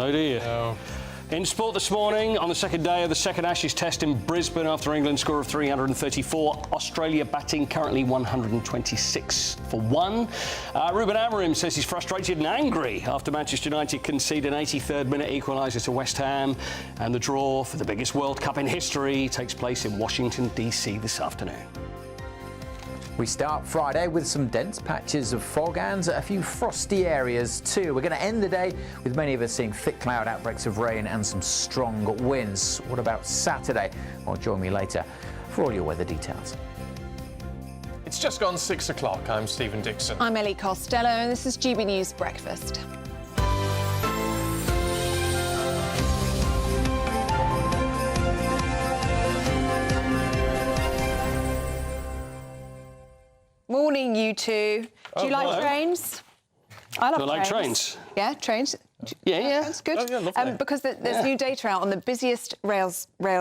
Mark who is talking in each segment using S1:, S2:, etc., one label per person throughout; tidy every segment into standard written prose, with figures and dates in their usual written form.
S1: Oh dear.
S2: No.
S1: In sport this morning, on the second day of the second Ashes test in Brisbane after England's score of 334, Australia batting currently 126 for 1. Ruben Amorim says he's frustrated and angry after Manchester United concede an 83rd minute equaliser to West Ham, and the draw for the biggest World Cup in history takes place in Washington DC this afternoon.
S3: We start Friday with some dense patches of fog and a few frosty areas too. We're going to end the day with many of us seeing thick cloud outbreaks of rain and some strong winds. What about Saturday? Well, join me later for all your weather details.
S2: It's just gone 6 o'clock. I'm Stephen Dixon.
S4: I'm Ellie Costello, and this is GB News Breakfast. Morning, you two. Do you like trains? I love
S1: trains.
S4: Yeah, trains.
S1: Yeah.
S4: That's good.
S2: Oh, yeah, lovely.
S4: Because there's new data out on the busiest rail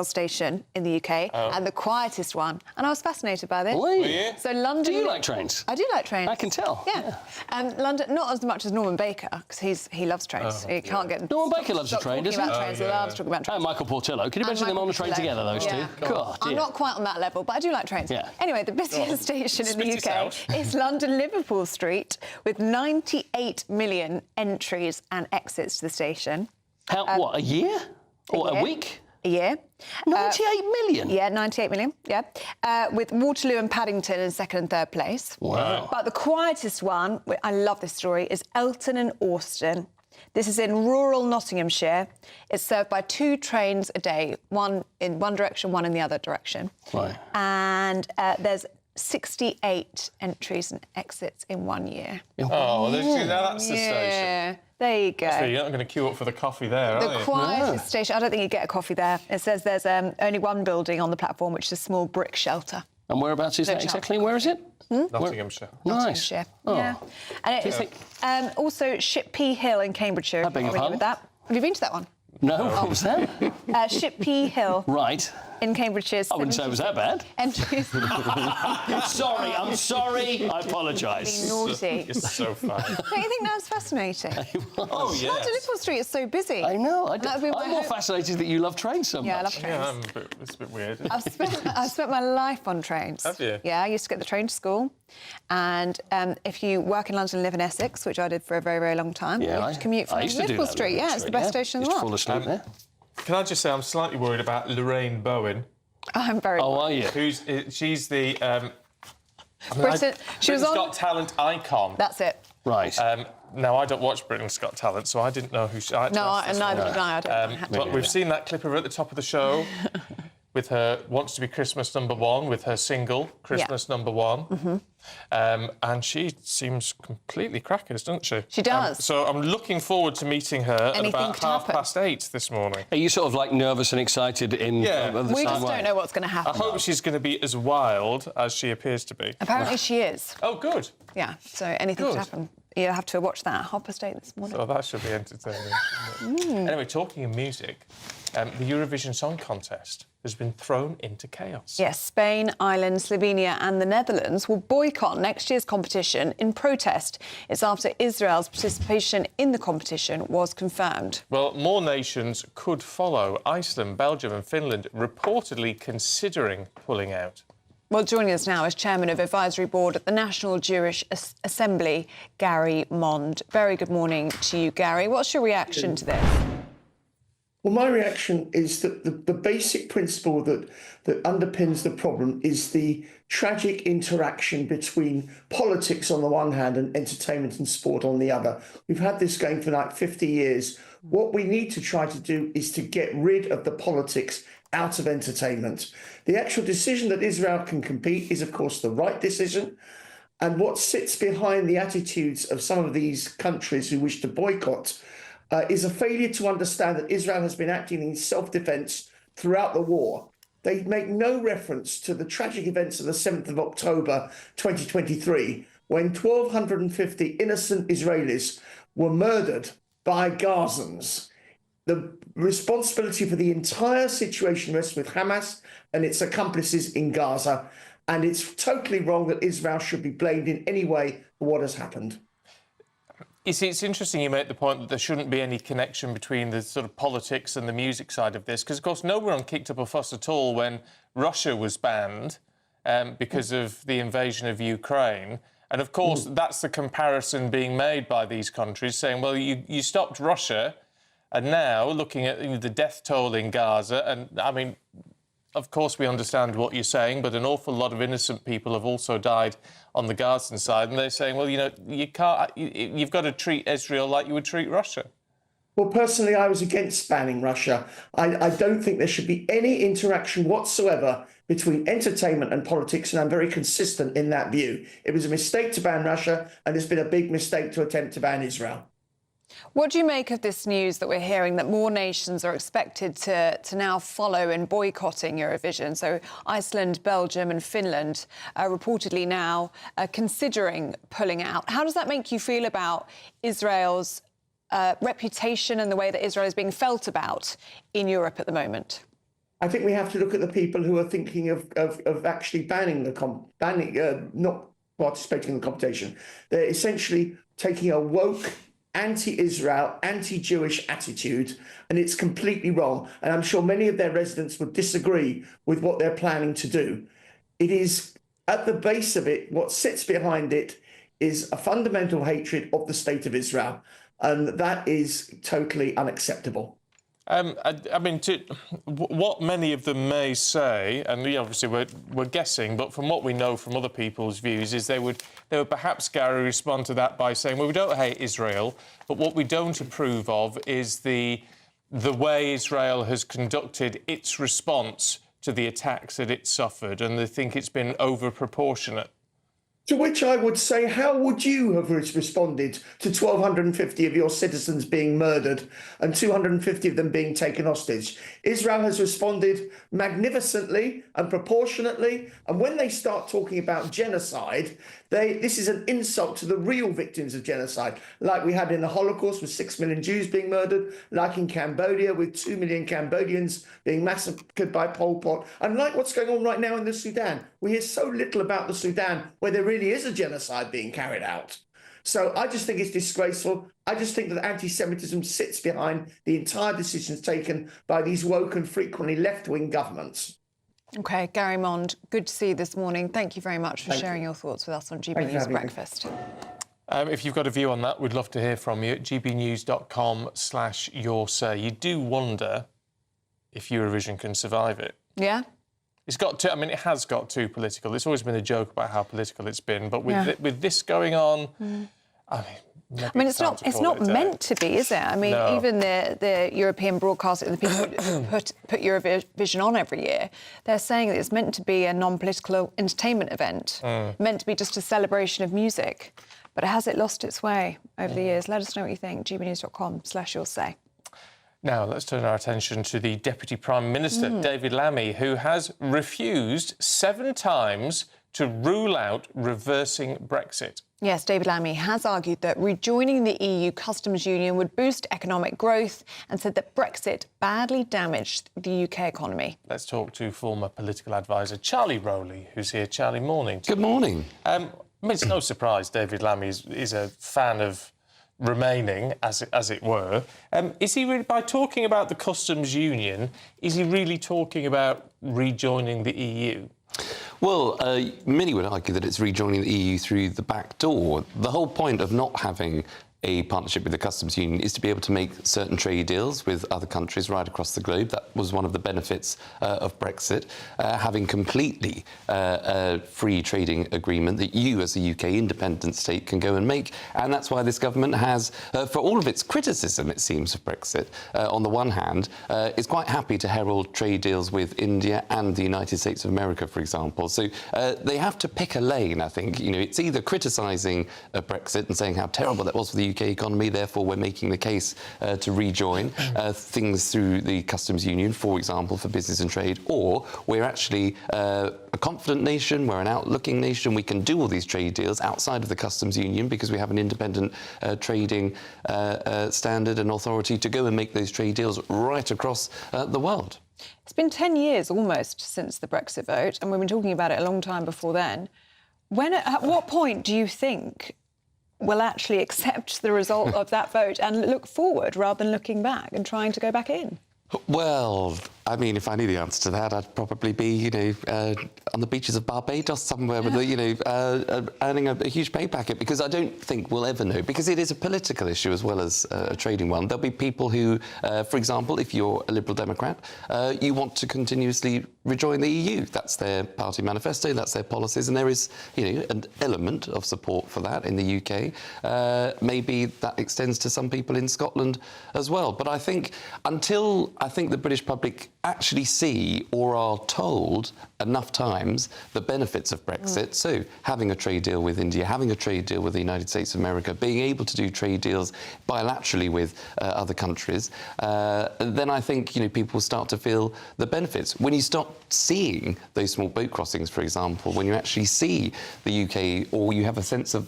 S4: station in the UK and the quietest one. And I was fascinated by this.
S1: Really?
S4: So London...
S1: Do you like trains?
S4: I do like trains.
S1: I can tell.
S4: Yeah. London, not as much as Norman Baker, because he loves trains. He can't get...
S1: Norman Baker loves a train, doesn't he?
S4: He loves talking about trains.
S1: And Michael Portillo. Can you imagine them on the train together, those two? God,
S4: I'm not quite on that level, but I do like trains.
S1: Yeah.
S4: Anyway, the busiest station in the UK is London-Liverpool Street, with 98 million entries and exits to the station.
S1: What, a year? Or a week?
S4: A year.
S1: 98 million?
S4: Yeah, 98 million, yeah. With Waterloo and Paddington in second and third place.
S1: Wow.
S4: But the quietest one, I love this story, is Elton and Alston. This is in rural Nottinghamshire. It's served by 2 trains a day, one in one direction, one in the other direction.
S1: Right.
S4: And there's 68 entries and exits in 1 year.
S2: Oh, that's the station.
S4: Yeah, there you go.
S2: So you're not going to queue up for the coffee there, are you?
S4: The quietest station. I don't think you get a coffee there. It says there's only one building on the platform, which is a small brick shelter.
S1: And whereabouts is that exactly? Where is it?
S2: Nottinghamshire.
S1: Nice.
S4: Nottinghamshire. Yeah. And also Shippey Hill in Cambridgeshire.
S1: I beg your pardon?
S4: With that. Have you been to that one?
S1: No, what was that?
S4: Shippey Hill.
S1: Right.
S4: In Cambridgeshire.
S1: I wouldn't say it was that bad.
S4: Entries.
S1: I'm sorry. I apologise.
S4: Being naughty.
S2: You're so funny.
S4: Don't you think that's fascinating?
S2: Oh, yes.
S4: London-Liverpool Street is so busy.
S1: I know.
S4: I'm
S1: more fascinated that you love trains so much.
S4: Yeah, I love trains.
S2: Yeah, it's a bit weird.
S4: I've spent my life on trains.
S2: Have you?
S4: Yeah, I used to get the train to school. And if you work in London and live in Essex, which I did for a very, very long time, you have to commute from Liverpool Street. Yeah, it's the best station in the world.
S1: Fall asleep there.
S2: Can I just say I'm slightly worried about Lorraine Bowen.
S4: I'm very
S1: Oh, are you?
S2: She's the...
S4: she was on...
S2: Got Talent icon.
S4: That's it.
S1: Right.
S2: Now, I don't watch Britain's Got Talent, so I didn't know who she...
S4: Neither did I. I don't.
S2: But we've seen that clip of her at the top of the show with her Wants to Be Christmas #1, with her single, Christmas #1. And she seems completely crackers, doesn't she?
S4: She does.
S2: So I'm looking forward to meeting her at about 8:30 this morning.
S1: Are you sort of like nervous and excited in the same way?
S4: We just don't know what's going to happen.
S2: I hope she's going to be as wild as she appears to be.
S4: Apparently she is.
S2: Oh, good.
S4: Yeah, so anything could happen. You have to watch that at 8:30 this morning.
S2: So that should be entertaining. Anyway, talking of music, the Eurovision Song Contest has been thrown into chaos.
S4: Yes, Spain, Ireland, Slovenia and the Netherlands will boycott next year's competition in protest. It's after Israel's participation in the competition was confirmed.
S2: Well, more nations could follow. Iceland, Belgium and Finland reportedly considering pulling out.
S4: Well, joining us now is Chairman of Advisory Board at the National Jewish Assembly, Gary Mond. Very good morning to you, Gary. What's your reaction to this?
S5: Well, my reaction is that the basic principle that underpins the problem is the tragic interaction between politics on the one hand and entertainment and sport on the other. We've had this going for like 50 years. What we need to try to do is to get rid of the politics out of entertainment. The actual decision that Israel can compete is, of course, the right decision. And what sits behind the attitudes of some of these countries who wish to boycott is a failure to understand that Israel has been acting in self-defense throughout the war. They make no reference to the tragic events of the 7th of October 2023, when 1,250 innocent Israelis were murdered by Gazans. The responsibility for the entire situation rests with Hamas and its accomplices in Gaza, and it's totally wrong that Israel should be blamed in any way for what has happened.
S2: You see, it's interesting you make the point that there shouldn't be any connection between the sort of politics and the music side of this, because, of course, no one kicked up a fuss at all when Russia was banned because of the invasion of Ukraine. And, of course, that's the comparison being made by these countries, saying, well, you stopped Russia, and now, looking at the death toll in Gaza, and, I mean, of course we understand what you're saying, but an awful lot of innocent people have also died on the Gazan side, and they're saying, well, you know, you've got to treat Israel like you would treat Russia.
S5: Well, personally, I was against banning Russia. I don't think there should be any interaction whatsoever between entertainment and politics, and I'm very consistent in that view. It was a mistake to ban Russia, and it's been a big mistake to attempt to ban Israel.
S4: What do you make of this news that we're hearing that more nations are expected to now follow in boycotting Eurovision? So Iceland, Belgium and Finland are reportedly now considering pulling out. How does that make you feel about Israel's reputation and the way that Israel is being felt about in Europe at the moment?
S5: I think we have to look at the people who are thinking of actually banning not participating in the competition. They're essentially taking a woke, anti-Israel, anti-Jewish attitude, and it's completely wrong. And I'm sure many of their residents would disagree with what they're planning to do. It is, at the base of it, what sits behind it is a fundamental hatred of the state of Israel, and that is totally unacceptable.
S2: I mean, what many of them may say, and obviously we're guessing, but from what we know from other people's views, is they would perhaps, Gary, respond to that by saying, well, we don't hate Israel, but what we don't approve of is the way Israel has conducted its response to the attacks that it suffered, and they think it's been over-proportionate.
S5: To which I would say, how would you have responded to 1,250 of your citizens being murdered and 250 of them being taken hostage? Israel has responded magnificently and proportionately. And when they start talking about genocide, this is an insult to the real victims of genocide, like we had in the Holocaust with 6 million Jews being murdered, like in Cambodia with 2 million Cambodians being massacred by Pol Pot, and like what's going on right now in the Sudan. We hear so little about the Sudan, where there really is a genocide being carried out. So I just think it's disgraceful. I just think that anti-Semitism sits behind the entire decisions taken by these woke and frequently left-wing governments.
S4: OK, Gary Mond, good to see you this morning. Thank you very much for sharing your thoughts with us on GB News Breakfast.
S2: If you've got a view on that, we'd love to hear from you at gbnews.com/yoursay. You do wonder if Eurovision can survive it.
S4: Yeah?
S2: It's got to, I mean, it has got too political. It's always been a joke about how political it's been, but with this going on, I mean, it's
S4: not meant to be, is it? I mean,
S2: No.
S4: even the European broadcasting, the people who put Eurovision on every year, they're saying that it's meant to be a non-political entertainment event, meant to be just a celebration of music. But has it lost its way over the years? Let us know what you think. gbnews.com/yoursay.
S2: Now, let's turn our attention to the Deputy Prime Minister, David Lammy, who has refused 7 times to rule out reversing Brexit.
S4: Yes, David Lammy has argued that rejoining the EU customs union would boost economic growth and said that Brexit badly damaged the UK economy.
S2: Let's talk to former political advisor Charlie Rowley, who's here. Charlie, morning.
S6: Good morning.
S2: I mean, it's no surprise David Lammy is a fan of remaining, as it were. Is he really, by talking about the customs union, is he really talking about rejoining the EU?
S6: Well, many would argue that it's rejoining the EU through the back door. The whole point of not having a partnership with the customs union is to be able to make certain trade deals with other countries right across the globe. That was one of the benefits of Brexit, having completely a free trading agreement that you, as a UK independent state, can go and make. And that's why this government has, for all of its criticism, it seems, of Brexit, on the one hand, is quite happy to herald trade deals with India and the United States of America, for example. So they have to pick a lane, I think. You know, it's either criticising Brexit and saying how terrible that was for the UK economy, therefore we're making the case to rejoin things through the customs union, for example, for business and trade, or we're actually a confident nation, we're an outlooking nation, we can do all these trade deals outside of the customs union because we have an independent trading standard and authority to go and make those trade deals right across the world.
S4: It's been 10 years almost since the Brexit vote, and we've been talking about it a long time before then. At what point do you think will actually accept the result of that vote and look forward rather than looking back and trying to go back in?
S6: Well, I mean, if I knew the answer to that, I'd probably be, on the beaches of Barbados somewhere with, earning a huge pay packet, because I don't think we'll ever know, because it is a political issue as well as a trading one. There'll be people who, for example, if you're a Liberal Democrat, you want to continuously rejoin the EU. That's their party manifesto, that's their policies, and there is, an element of support for that in the UK. Maybe that extends to some people in Scotland as well. But I think until the British public actually see or are told enough times the benefits of Brexit, so having a trade deal with India, having a trade deal with the United States of America, being able to do trade deals bilaterally with other countries, then I think people will start to feel the benefits. When you start seeing those small boat crossings, for example, when you actually see the UK, or you have a sense of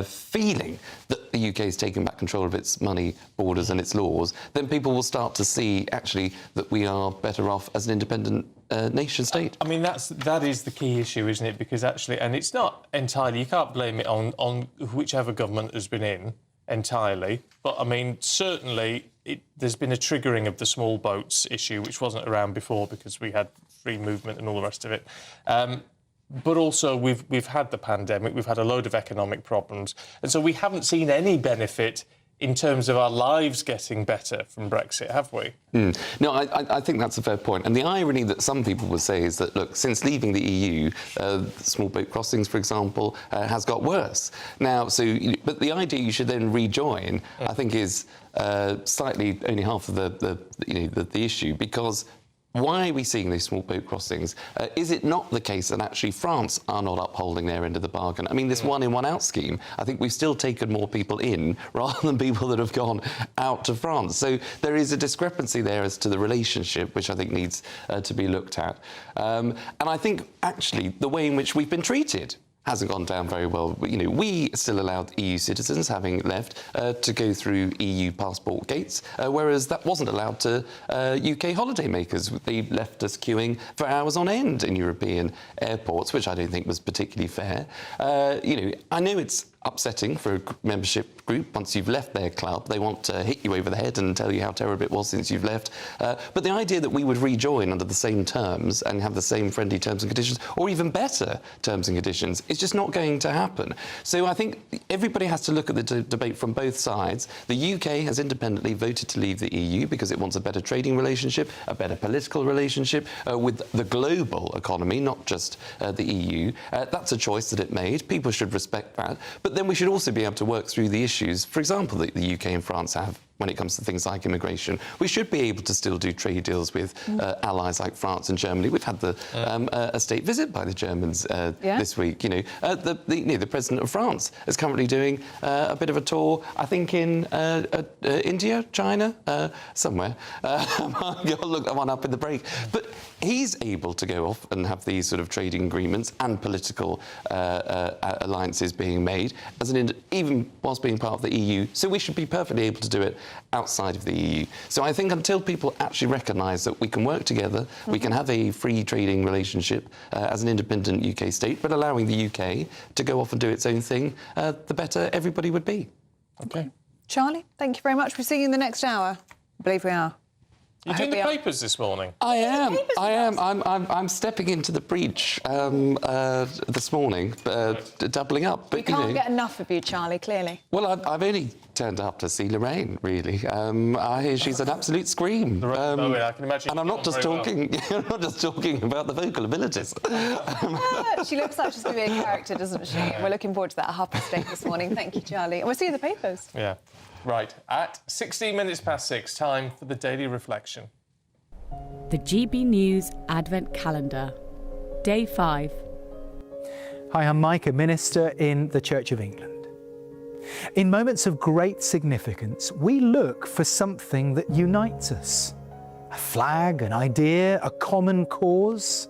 S6: feeling that the UK is taking back control of its money, borders and its laws, then people will start to see actually that we are better off as an independent nation state.
S2: I mean, that is the key issue, isn't it? Because actually, and it's not entirely, you can't blame it on whichever government has been in entirely, but I mean, certainly there's been a triggering of the small boats issue, which wasn't around before because we had free movement and all the rest of it. But also we've had the pandemic, we've had a load of economic problems, and so we haven't seen any benefit in terms of our lives getting better from Brexit, have we?
S6: No, I think that's a fair point. And the irony that some people would say is that, look, since leaving the EU, small boat crossings, for example, has got worse. Now, but the idea you should then rejoin, I think, is slightly only half of the issue, because why are we seeing these small boat crossings? Is it not the case that actually France are not upholding their end of the bargain? I mean, this one in, one out scheme, I think we've still taken more people in rather than people that have gone out to France. So there is a discrepancy there as to the relationship, which I think needs to be looked at. And I think, actually, the way in which we've been treated hasn't gone down very well. We still allowed EU citizens, having left, to go through EU passport gates, whereas that wasn't allowed to UK holidaymakers. They left us queuing for hours on end in European airports, which I don't think was particularly fair. I know it's upsetting for a membership group. Once you've left their club, they want to hit you over the head and tell you how terrible it was since you've left. But the idea that we would rejoin under the same terms and have the same friendly terms and conditions, or even better terms and conditions, is just not going to happen. So I think everybody has to look at the debate from both sides. The UK has independently voted to leave the EU because it wants a better trading relationship, a better political relationship with the global economy, not just the EU. That's a choice that it made. People should respect that. But then we should also be able to work through the issues, for example, that the UK and France have when it comes to things like immigration. We should be able to still do trade deals with allies like France and Germany. We've had a state visit by the Germans this week. The President of France is currently doing a bit of a tour, I think, in India, China, somewhere. I'll look that one up in the break. But he's able to go off and have these sort of trading agreements and political alliances being made, even whilst being part of the EU. So we should be perfectly able to do it outside of the EU. So I think until people actually recognise that we can work together, we can have a free trading relationship as an independent UK state, but allowing the UK to go off and do its own thing, the better everybody would be.
S2: OK.
S4: Charlie, thank you very much. We'll see you in the next hour. I believe we are.
S2: You're doing the papers this morning?
S6: I am. I'm stepping into the breach this morning, doubling up. But,
S4: we can't get enough of you, Charlie, clearly.
S6: Well, I've only turned up to see Lorraine, really. I hear she's an absolute scream.
S2: I can imagine.
S6: And I'm not just talking. I'm not just talking about the vocal abilities.
S2: Oh,
S4: She looks like she's going to be a character, doesn't she? We're looking forward to that at 6:30 this morning. Thank you, Charlie. And we'll see you in the papers.
S2: Yeah. Right, at 16 minutes past 6, time for the Daily Reflection.
S7: The GB News Advent Calendar, Day 5.
S8: Hi, I'm Mike, a minister in the Church of England. In moments of great significance, we look for something that unites us. A flag, an idea, a common cause.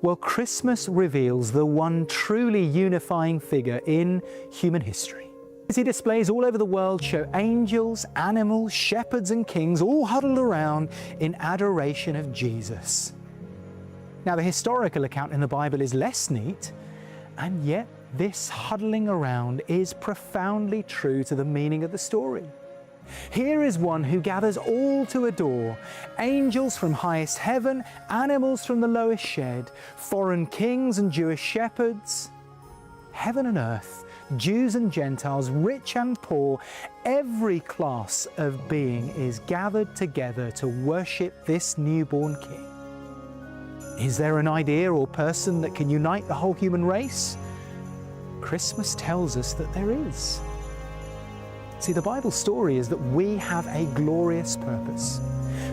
S8: Well, Christmas reveals the one truly unifying figure in human history. As he displays all over the world show angels, animals, shepherds and kings all huddled around in adoration of Jesus. Now, the historical account in the Bible is less neat and yet this huddling around is profoundly true to the meaning of the story. Here is one who gathers all to adore, angels from highest heaven, animals from the lowest shed, foreign kings and Jewish shepherds, heaven and earth, Jews and Gentiles, rich and poor, every class of being is gathered together to worship this newborn King. Is there an idea or person that can unite the whole human race? Christmas tells us that there is. See, the Bible story is that we have a glorious purpose,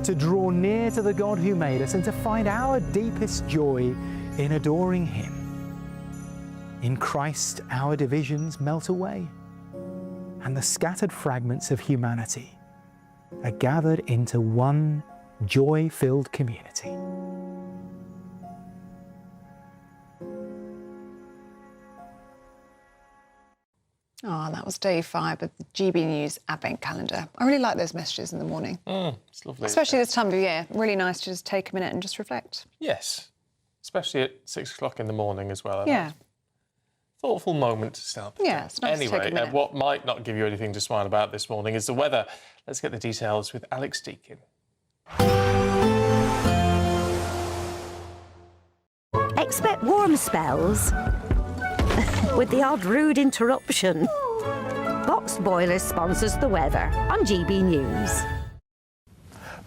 S8: to draw near to the God who made us and to find our deepest joy in adoring Him. In Christ, our divisions melt away, and the scattered fragments of humanity are gathered into one joy-filled community.
S4: Oh, that was day 5 of the GB News Advent Calendar. I really like those messages in the morning.
S2: It's lovely.
S4: Especially this time of year. Really nice to just take a minute and just reflect.
S2: Yes, especially at 6 o'clock in the morning as well.
S4: Yeah.
S2: Thoughtful moment to start the day.
S4: Yeah, it's nice to take a
S2: Anyway,
S4: minute.
S2: what might not give you anything to smile about this morning is the weather. Let's get the details with Alex Deakin.
S9: Expect warm spells with the odd rude interruption. Boxed Boilers sponsors the weather on GB News.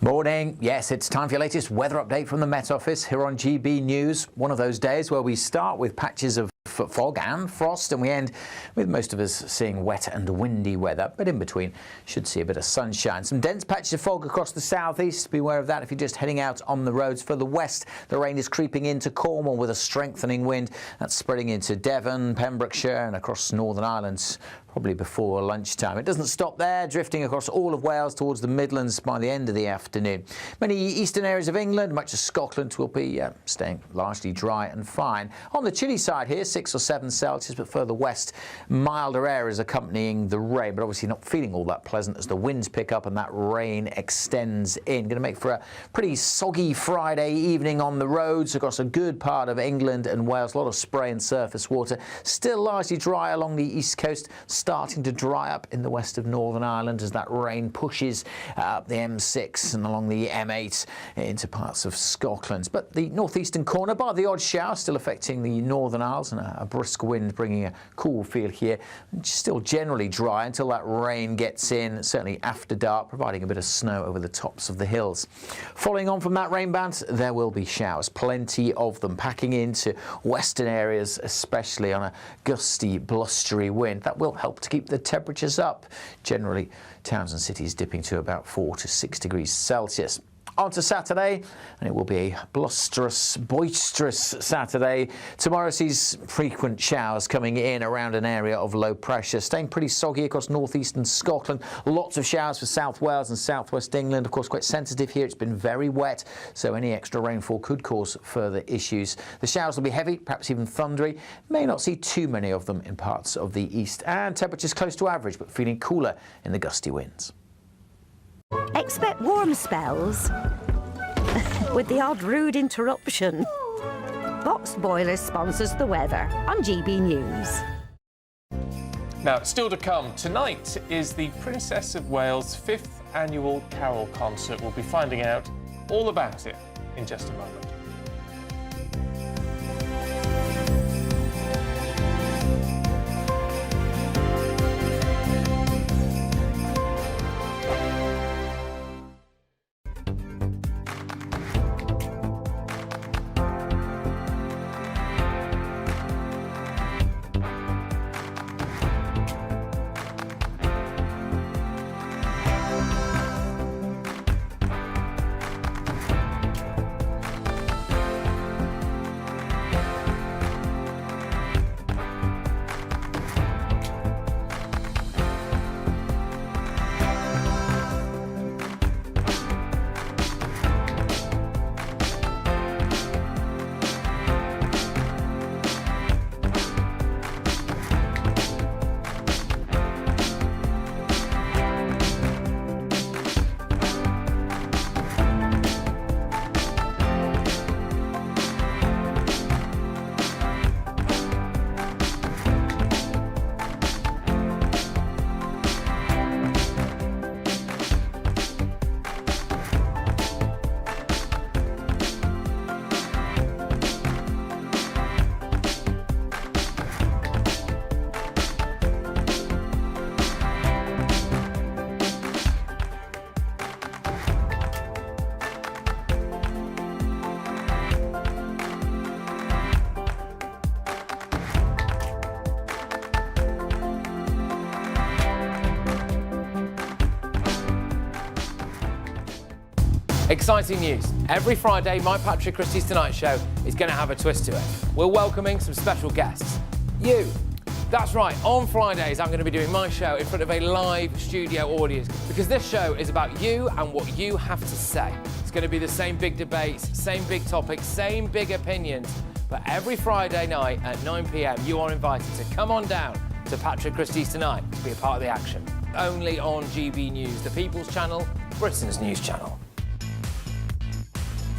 S3: Morning. Yes, it's time for your latest weather update from the Met Office here on GB News. One of those days where we start with patches of fog and frost, and we end with most of us seeing wet and windy weather, but in between should see a bit of sunshine. Some dense patches of fog across the southeast. Be aware of that if you're just heading out on the roads. For the west, the rain is creeping into Cornwall with a strengthening wind that's spreading into Devon, Pembrokeshire and across Northern Ireland probably before lunchtime. It doesn't stop there, drifting across all of Wales towards the Midlands by the end of the afternoon. Many eastern areas of England, much of Scotland, will be staying largely dry and fine. On the chilly side here, 6 or 7 Celsius, but further west, milder areas accompanying the rain, but obviously not feeling all that pleasant as the winds pick up and that rain extends in. Going to make for a pretty soggy Friday evening on the roads across a good part of England and Wales. A lot of spray and surface water. Still largely dry along the east coast, starting to dry up in the west of Northern Ireland as that rain pushes up the M6 and along the M8 into parts of Scotland. But the northeastern corner, bar the odd shower, still affecting the Northern Isles, and a brisk wind bringing a cool feel here. Still generally dry until that rain gets in, certainly after dark, providing a bit of snow over the tops of the hills. Following on from that rain band, there will be showers, plenty of them, packing into western areas, especially on a gusty, blustery wind. That will help to keep the temperatures up. Generally, towns and cities dipping to about 4 to 6 degrees Celsius. On to Saturday, and it will be a blusterous, boisterous Saturday. Tomorrow sees frequent showers coming in around an area of low pressure, staying pretty soggy across northeastern Scotland. Lots of showers for South Wales and southwest England. Of course, quite sensitive here. It's been very wet, so any extra rainfall could cause further issues. The showers will be heavy, perhaps even thundery. May not see too many of them in parts of the east. And temperatures close to average, but feeling cooler in the gusty winds.
S9: Expect warm spells with the odd rude interruption. Boxed Boilers sponsors the weather on GB News.
S2: Now, still to come, tonight is the Princess of Wales' 5th annual carol concert. We'll be finding out all about it in just a moment.
S10: Exciting news. Every Friday, my Patrick Christie's Tonight Show is going to have a twist to it. We're welcoming some special guests. You. That's right, on Fridays I'm going to be doing my show in front of a live studio audience because this show is about you and what you have to say. It's going to be the same big debates, same big topics, same big opinions. But every Friday night at 9 p.m, you are invited to come on down to Patrick Christie's Tonight to be a part of the action. Only on GB News, the People's Channel, Britain's news channel.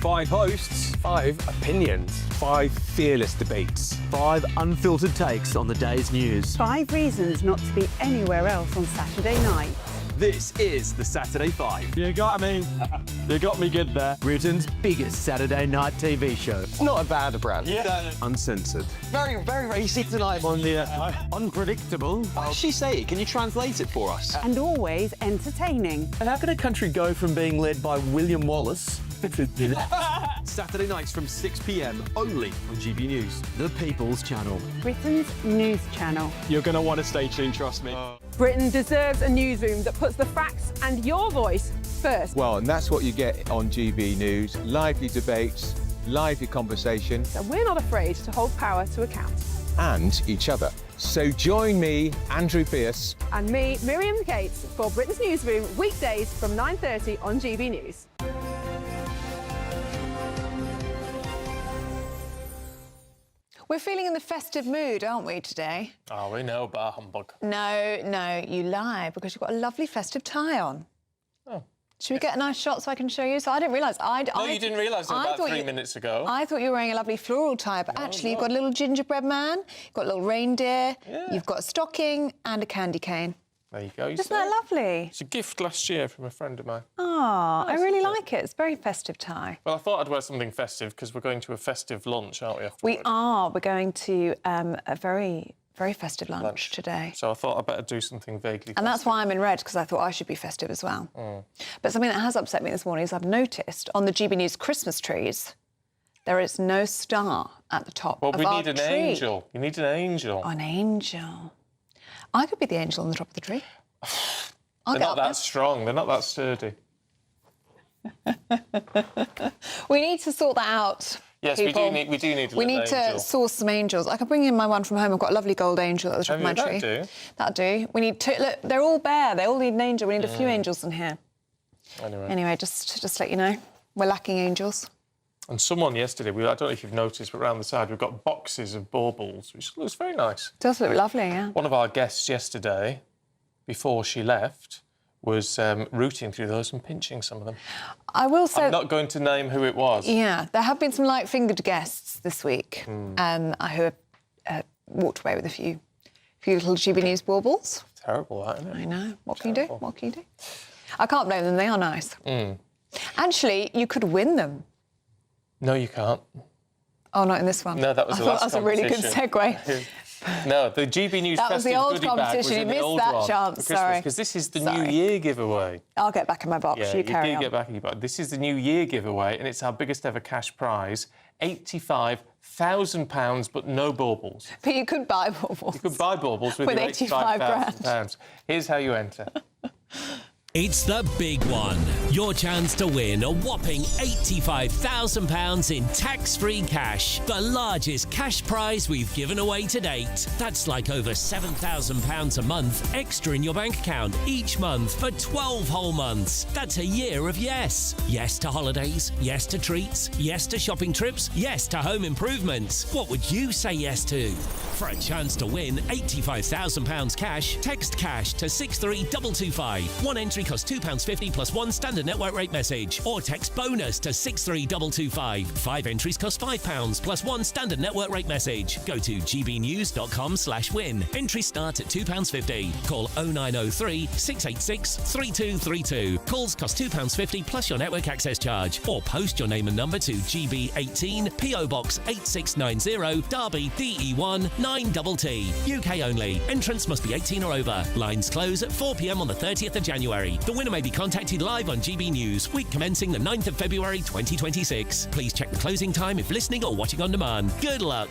S11: 5 hosts, 5 opinions, 5 fearless debates, 5 unfiltered takes on the day's news.
S12: 5 reasons not to be anywhere else on Saturday night.
S11: This is the Saturday 5. You got me. You got me good there. Britain's biggest Saturday night TV show.
S13: It's not a bad brand.
S11: Yeah. Uncensored.
S13: Very, very racy tonight.
S11: On the unpredictable.
S13: What does she say? Can you translate it for us?
S12: And always entertaining.
S11: And how can a country go from being led by William Wallace Saturday nights from 6 p.m. only on GB News, the People's Channel.
S12: Britain's news channel.
S11: You're going to want to stay tuned, trust me.
S14: Britain deserves a newsroom that puts the facts and your voice first.
S15: Well, and that's what you get on GB News. Lively debates, lively conversation.
S14: So we're not afraid to hold power to account.
S15: And each other. So join me, Andrew Pierce.
S14: And me, Miriam Gates, for Britain's Newsroom, weekdays from 9:30 on GB News.
S4: We're feeling in the festive mood, aren't we, today?
S2: Oh, we know bar humbug.
S4: No, you lie, because you've got a lovely festive tie on.
S2: Oh.
S4: Should we get a nice shot so I can show you? So I didn't realise.
S2: No, you didn't realise it about 3 minutes ago.
S4: I thought you were wearing a lovely floral tie, but actually you've got a little gingerbread man, you've got a little reindeer, you've got a stocking and a candy cane.
S2: There you go.
S4: Isn't that lovely?
S2: It's a gift last year from a friend of mine.
S4: Oh, I really like it. It's a very festive tie.
S2: Well, I thought I'd wear something festive because we're going to a festive lunch, aren't we?
S4: We are. We're going to a very, very festive lunch today.
S2: So I thought I'd better do something vaguely festive.
S4: And that's why I'm in red, because I thought I should be festive as well. But something that has upset me this morning is I've noticed on the GB News Christmas trees, there is no star at the top of our tree.
S2: Well, we need an angel. You need an angel.
S4: An angel. I could be the angel on the top of the tree.
S2: They're not that strong. They're not that sturdy.
S4: We need to sort that out.
S2: Yes,
S4: people.
S2: we do need a
S4: We
S2: little
S4: need to
S2: angel.
S4: source some angels. I can bring in my one from home. I've got a lovely gold angel at the top of my tree.
S2: That'll do.
S4: That'll do. We need to... Look, they're all bare. They all need an angel. We need a few angels in here. Anyway, just to let you know, we're lacking angels.
S2: And someone yesterday, I don't know if you've noticed, but around the side we've got boxes of baubles, which looks very nice.
S4: It does look lovely, yeah.
S2: One of our guests yesterday, before she left, was rooting through those and pinching some of them.
S4: I will say...
S2: I'm not going to name who it was.
S4: Yeah, there have been some light-fingered guests this week who have walked away with a few little GB News baubles.
S2: Terrible, that, isn't it?
S4: I know. What can you do? What can you do? I can't blame them. They are nice. Actually, you could win them.
S2: No, you can't.
S4: Oh, not in this one.
S2: No, that was the last
S4: That's a really good segue.
S2: No, the GB News
S4: That was the
S2: festive
S4: old
S2: goodie bag was
S4: competition. You
S2: in the
S4: missed
S2: old
S4: that
S2: one
S4: chance,
S2: for Christmas,
S4: sorry.
S2: because this is the
S4: Sorry.
S2: New Year giveaway.
S4: I'll get back in my box.
S2: Yeah,
S4: you carry on.
S2: get back in your box. This is the New Year giveaway, and it's our biggest ever cash prize, £85,000, but no baubles.
S4: But you could buy baubles.
S2: You could buy baubles with,
S4: With
S2: your
S4: 85
S2: £85,000. Here's how you enter.
S16: It's the big one. Your chance to win a whopping £85,000 in tax-free cash. The largest cash prize we've given away to date. That's like over £7,000 a month extra in your bank account each month for 12 whole months. That's a year of yes. Yes to holidays. Yes to treats. Yes to shopping trips. Yes to home improvements. What would you say yes to? For a chance to win £85,000 cash, text cash to 63225. One entry costs £2.50 plus one standard network rate message. Or text bonus to 63225. 5 entries cost £5 plus one standard network rate message. Go to gbnews.com/win. Entries start at £2.50. Call 0903 686 3232. Calls cost £2.50 plus your network access charge. Or post your name and number to GB18 PO Box 8690 Derby DE1 9TT. UK only. Entrance must be 18 or over. Lines close at 4 p.m. on the 30th of January. The winner may be contacted live on GB News, week commencing the 9th of February 2026. Please check the closing time if listening or watching on demand. Good luck.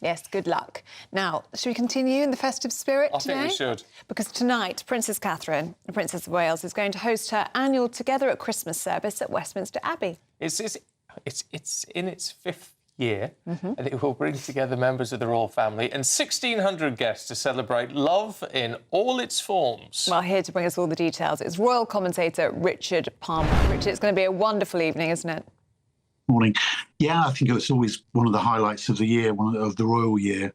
S4: Yes, good luck. Now, should we continue in the festive spirit today?
S2: I think we should.
S4: Because tonight, Princess Catherine, the Princess of Wales, is going to host her annual Together at Christmas service at Westminster Abbey.
S2: It's in its fifth year, and it will bring together members of the royal family and 1,600 guests to celebrate love in all its forms.
S4: Well, here to bring us all the details is royal commentator Richard Palmer. Richard, it's going to be a wonderful evening, isn't it?
S17: Morning. Yeah, I think it's always one of the highlights of the year, one of the royal year.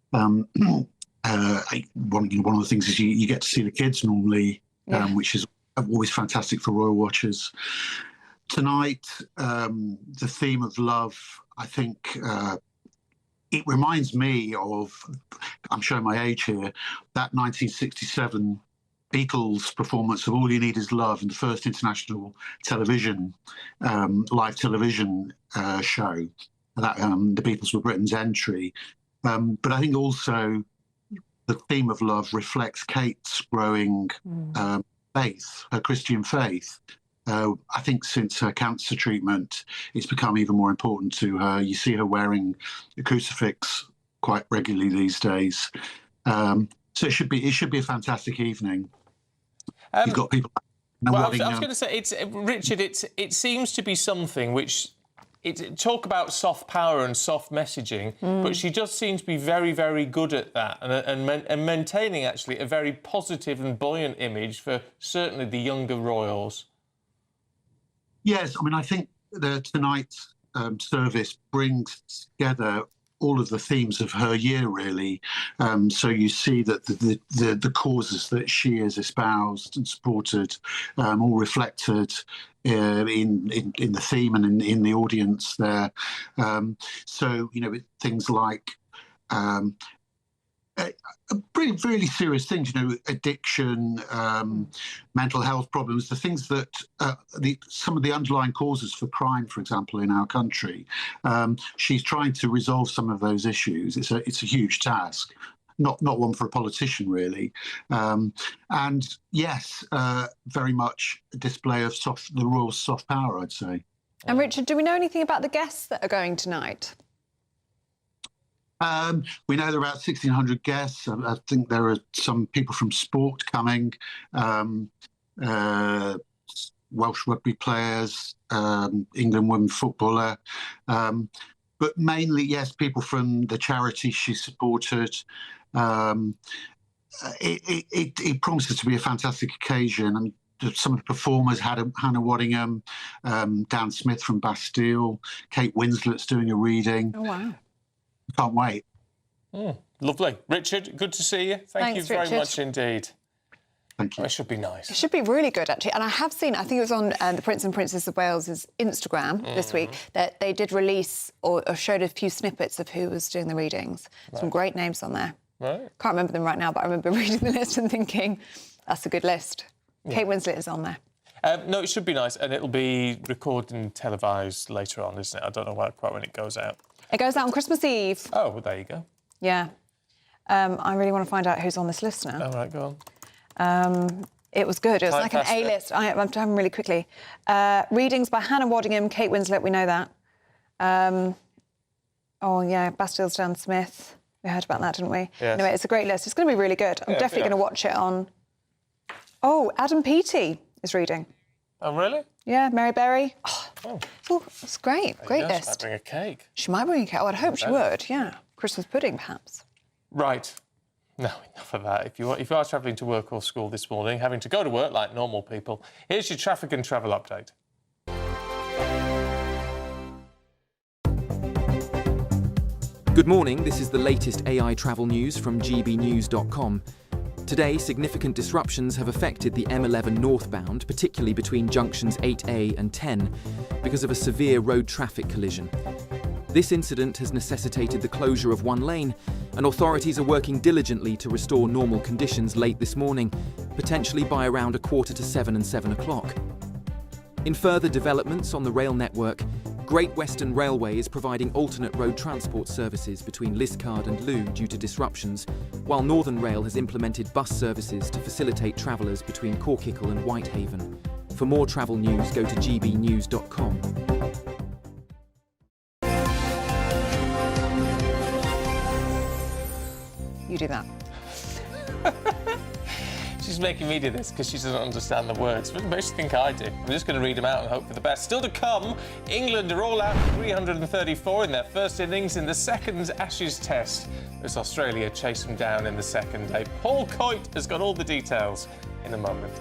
S17: One of the things is you get to see the kids normally, which is always fantastic for royal watchers. Tonight, the theme of love, I think it reminds me of, I'm showing my age here, that 1967 Beatles performance of All You Need Is Love in the first international television, live television show. That the Beatles were Britain's entry. But I think also the theme of love reflects Kate's growing faith, her Christian faith. I think since her cancer treatment, it's become even more important to her. You see her wearing a crucifix quite regularly these days. So it should be a fantastic evening. You've got people.
S2: Well, I was going to say, Richard. It seems to be something which. Talk about soft power and soft messaging, but she does seem to be very, very good at that and maintaining actually a very positive and buoyant image for certainly the younger royals.
S17: Yes, I mean, I think tonight's service brings together all of the themes of her year, really. So you see that the causes that she has espoused and supported all reflected in the theme and in the audience there. So, things like really serious things, addiction, mental health problems, the things that some of the underlying causes for crime, for example, in our country. She's trying to resolve some of those issues. It's a huge task, not one for a politician, really. And yes, very much a display of the royal soft power, I'd say.
S4: And Richard, do we know anything about the guests that are going tonight?
S17: We know there are about 1,600 guests. I think there are some people from sport coming, Welsh rugby players, England women footballer, but mainly, yes, people from the charity she supported. It promises to be a fantastic occasion. And some of the performers had Hannah Waddingham, Dan Smith from Bastille, Kate Winslet's doing a reading.
S4: Oh, wow.
S17: Can't wait.
S2: Lovely. Richard, good to see you. Thank you very much indeed.
S17: Thank you.
S2: It should be nice.
S4: It should be really good, actually. And I have seen, I think it was on the Prince and Princess of Wales' Instagram this week, that they did release or showed a few snippets of who was doing the readings. Some great names on there.
S2: Right.
S4: Can't remember them right now, but I remember reading the list and thinking, that's a good list. Yeah. Kate Winslet is on there.
S2: No, it should be nice, and it'll be recorded and televised later on, isn't it? I don't know quite when it goes out.
S4: It goes out on Christmas Eve.
S2: Oh, well, there you go.
S4: Yeah. I really want to find out who's on this list now.
S2: All right, go on.
S4: It was good. It was like an A-list. I'm doing really quickly. Readings by Hannah Waddingham, Kate Winslet, we know that. Bastille's Dan Smith. We heard about that, didn't we?
S2: Yes.
S4: Anyway, it's a great list. It's going to be really good. I'm definitely going to watch it on... Oh, Adam Peaty is reading.
S2: Oh, really?
S4: Yeah, Mary Berry. It's great. Great list.
S2: She might bring a cake.
S4: She might bring a cake. Oh, I'd hope she would, yeah. Christmas pudding, perhaps.
S2: Right. No, enough of that. If you are travelling to work or school this morning, having to go to work like normal people, here's your traffic and travel update.
S18: Good morning, this is the latest AI travel news from gbnews.com. Today, significant disruptions have affected the M11 northbound, particularly between junctions 8A and 10, because of a severe road traffic collision. This incident has necessitated the closure of one lane, and authorities are working diligently to restore normal conditions late this morning, potentially by around 6:45 and 7 o'clock. In further developments on the rail network, Great Western Railway is providing alternate road transport services between Liscard and Loo due to disruptions, while Northern Rail has implemented bus services to facilitate travellers between Corkickle and Whitehaven. For more travel news, go to gbnews.com.
S4: do that?
S2: She's making me do this because she doesn't understand the words, but most think I do. I'm just going to read them out and hope for the best. Still to come, England are all out 334 in their first innings in the second Ashes Test, as Australia chased them down in the second day. Paul Coit has got all the details in a moment.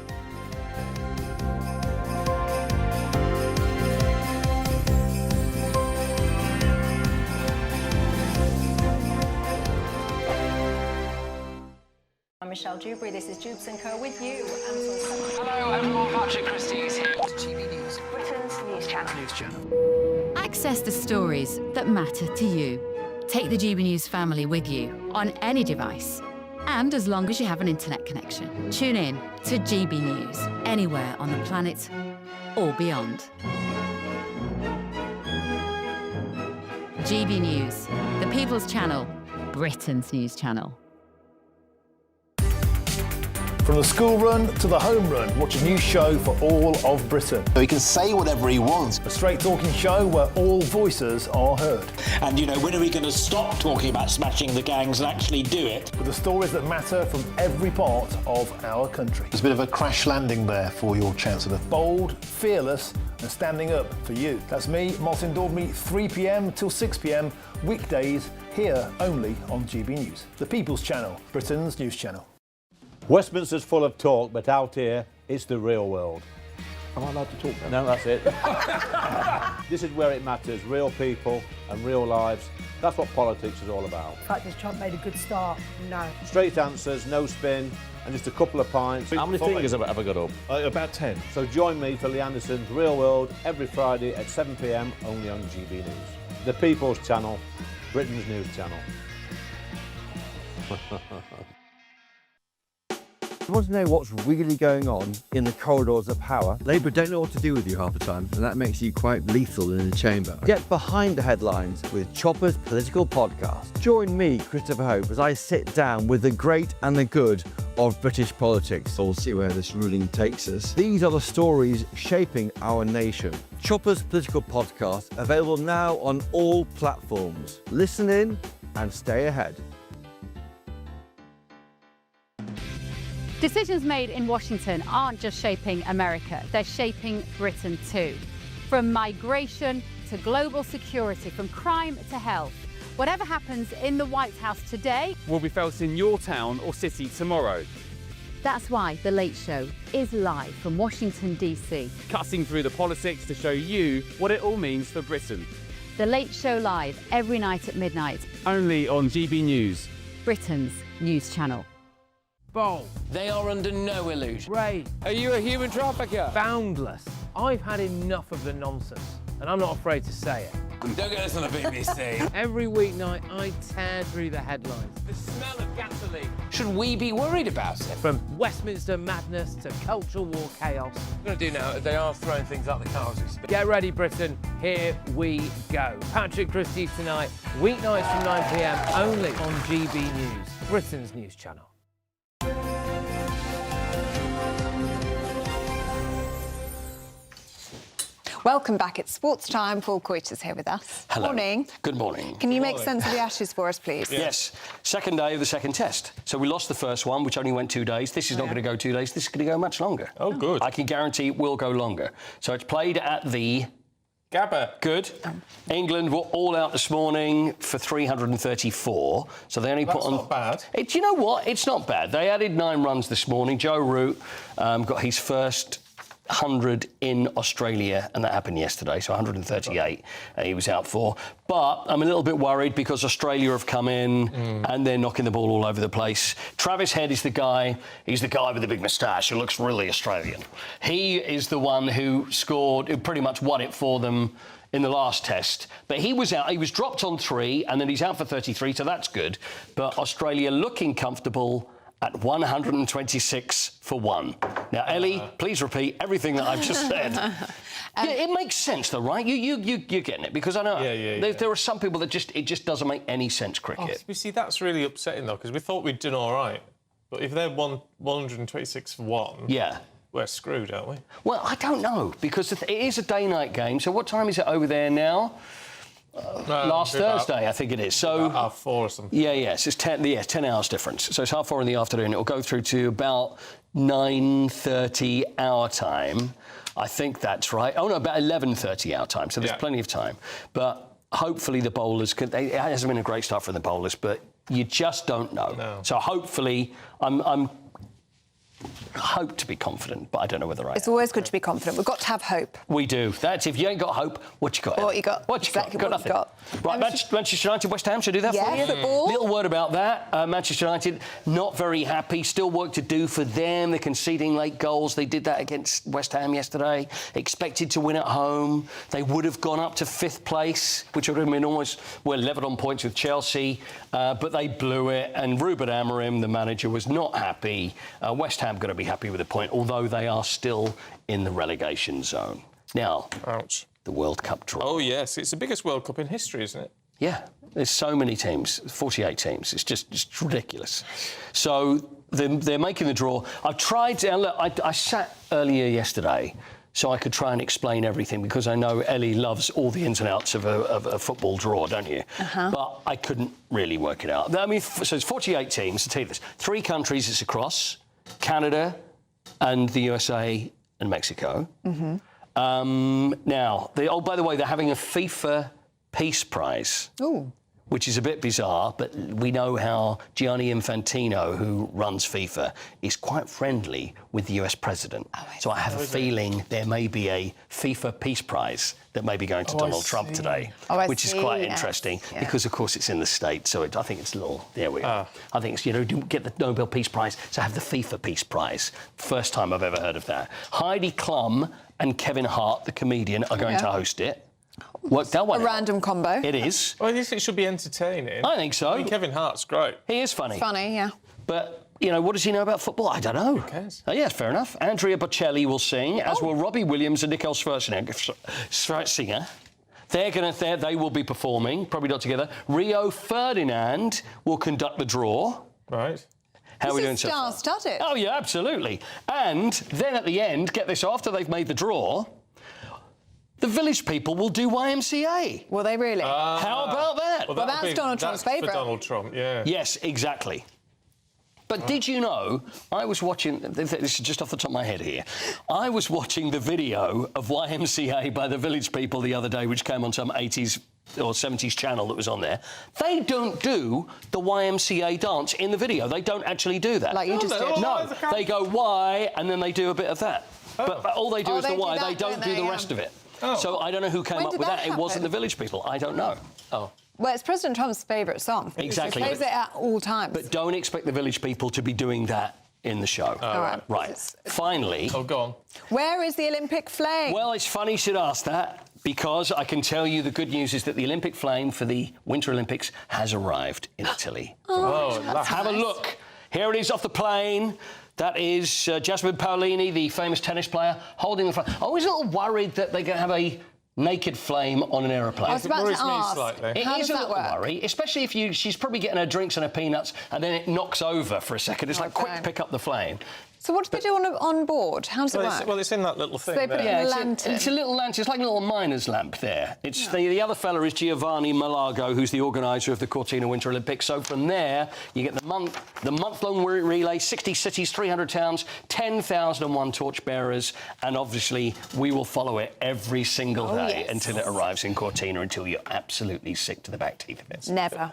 S19: I'm Michelle Dewberry, this is Jubes & Co with you.
S20: Hello everyone, Patrick Christie is here. GB News,
S19: Britain's news channel.
S7: Access the stories that matter to you. Take the GB News family with you on any device. And as long as you have an internet connection, tune in to GB News anywhere on the planet or beyond. GB News, the People's Channel, Britain's news channel.
S21: From the school run to the home run, watch a new show for all of Britain.
S22: So he can say whatever he wants.
S21: A straight talking show where all voices are heard.
S23: And, you know, when are we going to stop talking about smashing the gangs and actually do it?
S21: With the stories that matter from every part of our country.
S22: There's a bit of a crash landing there for your Chancellor.
S21: Bold, fearless and standing up for you. That's me, Martin Dordme, 3 p.m. till 6 p.m, weekdays, here only on GB News. The People's Channel, Britain's news channel.
S24: Westminster's full of talk, but out here, it's the real world.
S22: Am I allowed to talk then?
S24: No, that's it. This is where it matters, real people and real lives. That's what politics is all about.
S25: In fact, has Trump made a good start? No.
S24: Straight answers, no spin, and just a couple of pints.
S11: How many fingers have I got up?
S24: About 10. So join me for Lee Anderson's Real World every Friday at 7 p.m, only on GB News. The People's Channel, Britain's news channel.
S26: You want to know what's really going on in the corridors of power? Labour don't know what to do with you half the time, and that makes you quite lethal in the chamber. Get behind the headlines with Chopper's Political Podcast. Join me, Christopher Hope, as I sit down with the great and the good of British politics. We'll see where this ruling takes us. These are the stories shaping our nation. Chopper's Political Podcast, available now on all platforms. Listen in and stay ahead.
S27: Decisions made in Washington aren't just shaping America, they're shaping Britain too. From migration to global security, from crime to health. Whatever happens in the White House today
S28: will be felt in your town or city tomorrow.
S7: That's why The Late Show is live from Washington, D.C.
S28: Cutting through the politics to show you what it all means for Britain.
S7: The Late Show live every night at midnight.
S28: Only on GB News,
S7: Britain's news channel.
S10: Bold. They are under no illusion.
S29: Ray.
S10: Are you a human trafficker?
S29: Boundless. I've had enough of the nonsense, and I'm not afraid to say it.
S10: Don't get this on the BBC.
S29: Every weeknight, I tear through the headlines.
S10: The smell of gasoline. Should we be worried about it?
S29: From Westminster madness to cultural war chaos.
S10: What we're going to do now is they are throwing things out the car as we speak.
S29: Get ready, Britain. Here we go. Patrick Christie tonight, weeknights from 9 p.m, only on GB News, Britain's news channel.
S4: Welcome back. It's sports time. Paul Coit is here with us.
S1: Hello.
S4: Morning.
S1: Good morning.
S4: Can you make sense of the Ashes for us, please?
S1: Yes. Second day of the second test. So we lost the first one, which only went 2 days. This is not going to go 2 days. This is going to go much longer.
S2: Oh, good.
S1: I can guarantee it will go longer. So it's played at the...
S2: Gabba.
S1: Good. England were all out this morning for 334. So they only put on...
S2: That's not bad.
S1: Do you know what? It's not bad. They added 9 runs this morning. Joe Root got his first 100 in Australia, and that happened yesterday, so 138 he was out for. But I'm a little bit worried because Australia have come in and they're knocking the ball all over the place. Travis Head is the guy, he's the guy with the big moustache who looks really Australian. He is the one who scored, who pretty much won it for them in the last test. But he was out, he was dropped on 3 and then he's out for 33, so that's good. But Australia looking comfortable at 126 for 1. Now, Ellie, please repeat everything that I've just said. It makes sense, though, right? You're getting it, because I know there are some people that it just doesn't make any sense, cricket.
S2: You see, that's really upsetting, though, because we thought we'd done all right. But if they're 126 for 1...
S1: Yeah.
S2: We're screwed, aren't we?
S1: Well, I don't know, because it is a day-night game, so what time is it over there now? last Thursday, I think it is. So
S2: 4:30 or something.
S1: Yes, it's 10 hours difference. So it's 4:30 in the afternoon. It'll go through to about 9:30 our time. I think that's right. Oh, no, about 11:30 our time. So there's plenty of time. But hopefully the bowlers it hasn't been a great start for the bowlers, but you just don't know.
S2: No.
S1: So hopefully I hope to be confident, but I don't know whether I am.
S4: It's always good to be confident. We've got to have hope.
S1: We do. That's if you ain't got hope, what you got?
S4: What you got?
S1: What you
S4: exactly
S1: got?
S4: What you got.
S1: Right, Manchester United, West Ham, should I do that for you?
S4: Football.
S1: Little word about that. Manchester United, not very happy. Still work to do for them. They're conceding late goals. They did that against West Ham yesterday. Expected to win at home. They would have gone up to 5th place, which would have been almost, level on points with Chelsea. But they blew it. And Ruben Amorim, the manager, was not happy. West Ham going to be happy with a point, although they are still in the relegation zone. Now,
S2: ouch.
S1: The World Cup draw.
S2: Oh, yes. It's the biggest World Cup in history, isn't it?
S1: Yeah. There's so many teams, 48 teams. It's just ridiculous. So they're making the draw. I've tried to... Look, I sat earlier yesterday so I could try and explain everything, because I know Ellie loves all the ins and outs of a football draw, don't you? But I couldn't really work it out. I mean, so it's 48 teams. To tell you this, 3 countries it's across: Canada and the USA and Mexico. Now, by the way, they're having a FIFA Peace Prize.
S4: Ooh.
S1: Which is a bit bizarre, but we know how Gianni Infantino, who runs FIFA, is quite friendly with the US president. So I have a feeling there may be a FIFA Peace Prize that may be going to Donald Trump today, which is quite interesting, because, of course, it's in the States. So I think it's a little... There we go. I think it's, get the Nobel Peace Prize, so have the FIFA Peace Prize. First time I've ever heard of that. Heidi Klum and Kevin Hart, the comedian, are going to host it. Worked that one
S4: A random combo.
S1: It is.
S2: Well, I think it should be entertaining.
S1: I think so.
S2: I mean, Kevin Hart's great.
S1: He is funny.
S4: Funny, yeah.
S1: But, what does he know about football? I don't know.
S2: Who cares?
S1: Oh, yes, fair enough. Andrea Bocelli will sing, as will Robbie Williams and Nicole Scherzinger. They will be performing, probably not together. Rio Ferdinand will conduct the draw.
S2: Right.
S1: How are we doing so far?
S4: Star-studded.
S1: Oh, yeah, absolutely. And then at the end, get this, after they've made the draw, the Village People will do YMCA.
S4: Will they really?
S1: How about that?
S4: Well, that's Donald Trump's favourite.
S2: For Donald Trump, yeah.
S1: Yes, exactly. But did you know, I was watching, this is just off the top of my head here, I was watching the video of YMCA by the Village People the other day, which came on some 80s or 70s channel that was on there. They don't do the YMCA dance in the video. They don't actually do that.
S4: Like you just did.
S1: No, they go Y, and then they do a bit of that. But all they do is the Y. They don't do the rest of it. So I don't know who came up with that. It wasn't the Village People. I don't know. Oh.
S4: Well, it's President Trump's favourite song.
S1: Exactly.
S4: He plays it at all times.
S1: But don't expect the Village People to be doing that in the show. Right. Finally...
S2: Oh, go on.
S4: Where is the Olympic flame?
S1: Well, it's funny you should ask that, because I can tell you the good news is that the Olympic flame for the Winter Olympics has arrived in Italy. Have a look. Here it is off the plane. That is Jasmine Paolini, the famous tennis player, holding the flame. I was a little worried that they're going to have a naked flame on an aeroplane.
S4: I was about to ask,
S1: It is a little worry, especially if she's probably getting her drinks and her peanuts, and then it knocks over for a second. It's like, quick, pick up the flame.
S4: So what do they do on board? How does it work?
S2: Well, it's in that little thing.
S4: So they put it in a lantern.
S1: It's a little lantern. It's like a little miner's lamp there. It's the other fella is Giovanni Malago, who's the organiser of the Cortina Winter Olympics. So from there, you get the month-long relay, 60 cities, 300 towns, 10,001 torchbearers, and obviously we will follow it every single day until it arrives in Cortina, until you're absolutely sick to the back teeth of it.
S4: Never.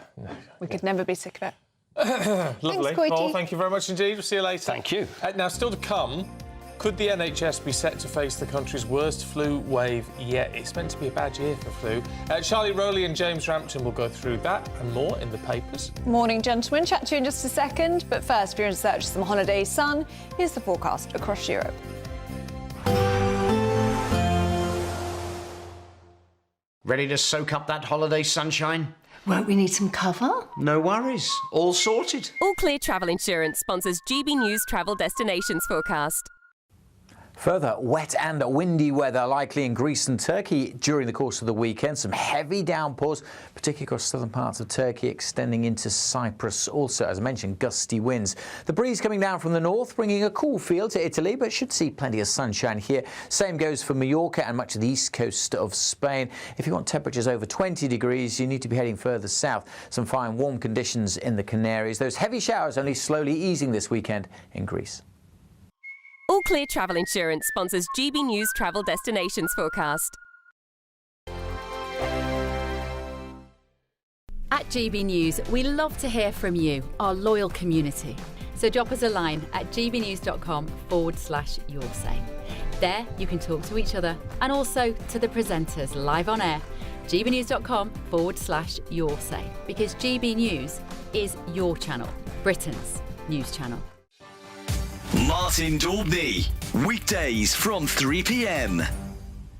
S4: We could never be sick of it.
S2: Lovely.
S4: Thanks,
S2: Paul, thank you very much indeed. We'll see you later.
S1: Thank you.
S2: Now, still to come, could the NHS be set to face the country's worst flu wave yet? It's meant to be a bad year for flu. Charlie Rowley and James Rampton will go through that and more in the papers.
S4: Morning, gentlemen. Chat to you in just a second. But first, if you're in search of some holiday sun, here's the forecast across Europe.
S3: Ready to soak up that holiday sunshine?
S5: Won't we need some cover?
S3: No worries. All sorted.
S6: All Clear Travel Insurance sponsors GB News Travel Destinations Forecast.
S5: Further wet and windy weather likely in Greece and Turkey during the course of the weekend. Some heavy downpours, particularly across southern parts of Turkey, extending into Cyprus. Also, as I mentioned, gusty winds. The breeze coming down from the north, bringing a cool feel to Italy, but should see plenty of sunshine here. Same goes for Mallorca and much of the east coast of Spain. If you want temperatures over 20 degrees, you need to be heading further south. Some fine warm conditions in the Canaries. Those heavy showers only slowly easing this weekend in Greece.
S6: All Clear Travel Insurance sponsors GB News Travel Destinations Forecast.
S7: At GB News, we love to hear from you, our loyal community. So drop us a line at gbnews.com/yoursay. There you can talk to each other and also to the presenters live on air. gbnews.com/yoursay, because GB News is your channel, Britain's news channel.
S8: Martin Daubney, weekdays from 3 p.m.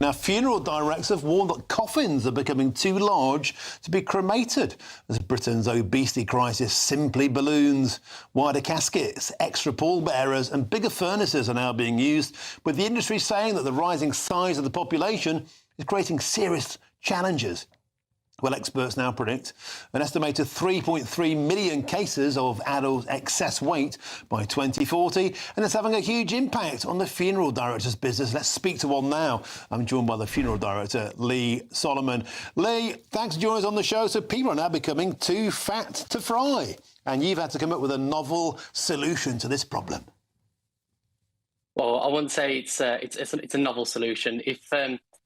S22: Now, funeral directors have warned that coffins are becoming too large to be cremated as Britain's obesity crisis simply balloons. Wider caskets, extra pallbearers and bigger furnaces are now being used, with the industry saying that the rising size of the population is creating serious challenges. Well, experts now predict an estimated 3.3 million cases of adult excess weight by 2040, and it's having a huge impact on the funeral director's business. Let's speak to one now. I'm joined by the funeral director, Lee Solomon. Lee, thanks for joining us on the show. So people are now becoming too fat to fry, and you've had to come up with a novel solution to this problem.
S9: Well, I wouldn't say it's a novel solution. If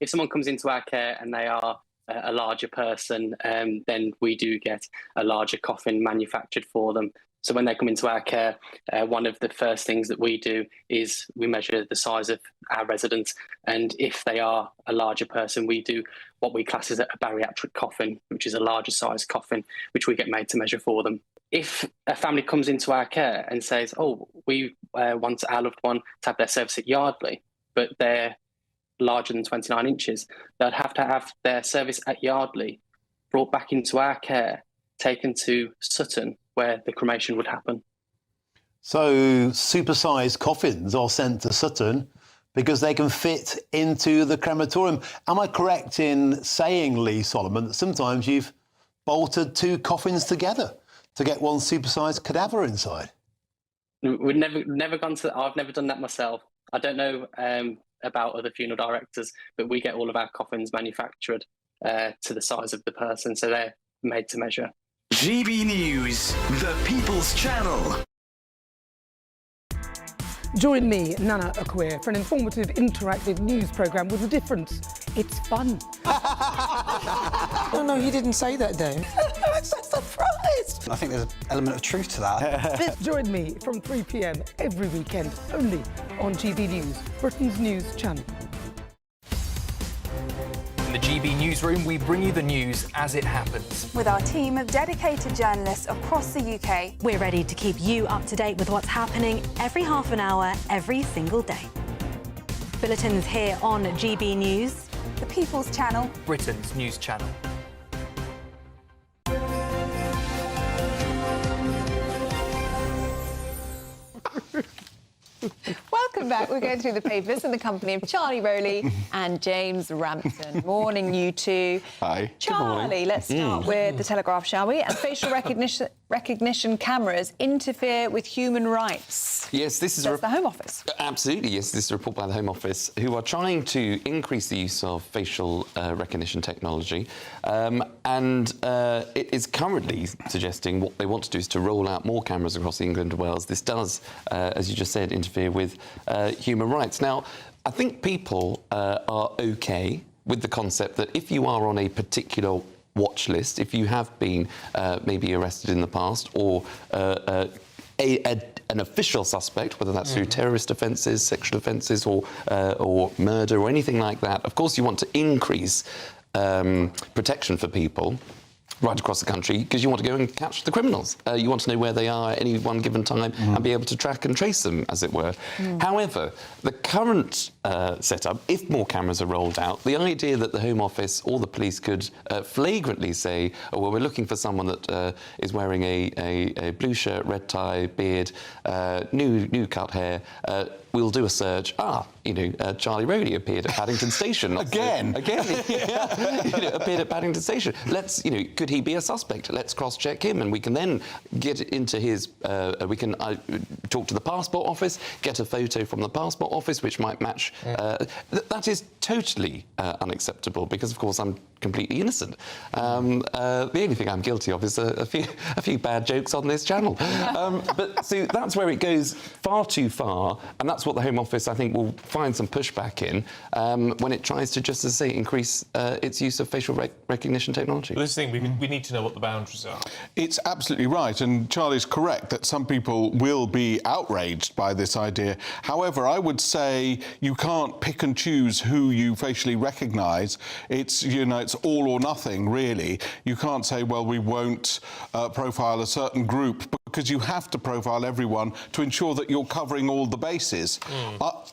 S9: someone comes into our care and they are a larger person, then we do get a larger coffin manufactured for them. So when they come into our care, one of the first things that we do is we measure the size of our residents. And if they are a larger person, we do what we class as a bariatric coffin, which is a larger size coffin, which we get made to measure for them. If a family comes into our care and says, oh, we want our loved one to have their service at Yardley, but they're larger than 29 inches, they'd have to have their service at Yardley brought back into our care, taken to Sutton, where the cremation would happen.
S22: So supersized coffins are sent to Sutton because they can fit into the crematorium. Am I correct in saying, Lee Solomon, that sometimes you've bolted two coffins together to get one supersized cadaver inside?
S9: We've never gone to. I've never done that myself. I don't know about other funeral directors, but we get all of our coffins manufactured to the size of the person, so they're made to measure.
S8: GB News, the People's Channel.
S25: Join me, Nana Akweer, for an informative, interactive news programme with a difference. It's fun.
S12: No, he didn't say that, though.
S25: I'm so surprised.
S12: I think there's an element of truth to that.
S25: Join me from 3 p.m. every weekend, only on GB News, Britain's news channel.
S13: In the GB Newsroom, we bring you the news as it happens.
S14: With our team of dedicated journalists across the UK,
S15: we're ready to keep you up to date with what's happening every half an hour, every single day. Bulletins here on GB News,
S14: the People's Channel,
S13: Britain's news channel.
S4: Welcome back. We're going through the papers in the company of Charlie Rowley and James Rampton. Morning, you two.
S16: Hi.
S4: Charlie, let's start with the Telegraph, shall we? And facial recognition cameras interfere with human rights.
S16: Yes, this is
S4: the Home Office.
S16: Absolutely, yes. This is a report by the Home Office, who are trying to increase the use of facial recognition technology. It is currently suggesting what they want to do is to roll out more cameras across England and Wales. This does, as you just said, interfere with human rights. Now, I think people are OK with the concept that if you are on a particular watch list, if you have been maybe arrested in the past or an official suspect, whether that's through terrorist offences, sexual offences or murder or anything like that, of course you want to increase protection for people right across the country because you want to go and catch the criminals. You want to know where they are at any one given time and be able to track and trace them, as it were. However, the current setup, if more cameras are rolled out, the idea that the Home Office or the police could flagrantly say, oh, well, we're looking for someone that is wearing a blue shirt, red tie, beard, new cut hair, we'll do a search. Charlie Rhodey appeared at Paddington Station.
S22: Again?
S16: Appeared at Paddington Station. Let's, could he be a suspect? Let's cross-check him, and we can then get into his... we can talk to the passport office, get a photo from the passport office, which might match. That is totally unacceptable, because, of course, I'm completely innocent. The only thing I'm guilty of is a few bad jokes on this channel. But so that's where it goes far too far, and that's what the Home Office, I think, will find some pushback in when it tries to, just as I say, increase its use of facial recognition technology.
S2: Well, this thing, we need to know what the boundaries are.
S22: It's absolutely right, and Charlie's correct that some people will be outraged by this idea. However, I would say you can't pick and choose who you facially recognise. It's, it's all or nothing, really. You can't say, well, we won't profile a certain group, because you have to profile everyone to ensure that you're covering all the bases.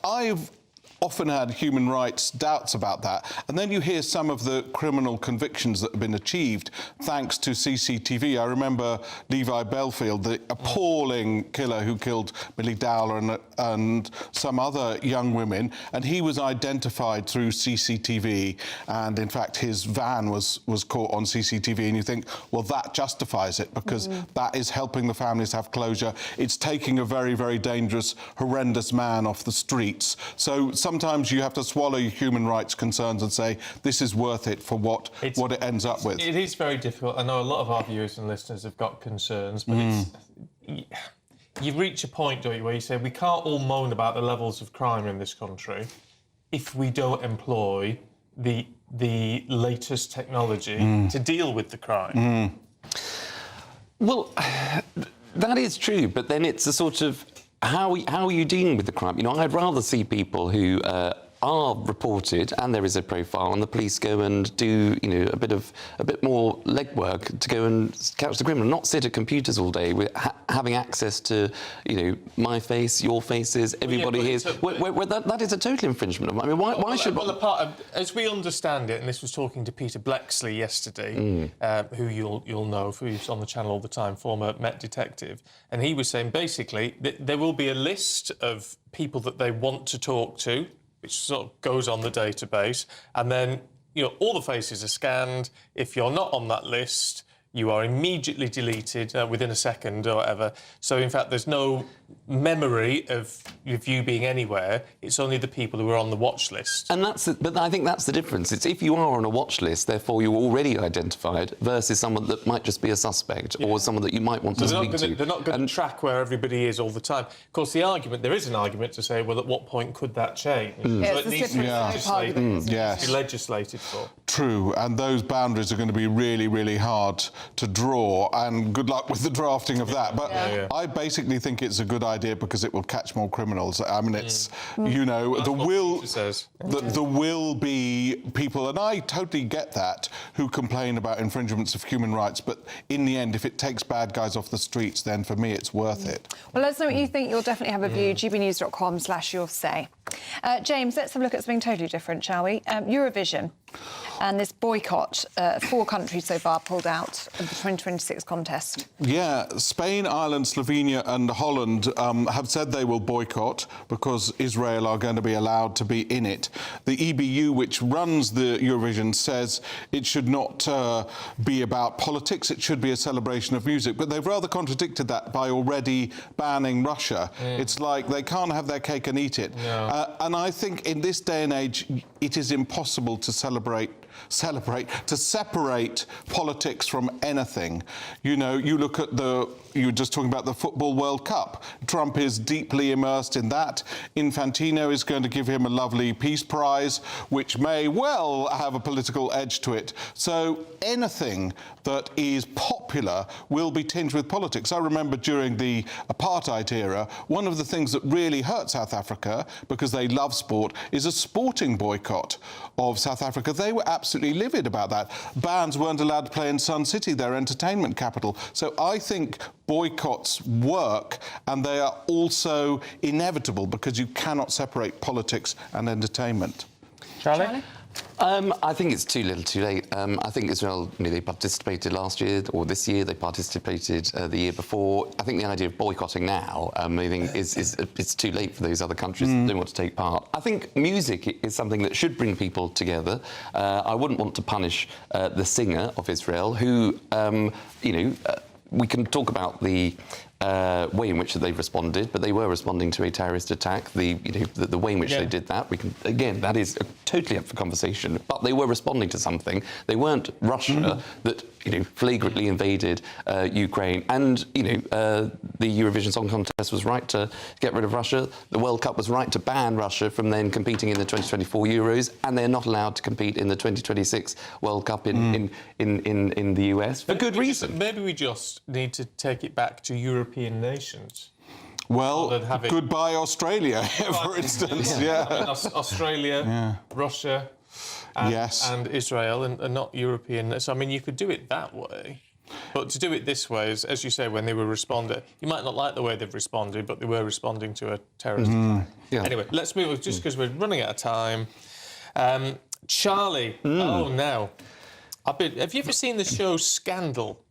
S22: I've often had human rights doubts about that. And then you hear some of the criminal convictions that have been achieved thanks to CCTV. I remember Levi Belfield, the appalling killer who killed Millie Dowler and some other young women, and he was identified through CCTV, and in fact his van was caught on CCTV, and you think, well, that justifies it, because that is helping the families have closure. It's taking a very, very dangerous, horrendous man off the streets. So sometimes you have to swallow your human rights concerns and say, this is worth it for what it ends up with.
S2: It is very difficult. I know a lot of our viewers and listeners have got concerns, but you reach a point, don't you, where you say, we can't all moan about the levels of crime in this country if we don't employ the latest technology to deal with the crime.
S16: Well, that is true, but then it's a sort of... How are you dealing with the crime? I'd rather see people who are reported and there is a profile, and the police go and do, a bit more legwork to go and catch the criminal, not sit at computers all day with having access to, my face, your faces, everybody here's. That is a total infringement. I mean, why should?
S2: Well, as we understand it, and this was talking to Peter Blexley yesterday, who you'll know, who's on the channel all the time, former Met detective, and he was saying basically that there will be a list of people that they want to talk to, which sort of goes on the database, and then, all the faces are scanned. If you're not on that list, you are immediately deleted within a second or whatever. So, in fact, there's no memory of you being anywhere. It's only the people who are on the watch list.
S16: And but I think that's the difference. It's if you are on a watch list, therefore you're already identified, versus someone that might just be a suspect or someone that you might want to speak to.
S2: They're not going to track where everybody is all the time. Of course, there is an argument to say, well, at what point could that change? So it needs to be legislated for.
S22: True, and those boundaries are going to be really, really hard to draw, and good luck with the drafting of that. But I basically think it's a good idea because it will catch more criminals. I mean, it's, there will be people, and I totally get that, who complain about infringements of human rights, but in the end, if it takes bad guys off the streets, then for me, it's worth it.
S4: Well, let us know what you think. You'll definitely have a view. gbnews.com/your say. James, let's have a look at something totally different, shall we? Eurovision. And this boycott, 4 countries so far pulled out of the 2026 contest.
S22: Yeah, Spain, Ireland, Slovenia and Holland have said they will boycott because Israel are going to be allowed to be in it. The EBU, which runs the Eurovision, says it should not be about politics, it should be a celebration of music. But they've rather contradicted that by already banning Russia. It's like they can't have their cake and eat it. And I think in this day and age, it is impossible to separate politics from anything. You look at you were just talking about the Football World Cup. Trump is deeply immersed in that. Infantino is going to give him a lovely peace prize, which may well have a political edge to it. So anything that is popular will be tinged with politics. I remember during the apartheid era, one of the things that really hurt South Africa, because they love sport, is a sporting boycott of South Africa. They were absolutely livid about that. Bands weren't allowed to play in Sun City, their entertainment capital. So I think boycotts work, and they are also inevitable because you cannot separate politics and entertainment.
S2: Charlie?
S16: I think it's too little too late. I think Israel, they participated last year, or this year, they participated the year before. I think the idea of boycotting now, I think it's too late for those other countries that don't want to take part. I think music is something that should bring people together. I wouldn't want to punish the singer of Israel, who, we can talk about the way in which they've responded, but they were responding to a terrorist attack. The way in which they did that, that is totally up for conversation. But they were responding to something. They weren't Russia that flagrantly invaded Ukraine. And the Eurovision Song Contest was right to get rid of Russia. The World Cup was right to ban Russia from then competing in the 2024 Euros, and they're not allowed to compete in the 2026 World Cup in the US for good reason.
S2: Maybe we just need to take it back to European nations.
S11: Well, goodbye Australia, for instance. Yeah.
S2: I mean, Australia, Russia, and Israel, and not European. So, I mean, you could do it that way. But to do it this way, as you say, when they were responding, you might not like the way they've responded, but they were responding to a terrorist attack.
S16: Yeah.
S2: Anyway, let's move on, just because we're running out of time. Charlie, oh no. Have you ever seen the show Scandal?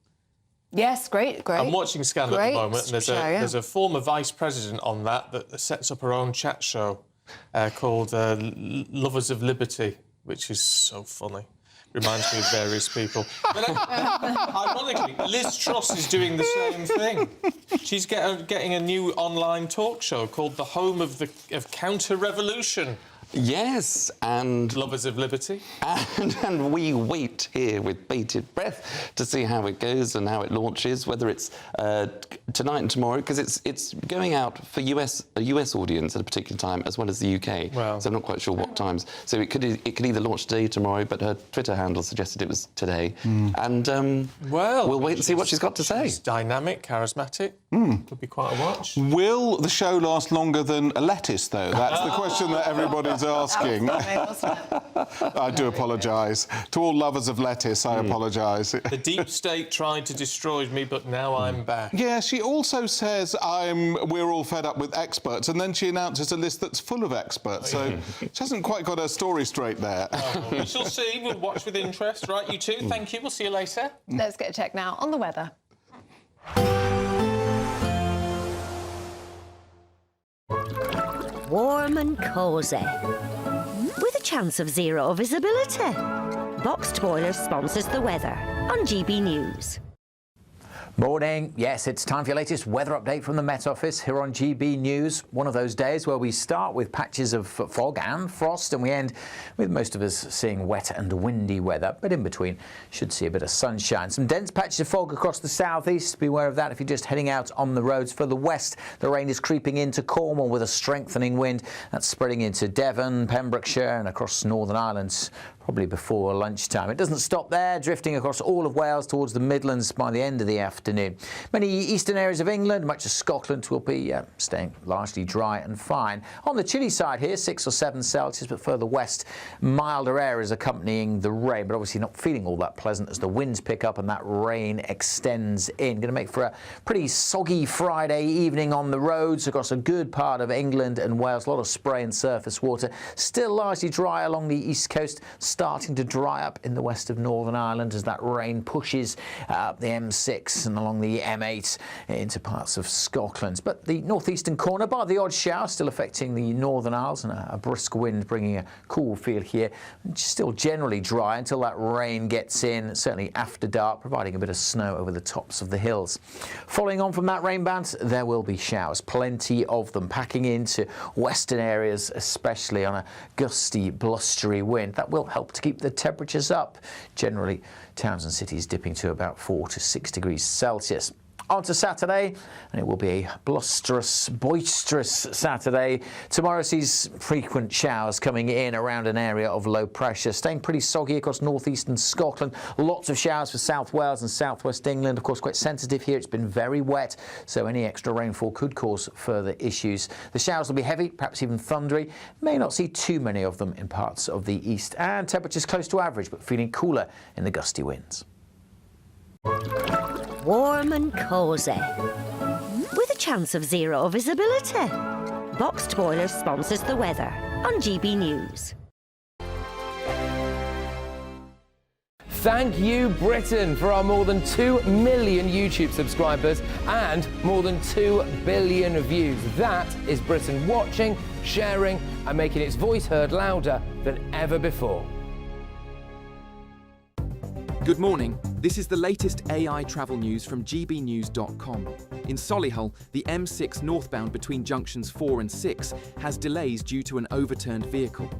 S4: Yes, great.
S2: I'm watching Scandal at the moment, and there's a former vice president on that sets up her own chat show called Lovers of Liberty, which is so funny. Reminds me of various people. But ironically, Liz Truss is doing the same thing. She's getting a new online talk show called The Home of Counter-Revolution.
S16: Yes, and...
S2: Lovers of Liberty.
S16: And we wait here with bated breath to see how it goes and how it launches, whether it's tonight and tomorrow, because it's going out for a US audience at a particular time, as well as the UK.
S2: Wow.
S16: So I'm not quite sure what times. So it could either launch today, tomorrow, but her Twitter handle suggested it was today. And we'll wait and see what she's got to say.
S2: She's dynamic, charismatic. Could be quite a watch.
S11: Will the show last longer than a lettuce, though? That's the question that everybody's asking. I do apologise. To all lovers of lettuce, I apologise.
S2: The deep state tried to destroy me, but now I'm back.
S11: Yeah, she also says we're all fed up with experts, and then she announces a list that's full of experts, so she hasn't quite got her story straight there.
S2: We shall see. We'll watch with interest. Right, you two. Thank you. We'll see you later.
S4: Let's get a check now on the weather.
S17: Warm and cosy, with a chance of zero visibility. Boxed Boiler sponsors the weather on GB News.
S5: Morning. Yes, it's time for your latest weather update from the Met Office here on GB News. One of those days where we start with patches of fog and frost, and we end with most of us seeing wet and windy weather, but in between should see a bit of sunshine. Some dense patches of fog across the southeast. Beware of that if you're just heading out on the roads. For the west, the rain is creeping into Cornwall with a strengthening wind. That's spreading into Devon, Pembrokeshire and across Northern Ireland probably before lunchtime. It doesn't stop there, drifting across all of Wales towards the Midlands by the end of the afternoon. Many eastern areas of England, much of Scotland, will be staying largely dry and fine. On the chilly side here, 6 or 7 Celsius, but further west, milder air is accompanying the rain, but obviously not feeling all that pleasant as the winds pick up and that rain extends in. Going to make for a pretty soggy Friday evening on the roads across a good part of England and Wales. A lot of spray and surface water. Still largely dry along the east coast, starting to dry up in the west of Northern Ireland as that rain pushes up the M6 and along the M8 into parts of Scotland. But the northeastern corner, bar the odd shower, still affecting the Northern Isles, and a brisk wind bringing a cool feel here. Still generally dry until that rain gets in, certainly after dark, providing a bit of snow over the tops of the hills. Following on from that rain band, there will be showers, plenty of them, packing into western areas, especially on a gusty, blustery wind. That will help to keep the temperatures up. Generally, towns and cities dipping to about 4 to 6 degrees Celsius. On to Saturday, and it will be a blusterous, boisterous Saturday. Tomorrow sees frequent showers coming in around an area of low pressure, staying pretty soggy across northeastern Scotland. Lots of showers for South Wales and southwest England. Of course, quite sensitive here. It's been very wet, so any extra rainfall could cause further issues. The showers will be heavy, perhaps even thundery. May not see too many of them in parts of the east. And temperatures close to average, but feeling cooler in the gusty winds.
S17: Warm and cosy, with a chance of zero visibility. Boxed Boiler sponsors the weather on GB News.
S29: Thank you, Britain, for our more than 2 million YouTube subscribers and more than 2 billion views. That is Britain watching, sharing and making its voice heard louder than ever before.
S18: Good morning. This is the latest AI travel news from gbnews.com. In Solihull, the M6 northbound between junctions 4 and 6 has delays due to an overturned vehicle.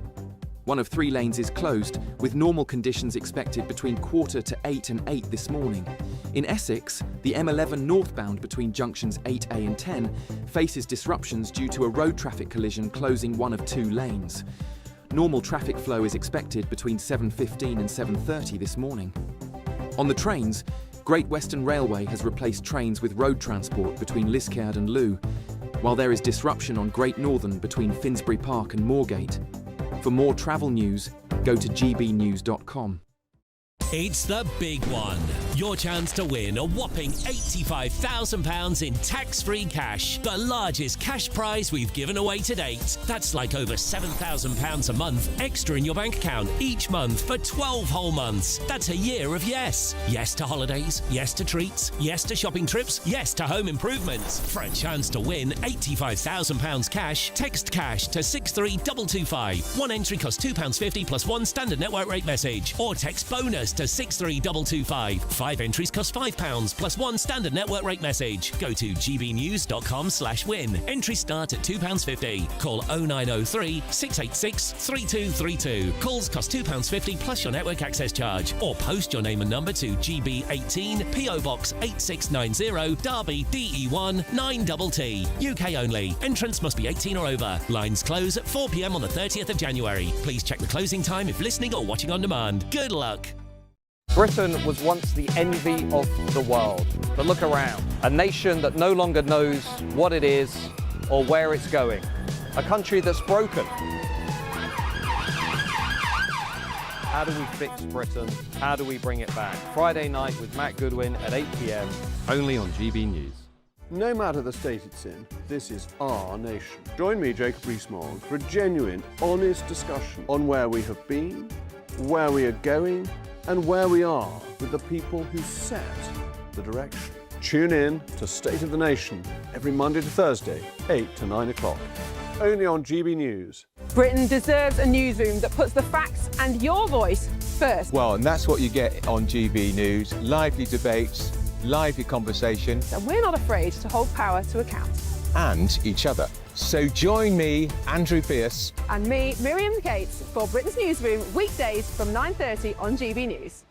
S18: One of 3 lanes is closed, with normal conditions expected between 7:45 and 8 this morning. In Essex, the M11 northbound between junctions 8A and 10 faces disruptions due to a road traffic collision closing one of 2 lanes. Normal traffic flow is expected between 7:15 and 7:30 this morning. On the trains, Great Western Railway has replaced trains with road transport between Liskeard and Looe, while there is disruption on Great Northern between Finsbury Park and Moorgate. For more travel news, go to gbnews.com.
S19: It's the big one. Your chance to win a whopping £85,000 in tax-free cash. The largest cash prize we've given away to date. That's like over £7,000 a month extra in your bank account each month for 12 whole months. That's a year of yes. Yes to holidays, yes to treats, yes to shopping trips, yes to home improvements. For a chance to win £85,000 cash, text cash to 63225. One entry costs £2.50 plus one standard network rate message. Or text bonus to 63225. 5 entries cost £5 plus one standard network rate message. Go to gbnews.com/win. Entries start at £2.50. Call 0903 686 3232. Calls cost £2.50 plus your network access charge. Or post your name and number to GB18 PO Box 8690 Derby DE1 9TT. UK only. Entrance must be 18 or over. Lines close at 4 p.m. on the 30th of January. Please check the closing time if listening or watching on demand. Good luck.
S20: Britain was once the envy of the world. But look around. A nation that no longer knows what it is or where it's going. A country that's broken. How do we fix Britain? How do we bring it back? Friday night with Matt Goodwin at 8 p.m. only on GB News.
S21: No matter the state it's in, this is our nation. Join me, Jacob Rees-Mogg, for a genuine, honest discussion on where we have been, where we are going, and where we are with the people who set the direction. Tune in to State of the Nation every Monday to Thursday, 8 to 9 o'clock, only on GB News.
S23: Britain deserves a newsroom that puts the facts and your voice first.
S24: Well, and that's what you get on GB News. Lively debates, lively conversation.
S23: And we're not afraid to hold power to account.
S24: And each other. So join me, Andrew Pearce.
S23: And me, Miriam Gates, for Britain's Newsroom, weekdays from 9:30 on GB News.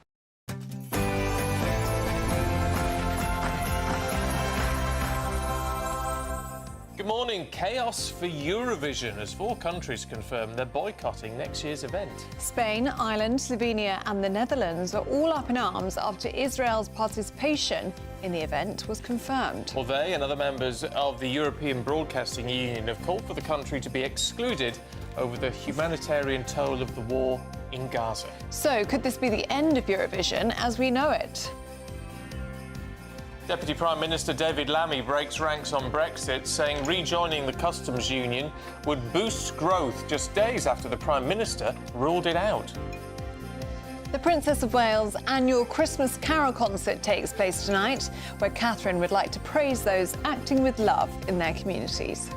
S2: Good morning. Chaos for Eurovision as 4 countries confirm they're boycotting next year's event.
S4: Spain, Ireland, Slovenia and the Netherlands are all up in arms after Israel's participation in the event was confirmed.
S2: Well, they and other members of the European Broadcasting Union have called for the country to be excluded over the humanitarian toll of the war in Gaza.
S4: So could this be the end of Eurovision as we know it?
S2: Deputy Prime Minister David Lammy breaks ranks on Brexit, saying rejoining the customs union would boost growth just days after the Prime Minister ruled it out.
S4: The Princess of Wales' annual Christmas Carol concert takes place tonight, where Catherine would like to praise those acting with love in their communities.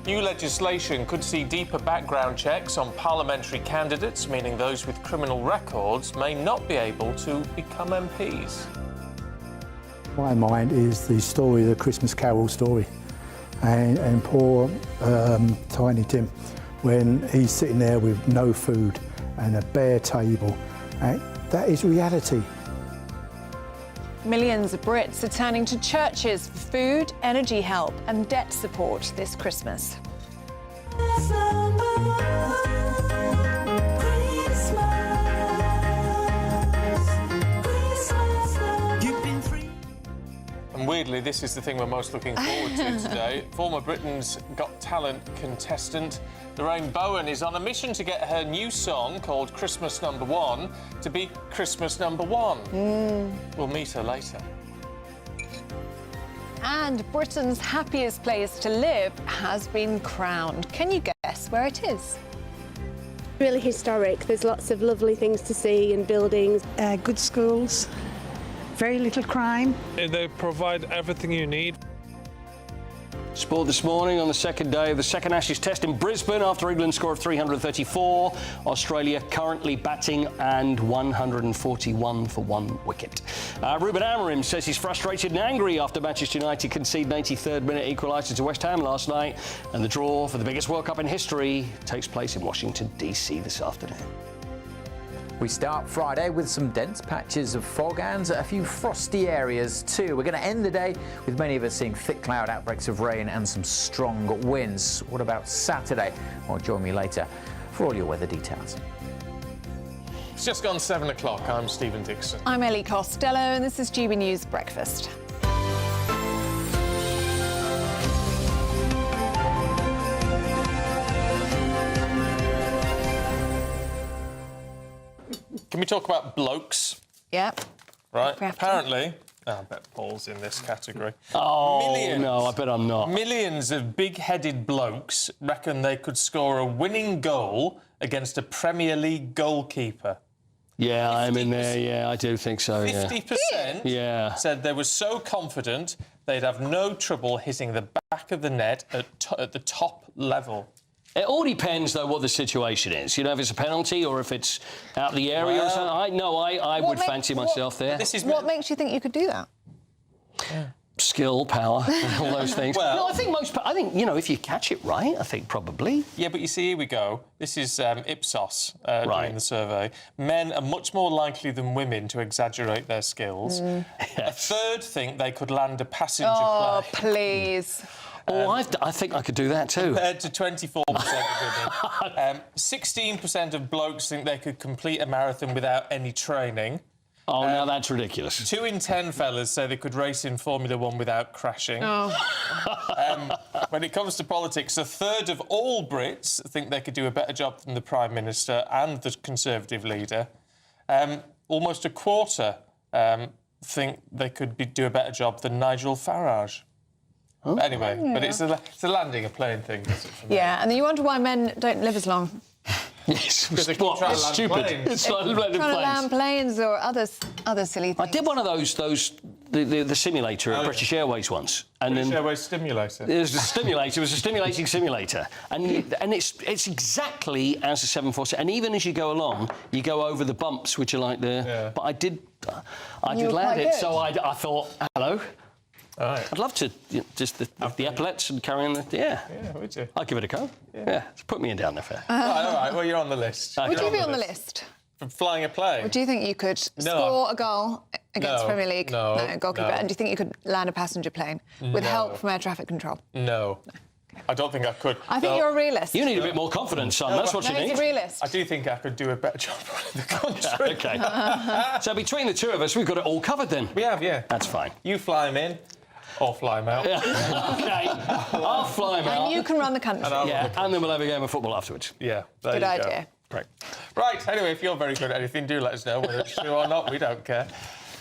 S2: New legislation could see deeper background checks on parliamentary candidates, meaning those with criminal records may not be able to become MPs.
S26: My mind is the story, the Christmas Carol story, and poor Tiny Tim, when he's sitting there with no food and a bare table. That is reality.
S4: Millions of Brits are turning to churches for food, energy help and debt support this Christmas.
S2: And weirdly, this is the thing we're most looking forward to today. Former Britain's Got Talent contestant Lorraine Bowen is on a mission to get her new song, called Christmas Number One, to be Christmas Number One. We'll meet her later.
S4: And Britain's happiest place to live has been crowned. Can you guess where it is?
S1: Really historic. There's lots of lovely things to see and buildings.
S3: Good schools, very little crime.
S6: They provide everything you need.
S7: Sport this morning on the second day of the second Ashes Test in Brisbane after England's score of 334. Australia currently batting and 141 for 1 wicket. Ruben Amorim says he's frustrated and angry after Manchester United conceded an 83rd minute equaliser to West Ham last night. And the draw for the biggest World Cup in history takes place in Washington, D.C. this afternoon.
S5: We start Friday with some dense patches of fog and a few frosty areas too. We're going to end the day with many of us seeing thick cloud outbreaks of rain and some strong winds. What about Saturday? Well, join me later for all your weather details.
S2: It's just gone 7 o'clock. I'm Stephen Dixon.
S4: I'm Ellie Costello, and this is GB News Breakfast.
S2: Can we talk about blokes?
S4: Yep.
S2: Right. Apparently, I bet Paul's in this category.
S7: Oh, no, I bet I'm not.
S2: Millions of big-headed blokes reckon they could score a winning goal against a Premier League goalkeeper.
S7: Yeah, I'm in there. Yeah, I do think so.
S2: 50% said they were so confident they'd have no trouble hitting the back of the net at the top level.
S7: It all depends, though, what the situation is. You know, if it's a penalty or if it's out the area or something. I would fancy myself there.
S4: What makes you think you could do that?
S7: Skill, power, all those things.
S2: Well,
S7: no, I think, you know, if you catch it right, I think probably.
S2: Yeah, but you see, here we go. This is Ipsos doing the survey. Men are much more likely than women to exaggerate their skills.
S7: Yes.
S2: A third think they could land a passenger plane.
S4: Oh, please.
S7: I think I could do that too.
S2: Compared to 24% of women. 16% of blokes think they could complete a marathon without any training.
S7: Oh, now that's ridiculous.
S2: 2 in 10 fellas say they could race in Formula 1 without crashing. When it comes to politics, a third of all Brits think they could do a better job than the Prime Minister and the Conservative leader. Almost a quarter think they could do a better job than Nigel Farage.
S7: Oh.
S2: Anyway, but it's a landing a plane thing.
S4: Yeah, and then you wonder why men don't live as long.
S7: Yes,
S2: because they keep trying to land
S7: stupid.
S2: planes.
S7: It's like landing
S4: Trying to
S7: planes.
S4: land planes or other silly things.
S7: I did one of the simulator at British Airways once. And
S2: British Airways stimulator.
S7: It was a stimulator. It was a stimulating simulator, and it's exactly as a 747. And even as you go along, you go over the bumps, which are like the.
S2: Yeah.
S7: But I did land it, so I thought, hello.
S2: All right.
S7: I'd love to just the epaulets and carry on.
S2: Yeah, would you?
S7: I'll give it a go. Yeah, put me in down there, fair.
S2: All right, well, you're on the list.
S4: Would you be on the list?
S2: For flying a plane?
S4: Do you think you could score a goal against Premier League?
S2: No,
S4: goalkeeper.
S2: no.
S4: And do you think you could land a passenger plane with help from air traffic control?
S2: No. I don't think I could.
S4: I think you're a realist.
S7: You need a bit more confidence, son. That's what you need.
S4: He's a realist.
S2: I do think I could do a better job in the country.
S7: OK. So between the two of us, we've got it all covered then.
S2: We have, yeah.
S7: That's fine.
S2: You fly him in. Or fly him out.
S7: OK. I'll fly him out.
S4: And you can run the country.
S7: And then we'll have a game of football afterwards.
S2: Yeah.
S4: Good idea.
S7: Great.
S2: Right, anyway, if you're very good at anything, do let us know whether it's true or not. We don't care.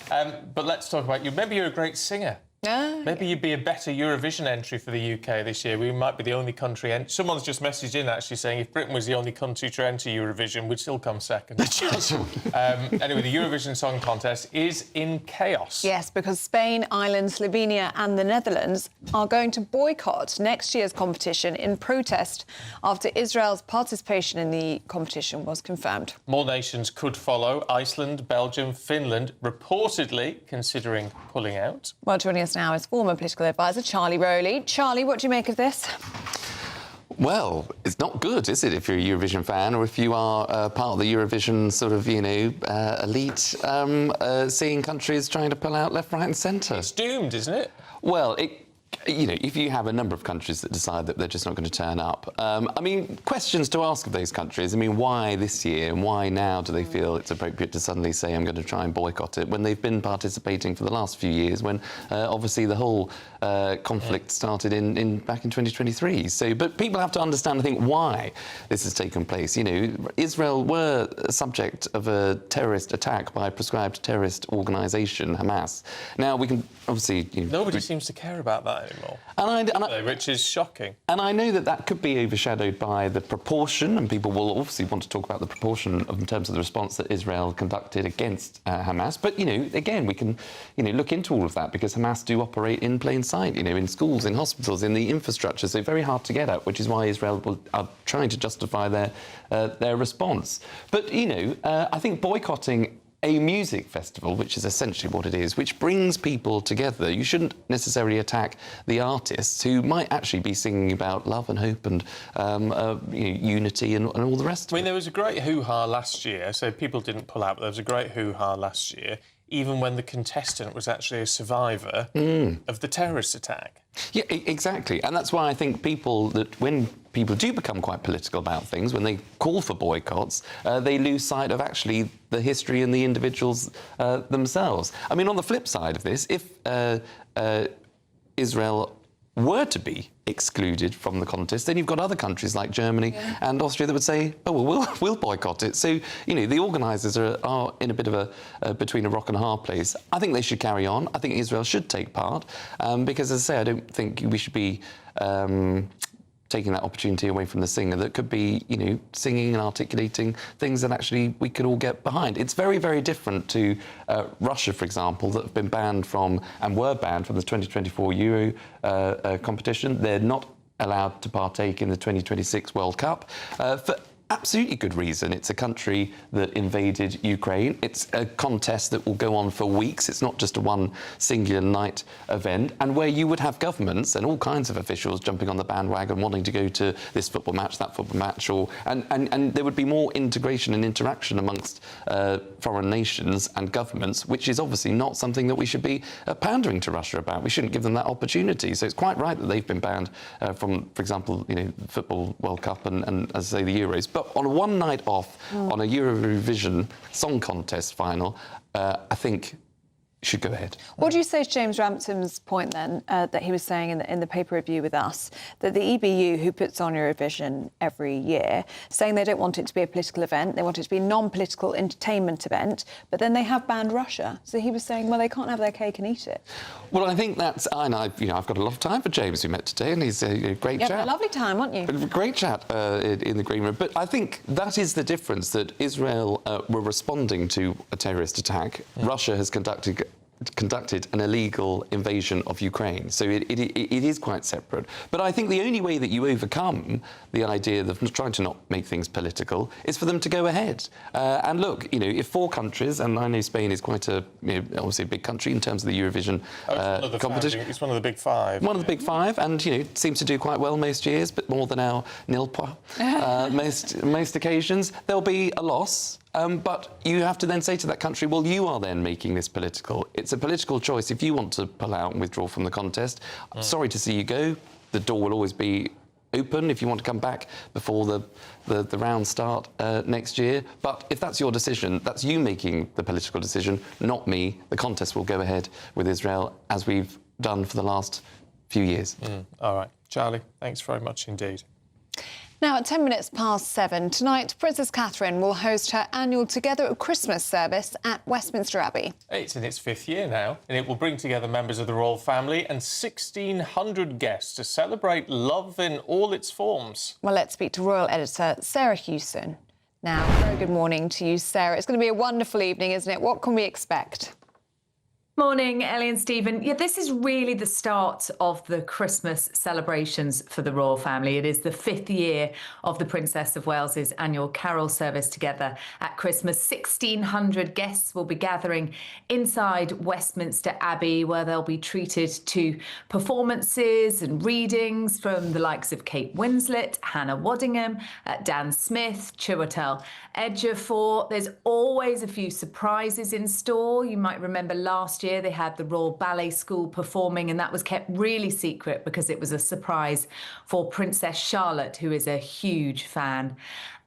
S2: But let's talk about you. Maybe you're a great singer. Maybe you'd be a better Eurovision entry for the UK this year. We might be the only country... Someone's just messaged in, actually, saying if Britain was the only country to enter Eurovision, we'd still come second. Anyway, the Eurovision Song Contest is in chaos.
S4: Yes, because Spain, Ireland, Slovenia and the Netherlands are going to boycott next year's competition in protest after Israel's participation in the competition was confirmed.
S2: More nations could follow. Iceland, Belgium, Finland, reportedly considering pulling out.
S4: Well, joining us now is former political advisor Charlie Rowley. Charlie, what do you make of this?
S16: Well, it's not good, is it, if you're a Eurovision fan or if you are part of the Eurovision sort of, elite, seeing countries trying to pull out left, right and centre.
S2: It's doomed, isn't it?
S16: Well, if you have a number of countries that decide that they're just not going to turn up, questions to ask of those countries. Why this year and why now do they feel it's appropriate to suddenly say I'm going to try and boycott it when they've been participating for the last few years when obviously the whole conflict started back in 2023. But people have to understand, I think, why this has taken place. Israel were a subject of a terrorist attack by a prescribed terrorist organisation, Hamas. Now, we can obviously...
S2: Nobody seems to care about that anymore.
S16: Which
S2: is shocking.
S16: And I know that that could be overshadowed by the proportion, and people will obviously want to talk about the proportion in terms of the response that Israel conducted against Hamas. But, again, we can, look into all of that because Hamas do operate in plain sight, in schools, in hospitals, in the infrastructure. So very hard to get at, which is why Israel are trying to justify their response. But, I think boycotting a music festival, which is essentially what it is, which brings people together. You shouldn't necessarily attack the artists who might actually be singing about love and hope and unity and all the rest of it.
S2: I mean, there was a great hoo-ha last year, so people didn't pull out, but there was a great hoo-ha last year, even when the contestant was actually a survivor of the terrorist attack.
S16: Yeah, exactly. And that's why I think when people do become quite political about things, when they call for boycotts, they lose sight of actually the history and the individuals themselves. I mean, on the flip side of this, if Israel were to be excluded from the contest, then you've got other countries like Germany and Austria that would say, oh, well, we'll boycott it. So, the organisers are in a bit of a between a rock and a hard place. I think they should carry on. I think Israel should take part because, as I say, I don't think we should be taking that opportunity away from the singer that could be, singing and articulating things that actually we could all get behind. It's very, very different to Russia, for example, that have been banned from and were banned from the 2024 Euro competition. They're not allowed to partake in the 2026 World Cup for absolutely good reason. It's a country that invaded Ukraine. It's a contest that will go on for weeks. It's not just a one singular night event, and where you would have governments and all kinds of officials jumping on the bandwagon wanting to go to this football match, that football match, and there would be more integration and interaction amongst foreign nations and governments, which is obviously not something that we should be pandering to Russia about. We shouldn't give them that opportunity. So it's quite right that they've been banned from, for example, the Football World Cup and as I say, the Euros. But on a one night off, on a Eurovision Song Contest final, I think should go ahead.
S4: What do you say to James Rampton's point then, that he was saying in the paper review with us, that the EBU, who puts on Eurovision every year, saying they don't want it to be a political event, they want it to be a non-political entertainment event, but then they have banned Russia. So he was saying, well, they can't have their cake and eat it.
S16: Well, I think that's, and I've got a lot of time for James, we met today, and he's a great chap.
S4: Yeah, a lovely time, aren't you?
S16: Great chat in the green room. But I think that is the difference, that Israel were responding to a terrorist attack. Russia has conducted an illegal invasion of Ukraine. So it is quite separate. But I think the only way that you overcome the idea of trying to not make things political is for them to go ahead. And look, if four countries, and I know Spain is quite obviously a big country in terms of the Eurovision competition.
S2: It's one of the big five.
S16: One of the big five, and seems to do quite well most years, but more than our nilpa most occasions. There'll be a loss. But you have to then say to that country, well, you are then making this political. It's a political choice. If you want to pull out and withdraw from the contest, I'm sorry to see you go. The door will always be open if you want to come back before the rounds start next year. But if that's your decision, that's you making the political decision, not me. The contest will go ahead with Israel, as we've done for the last few years.
S2: All right. Charlie, thanks very much indeed.
S4: Now, at 7:10 tonight, Princess Catherine will host her annual Together at Christmas service at Westminster Abbey.
S2: It's in its 5th year now, and it will bring together members of the royal family and 1,600 guests to celebrate love in all its forms.
S4: Well, let's speak to royal editor Sarah Hewson. Now, very good morning to you, Sarah. It's going to be a wonderful evening, isn't it? What can we expect?
S8: Morning, Ellie and Stephen. Yeah, this is really the start of the Christmas celebrations for the royal family. It is the 5th year of the Princess of Wales's annual carol service Together at Christmas. 1,600 guests will be gathering inside Westminster Abbey, where they'll be treated to performances and readings from the likes of Kate Winslet, Hannah Waddingham, Dan Smith, Chiwetel Ejiofor. There's always a few surprises in store. You might remember last year they had the Royal Ballet School performing, and that was kept really secret because it was a surprise for Princess Charlotte, who is a huge fan.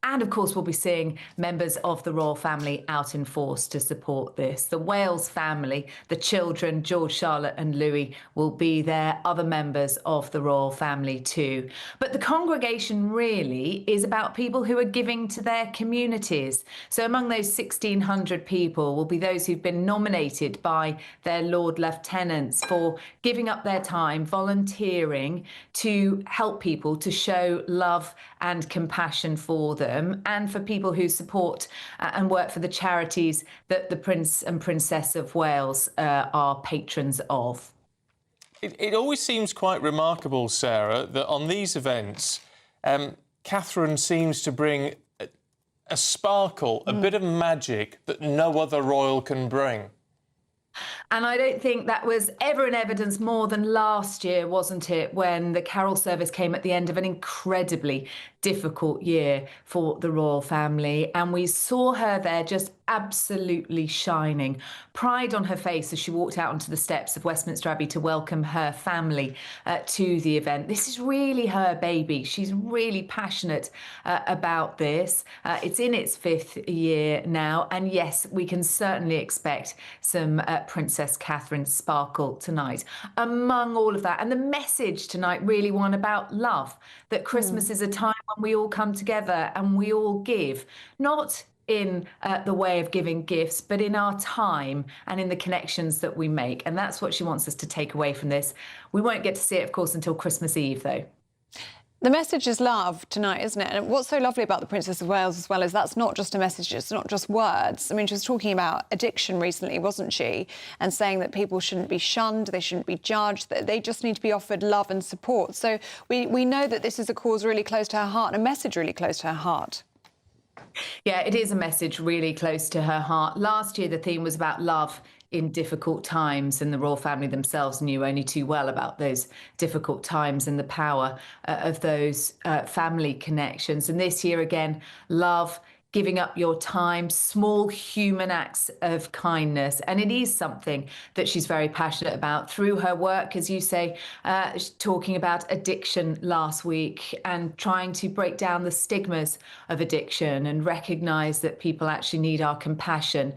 S8: And of course, we'll be seeing members of the royal family out in force to support this. The Wales family, the children, George, Charlotte and Louis, will be there, other members of the royal family too. But the congregation really is about people who are giving to their communities. So among those 1,600 people will be those who've been nominated by their Lord Lieutenants for giving up their time, volunteering to help people, to show love and compassion for them, and for people who support and work for the charities that the Prince and Princess of Wales are patrons of.
S2: It always seems quite remarkable, Sarah, that on these events, Catherine seems to bring a sparkle, a bit of magic that no other royal can bring.
S8: And I don't think that was ever in evidence more than last year, wasn't it, when the carol service came at the end of an incredibly difficult year for the royal family. And we saw her there just absolutely shining, pride on her face as she walked out onto the steps of Westminster Abbey to welcome her family to the event. This is really her baby. She's really passionate about this. It's in its 5th year now. And yes, we can certainly expect some Princess Catherine sparkle tonight. Among all of that, and the message tonight really one about love, that Christmas is a time when we all come together and we all give, not in the way of giving gifts, but in our time and in the connections that we make. And that's what she wants us to take away from this. We won't get to see it, of course, until Christmas Eve, though.
S4: The message is love tonight, isn't it? And what's so lovely about the Princess of Wales as well is that's not just a message, it's not just words. I mean, she was talking about addiction recently, wasn't she? And saying that people shouldn't be shunned, they shouldn't be judged, that they just need to be offered love and support. So we know that this is a cause really close to her heart and a message really close to her heart.
S8: Yeah, it is a message really close to her heart. Last year, the theme was about love in difficult times, and the royal family themselves knew only too well about those difficult times and the power of those family connections. And this year again, love, giving up your time, small human acts of kindness. And it is something that she's very passionate about through her work, as you say, talking about addiction last week and trying to break down the stigmas of addiction and recognise that people actually need our compassion.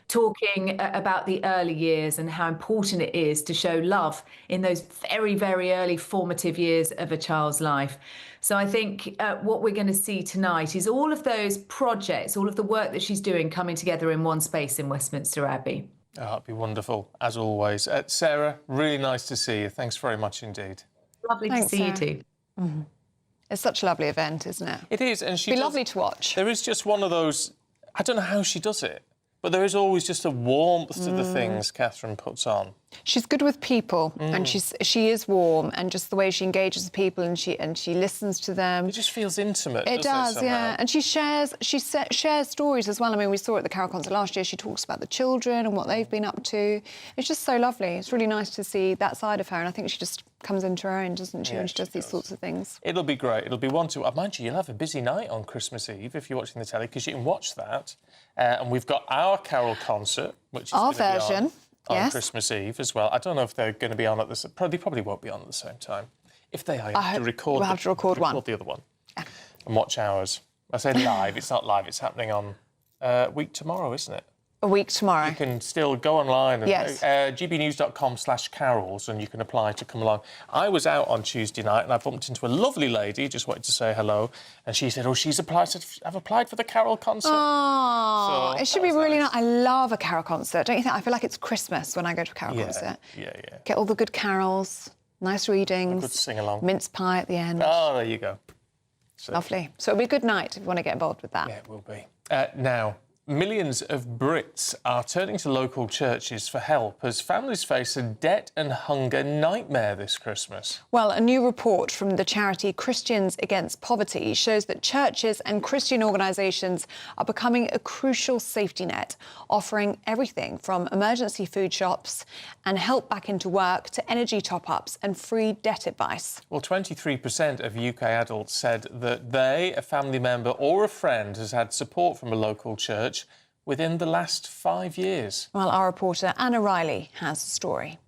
S8: Talking about the early years and how important it is to show love in those very, very early formative years of a child's life. So I think what we're going to see tonight is all of those projects, all of the work that she's doing coming together in one space in Westminster Abbey.
S2: Oh, that'd be wonderful, as always. Sarah, really nice to see you. Thanks very much indeed.
S8: Lovely to see you too.
S4: It's such a lovely event, isn't it?
S2: It is, and
S4: It'd be lovely to watch.
S2: There is just one of those, I don't know how she does it, but there is always just a warmth to the things Catherine puts on.
S4: She's good with people, and she is warm, and just the way she engages with people and she listens to them.
S2: It just feels intimate.
S4: It does, yeah. And she shares stories as well. I mean, we saw at the Carol concert last year. She talks about the children and what they've been up to. It's just so lovely. It's really nice to see that side of her, and I think she just comes into her own, doesn't she, when she does these sorts of things.
S2: It'll be great. It'll be one to... Mind you, you'll have a busy night on Christmas Eve if you're watching the telly, because you can watch that. And we've got our Carol concert, which is
S4: our version.
S2: On Christmas Eve as well. I don't know if they're going to be on at the same time. They probably won't be on at the same time. If they are,
S4: we'll have to record one.
S2: Record the other one. Yeah. And watch ours. I say live. It's not live. It's happening on a week tomorrow, isn't it?
S4: A week tomorrow.
S2: You can still go online and gbnews.com/carols and you can apply to come along. I was out on Tuesday night and I bumped into a lovely lady, just wanted to say hello, and she said, I've applied for the Carol concert.
S4: Oh, so it should be really nice. I love a Carol concert, don't you think? I feel like it's Christmas when I go to a Carol concert.
S2: Yeah.
S4: Get all the good carols, nice readings.
S2: A good sing-along.
S4: Mince pie at the end.
S2: Oh, there you go. So.
S4: Lovely. So it'll be a good night if you want to get involved with that.
S2: Yeah, it will be. Now, millions of Brits are turning to local churches for help as families face a debt and hunger nightmare this Christmas.
S4: Well, a new report from the charity Christians Against Poverty shows that churches and Christian organisations are becoming a crucial safety net, offering everything from emergency food shops and help back into work to energy top-ups and free debt advice.
S2: Well, 23% of UK adults said that they, a family member or a friend has had support from a local church within the last 5 years.
S4: Well, our reporter Anna Riley has the story.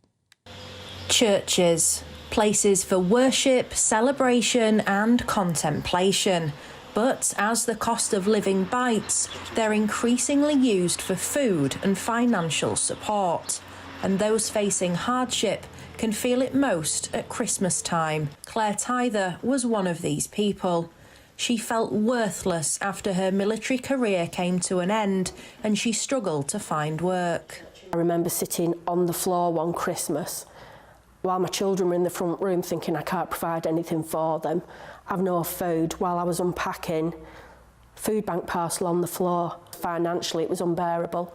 S9: Churches, places for worship, celebration and contemplation. But as the cost of living bites, they're increasingly used for food and financial support. And those facing hardship can feel it most at Christmas time. Claire Tyther was one of these people. She felt worthless after her military career came to an end and she struggled to find work.
S10: I remember sitting on the floor one Christmas while my children were in the front room thinking I can't provide anything for them. I've no food. While I was unpacking, food bank parcel on the floor. Financially, it was unbearable.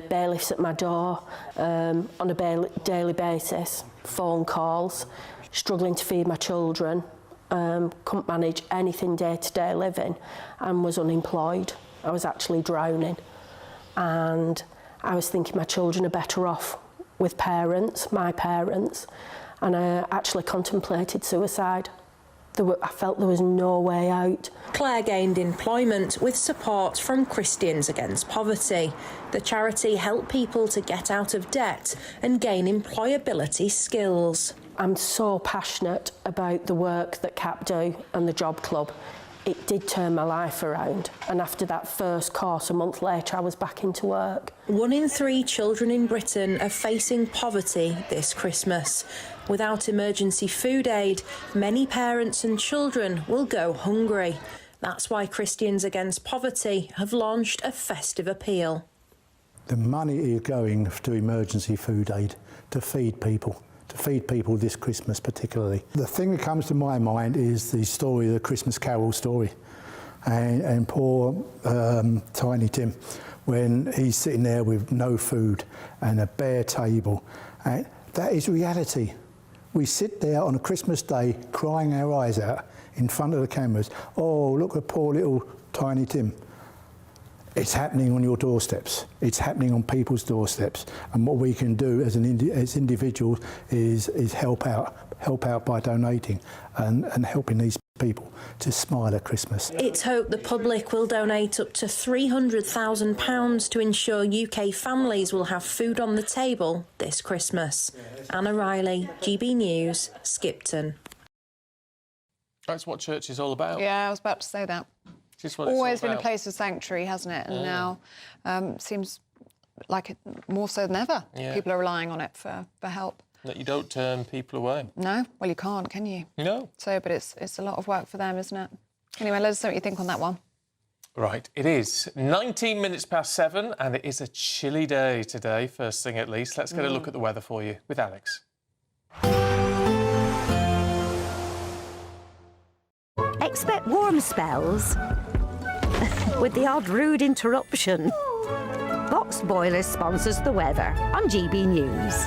S10: Bailiffs at my door on a daily basis, phone calls, struggling to feed my children, couldn't manage anything day-to-day living and was unemployed. I was actually drowning. And I was thinking my children are better off with parents, my parents, and I actually contemplated suicide. I felt there was no way out.
S9: Claire gained employment with support from Christians Against Poverty. The charity helped people to get out of debt and gain employability skills.
S10: I'm so passionate about the work that CAP do and the Job Club. It did turn my life around, and after that first course, a month later, I was back into work.
S9: 1 in 3 children in Britain are facing poverty this Christmas. Without emergency food aid, many parents and children will go hungry. That's why Christians Against Poverty have launched a festive appeal.
S26: The money is going to emergency food aid to feed people this Christmas particularly. The thing that comes to my mind is the story, the Christmas Carol story, and poor Tiny Tim, when he's sitting there with no food and a bare table. And that is reality. We sit there on a Christmas day crying our eyes out in front of the cameras. Oh, look at poor little Tiny Tim. It's happening on your doorsteps. It's happening on people's doorsteps. And what we can do as individuals is help out by donating and helping these people to smile at Christmas.
S9: It's hoped the public will donate up to £300,000 to ensure UK families will have food on the table this Christmas. Anna Riley, GB News, Skipton.
S2: That's what church is all about.
S4: Yeah, I was about to say that. Always been a place of sanctuary, hasn't it? And now seems like it more so than ever.
S2: Yeah.
S4: People are relying on it for help.
S2: That you don't turn people away.
S4: No, well, you can't, can you?
S2: No.
S4: So, but it's a lot of work for them, isn't it? Anyway, let us know what you think on that one.
S2: Right, it is 19 minutes past 7 and it is a chilly day today, first thing at least. Let's get a look at the weather for you with Alex.
S17: Expect warm spells with the odd rude interruption. Boxed Boilers sponsors the weather on GB News.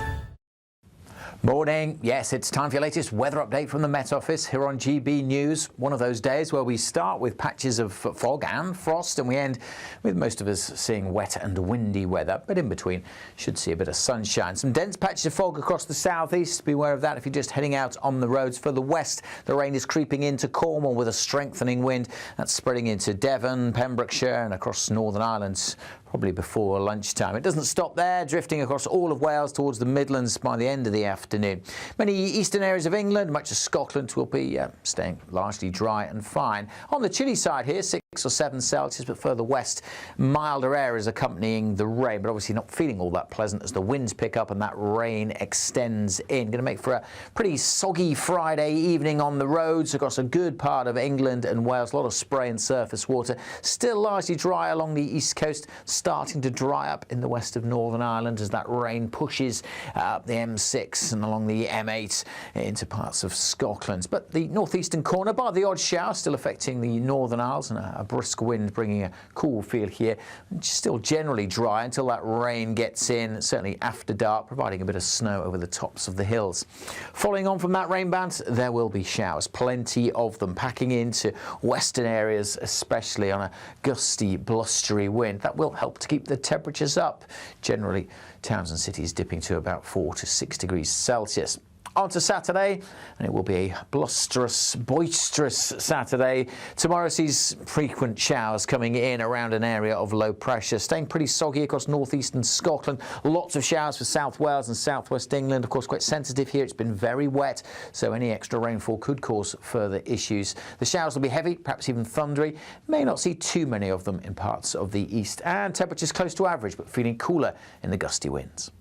S5: Morning. Yes, it's time for your latest weather update from the Met Office here on GB News. One of those days where we start with patches of fog and frost and we end with most of us seeing wet and windy weather, but in between should see a bit of sunshine. Some dense patches of fog across the southeast. Beware of that if you're just heading out on the roads. For the west, the rain is creeping into Cornwall with a strengthening wind. That's spreading into Devon, Pembrokeshire and across Northern Ireland probably before lunchtime. It doesn't stop there, drifting across all of Wales towards the Midlands by the end of the afternoon. Many eastern areas of England, much of Scotland, will be staying largely dry and fine. On the chilly side here, 6 or 7 Celsius, but further west, milder areas accompanying the rain, but obviously not feeling all that pleasant as the winds pick up and that rain extends in. Going to make for a pretty soggy Friday evening on the roads across a good part of England and Wales. A lot of spray and surface water. Still largely dry along the east coast, starting to dry up in the west of Northern Ireland as that rain pushes up the M6 and along the M8 into parts of Scotland. But the northeastern corner, bar the odd shower, still affecting the Northern Isles and a brisk wind bringing a cool feel here. Still generally dry until that rain gets in, certainly after dark, providing a bit of snow over the tops of the hills. Following on from that rain band, there will be showers, plenty of them, packing into western areas, especially on a gusty, blustery wind. That will help to keep the temperatures up. Generally, towns and cities dipping to about 4 to 6 degrees Celsius. On to Saturday, and it will be a blusterous, boisterous Saturday. Tomorrow sees frequent showers coming in around an area of low pressure, staying pretty soggy across northeastern Scotland. Lots of showers for South Wales and southwest England. Of course, quite sensitive here. It's been very wet, so any extra rainfall could cause further issues. The showers will be heavy, perhaps even thundery. May not see too many of them in parts of the east. And temperatures close to average, but feeling cooler in the gusty winds.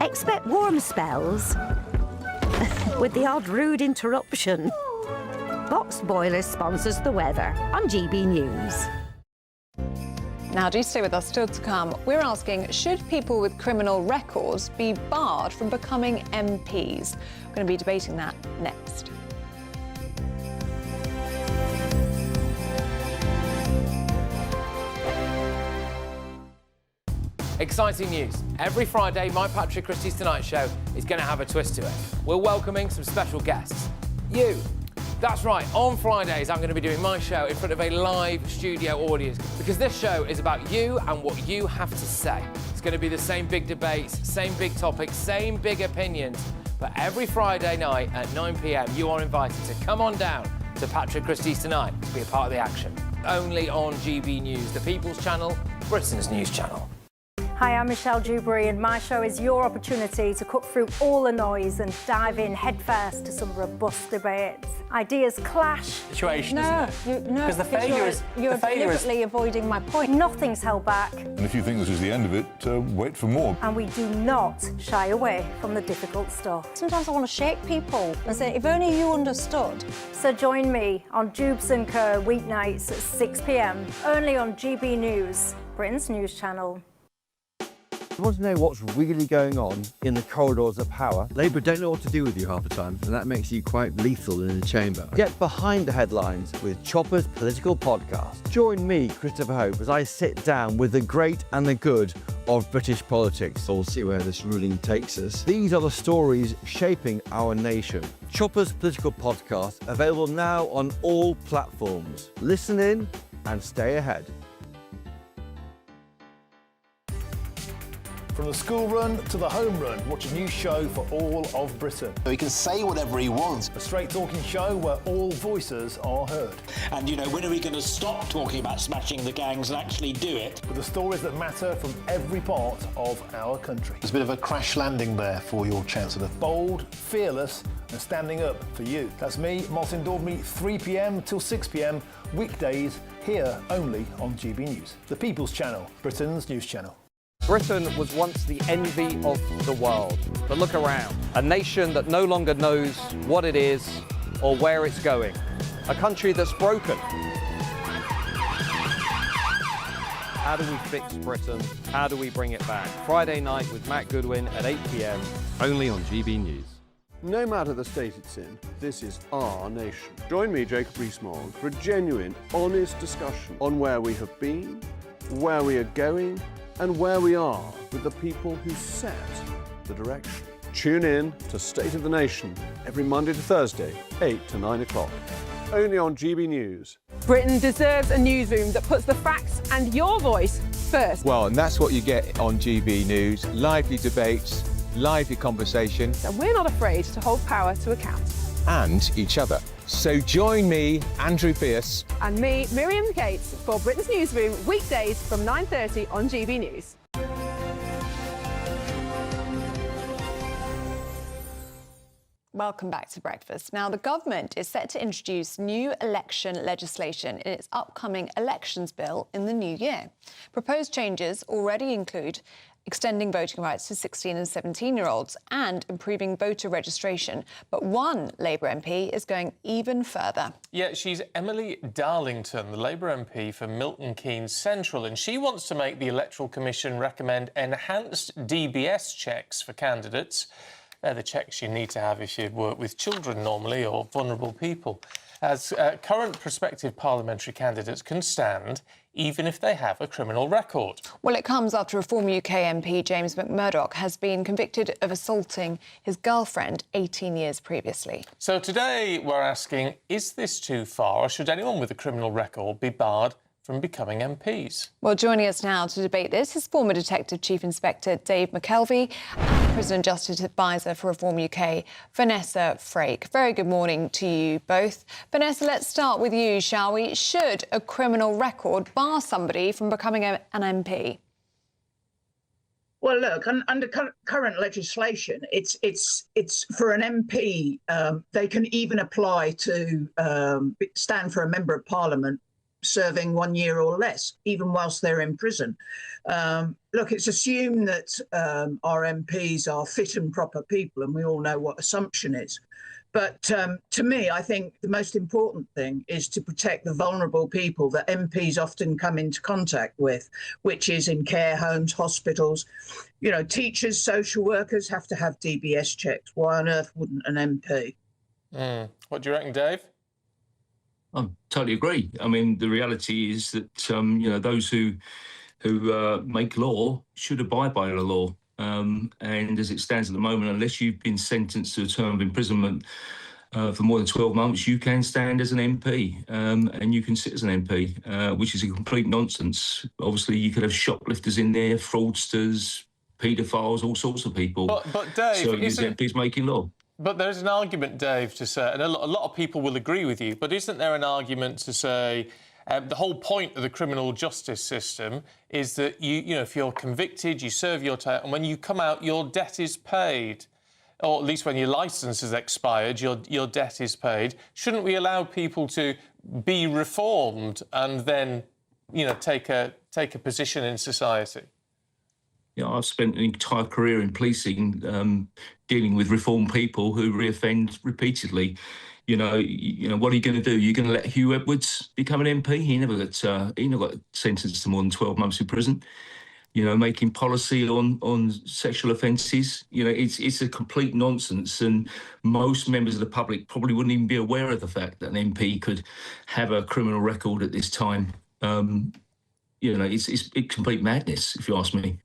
S17: Expect warm spells with the odd rude interruption. Box Boiler sponsors the weather on GB News.
S4: Now, do stay with us. Still to come, we're asking, should people with criminal records be barred from becoming MPs? We're going to be debating that next.
S29: Exciting news. Every Friday, my Patrick Christie's Tonight Show is going to have a twist to it. We're welcoming some special guests. You. That's right, on Fridays I'm going to be doing my show in front of a live studio audience because this show is about you and what you have to say. It's going to be the same big debates, same big topics, same big opinions. But every Friday night at 9 p.m, you are invited to come on down to Patrick Christie's Tonight to be a part of the action. Only on GB News, the People's Channel, Britain's news channel.
S11: Hi, I'm Michelle Dewberry and my show is your opportunity to cut through all the noise and dive in headfirst to some robust debates. Ideas clash.
S12: Situation, isn't it?
S11: No,
S12: because the failure is
S11: you're deliberately avoiding my point. Nothing's held back.
S13: And if you think this is the end of it, wait for more.
S11: And we do not shy away from the difficult stuff. Sometimes I want to shake people and say, if only you understood. So join me on Jubes & Co weeknights at 6 p.m, only on GB News, Britain's news channel.
S14: You want to know what's really going on in the corridors of power? Labour don't know what to do with you half the time, and that makes you quite lethal in the chamber. Get behind the headlines with Chopper's Political Podcast. Join me, Christopher Hope, as I sit down with the great and the good of British politics. We'll see where this ruling takes us. These are the stories shaping our nation. Chopper's Political Podcast, available now on all platforms. Listen in and stay ahead.
S15: From the school run to the home run, watch a new show for all of Britain.
S22: So he can say whatever he wants.
S15: A straight talking show where all voices are heard.
S22: And, you know, when are we going to stop talking about smashing the gangs and actually do it?
S15: With the stories that matter from every part of our country.
S22: There's a bit of a crash landing there for your Chancellor.
S15: Bold, fearless and standing up for you. That's me, Martin Daubney, 3 p.m. till 6 p.m, weekdays, here only on GB News. The People's Channel, Britain's news channel.
S20: Britain was once the envy of the world. But look around. A nation that no longer knows what it is or where it's going. A country that's broken. How do we fix Britain? How do we bring it back? Friday night with Matt Goodwin at 8 p.m, only on GB News.
S21: No matter the state it's in, this is our nation. Join me, Jacob Rees-Mogg, for a genuine, honest discussion on where we have been, where we are going, and where we are with the people who set the direction. Tune in to State of the Nation every Monday to Thursday, 8 to 9 o'clock. Only on GB News.
S23: Britain deserves a newsroom that puts the facts and your voice first.
S24: Well, and that's what you get on GB News. Lively debates, lively conversation.
S23: And we're not afraid to hold power to account.
S24: And each other. So join me, Andrew Pearce.
S23: And me, Miriam Cates, for Britain's Newsroom, weekdays from 9:30 on GB News.
S4: Welcome back to Breakfast. Now, the government is set to introduce new election legislation in its upcoming elections bill in the new year. Proposed changes already include extending voting rights to 16 and 17-year-olds and improving voter registration. But one Labour MP is going even further.
S2: Yeah, she's Emily Darlington, the Labour MP for Milton Keynes Central, and she wants to make the Electoral Commission recommend enhanced DBS checks for candidates. They're the checks you need to have if you work with children normally or vulnerable people, as current prospective parliamentary candidates can stand even if they have a criminal record.
S4: Well, it comes after a former UK MP, James McMurdoch, has been convicted of assaulting his girlfriend 18 years previously.
S2: So today we're asking, is this too far, or should anyone with a criminal record be barred from becoming MPs?
S4: Well, joining us now to debate this is former Detective Chief Inspector Dave McKelvey and Prison and Justice Advisor for Reform UK, Vanessa Frake. Very good morning to you both. Vanessa, let's start with you, shall we? Should a criminal record bar somebody from becoming an MP?
S1: Well, look, under current legislation, it's for an MP. They can even apply to stand for a member of Parliament serving 1 year or less, even whilst they're in prison. Look, it's assumed that our MPs are fit and proper people, and we all know what assumption is. But to me, I think the most important thing is to protect the vulnerable people that MPs often come into contact with, which is in care homes, hospitals. You know, teachers, social workers have to have DBS checks. Why on earth wouldn't an MP?
S2: What do you reckon, Dave?
S3: I totally agree. I mean, the reality is that, you know, those who make law should abide by the law. And as it stands at the moment, unless you've been sentenced to a term of imprisonment for more than 12 months, you can stand as an MP and you can sit as an MP, which is a complete nonsense. Obviously, you could have shoplifters in there, fraudsters, paedophiles, all sorts of people.
S2: But Dave,
S3: so these MPs making law.
S2: But there's an argument, Dave, to say, and a lot of people will agree with you, but isn't there an argument to say the whole point of the criminal justice system is that, you know, if you're convicted, you serve your time, and when you come out, your debt is paid. Or at least when your licence has expired, your debt is paid. Shouldn't we allow people to be reformed and then, you know, take a position in society?
S3: You know, I've spent an entire career in policing, dealing with reformed people who reoffend repeatedly. You know, what are you going to do? You're going to let Hugh Edwards become an MP? He never got sentenced to more than 12 months in prison. You know, making policy on sexual offences. You know, it's a complete nonsense, and most members of the public probably wouldn't even be aware of the fact that an MP could have a criminal record at this time. You know, it's complete madness, if you ask me.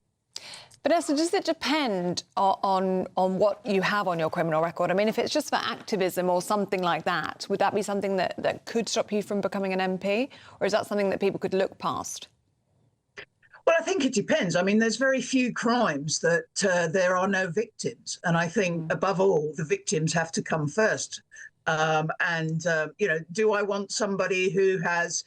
S4: Vanessa, does it depend on what you have on your criminal record? I mean, if it's just for activism or something like that, would that be something that could stop you from becoming an MP? Or is that something that people could look past?
S1: Well, I think it depends. I mean, there's very few crimes that there are no victims. And I think, above all, the victims have to come first. You know, do I want somebody who has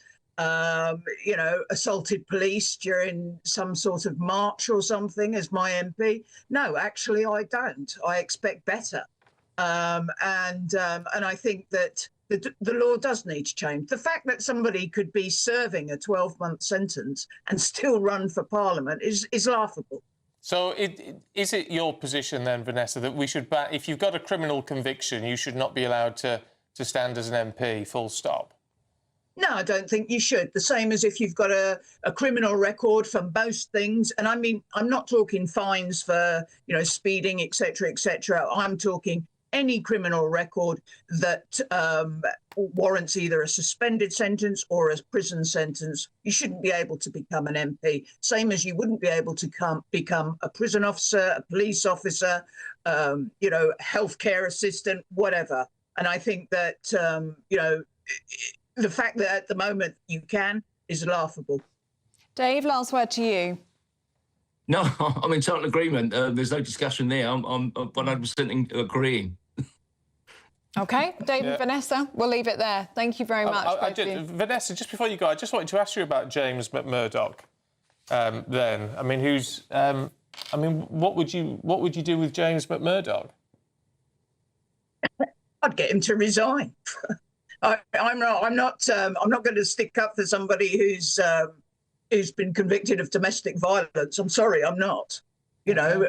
S1: you know, assaulted police during some sort of march or something as my MP? No, actually, I don't. I expect better. And I think that the law does need to change. The fact that somebody could be serving a 12-month sentence and still run for Parliament is laughable.
S2: So is it your position then, Vanessa, that we should ban, if you've got a criminal conviction, you should not be allowed to stand as an MP, full stop?
S1: No, I don't think you should. The same as if you've got a criminal record for most things. And I mean, I'm not talking fines for, you know, speeding, et cetera, et cetera. I'm talking any criminal record that warrants either a suspended sentence or a prison sentence. You shouldn't be able to become an MP. Same as you wouldn't be able to become a prison officer, a police officer, you know, healthcare assistant, whatever. And I think that, you know, the fact that at the moment you can is laughable.
S4: Dave, last word to you.
S3: No, I'm in total agreement. There's no discussion there. I'm 100% agreeing.
S4: OK, Dave and Vanessa, we'll leave it there. Thank you very much.
S2: Vanessa, just before you go, I just wanted to ask you about James McMurdoch. Then, I mean, I mean, what would you do with James McMurdoch?
S1: I'd get him to resign. I'm not going to stick up for somebody who's been convicted of domestic violence. I'm sorry, I'm not. You know,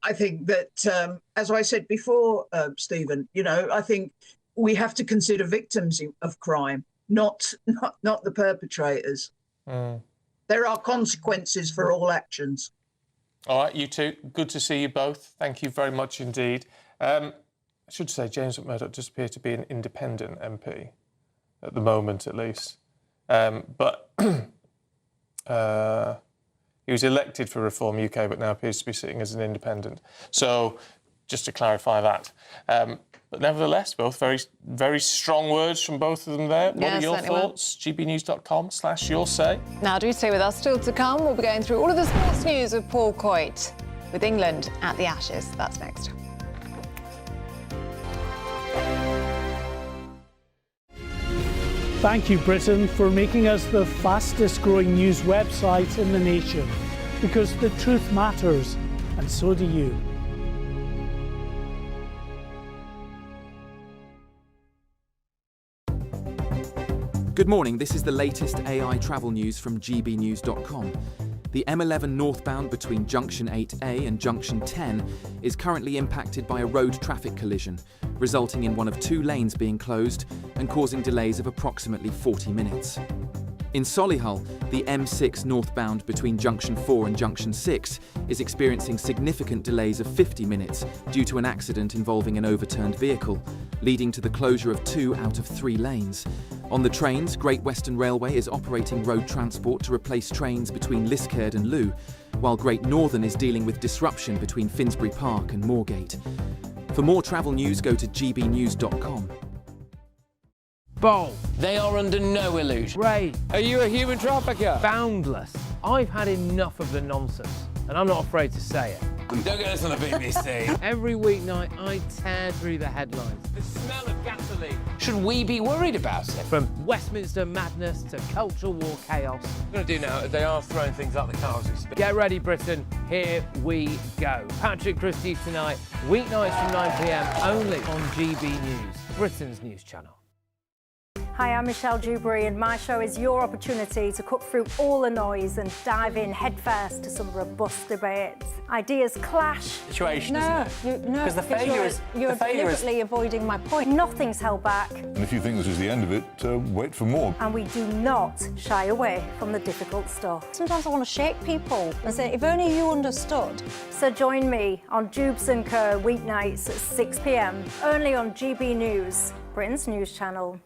S1: I think that, as I said before, Stephen, you know, I think we have to consider victims of crime, not the perpetrators. There are consequences for all actions.
S2: All right, you two, good to see you both. Thank you very much indeed. I should say James McMurdoch does appear to be an independent MP, at the moment at least. But he was elected for Reform UK, but now appears to be sitting as an independent. So, just to clarify that. But nevertheless, both very, very strong words from both of them there. What are your thoughts? gbnews.com/your say.
S4: Now, do stay with us. Still to come, we'll be going through all of the sports news with Paul Coyte, with England at the Ashes. That's next.
S6: Thank you, Britain, for making us the fastest growing news website in the nation. Because the truth matters, and so do you.
S7: Good morning, this is the latest AI travel news from gbnews.com. The M11 northbound between Junction 8A and Junction 10 is currently impacted by a road traffic collision, resulting in one of 2 lanes being closed and causing delays of approximately 40 minutes. In Solihull, the M6 northbound between Junction 4 and Junction 6 is experiencing significant delays of 50 minutes due to an accident involving an overturned vehicle, leading to the closure of 2 out of 3 lanes. On the trains, Great Western Railway is operating road transport to replace trains between Liskeard and Looe, while Great Northern is dealing with disruption between Finsbury Park and Moorgate. For more travel news, go to gbnews.com.
S29: Bold. They are under no illusion. Ray. Are you a human trafficker? Boundless. I've had enough of the nonsense, and I'm not afraid to say it.
S2: Don't get this on the BBC.
S29: Every weeknight, I tear through the headlines. The smell of gasoline. Should we be worried about it? From Westminster madness to cultural war chaos.
S2: What I'm going to do now is they are throwing things out the car as we speak.
S29: Get ready, Britain. Here we go. Patrick Christie's tonight, weeknights from 9 p.m, only on GB News, Britain's news channel.
S11: Hi, I'm Michelle Dewberry, and my show is your opportunity to cut through all the noise and dive in headfirst to some robust debates. Ideas clash.
S22: Situation,
S11: no,
S22: because the failure is
S11: you're deliberately avoiding my point. Nothing's held back.
S13: And if you think this is the end of it, wait for more.
S11: And we do not shy away from the difficult stuff. Sometimes I want to shake people and say, if only you understood. So join me on Jubes & Co weeknights at 6 p.m, only on GB News, Britain's news channel.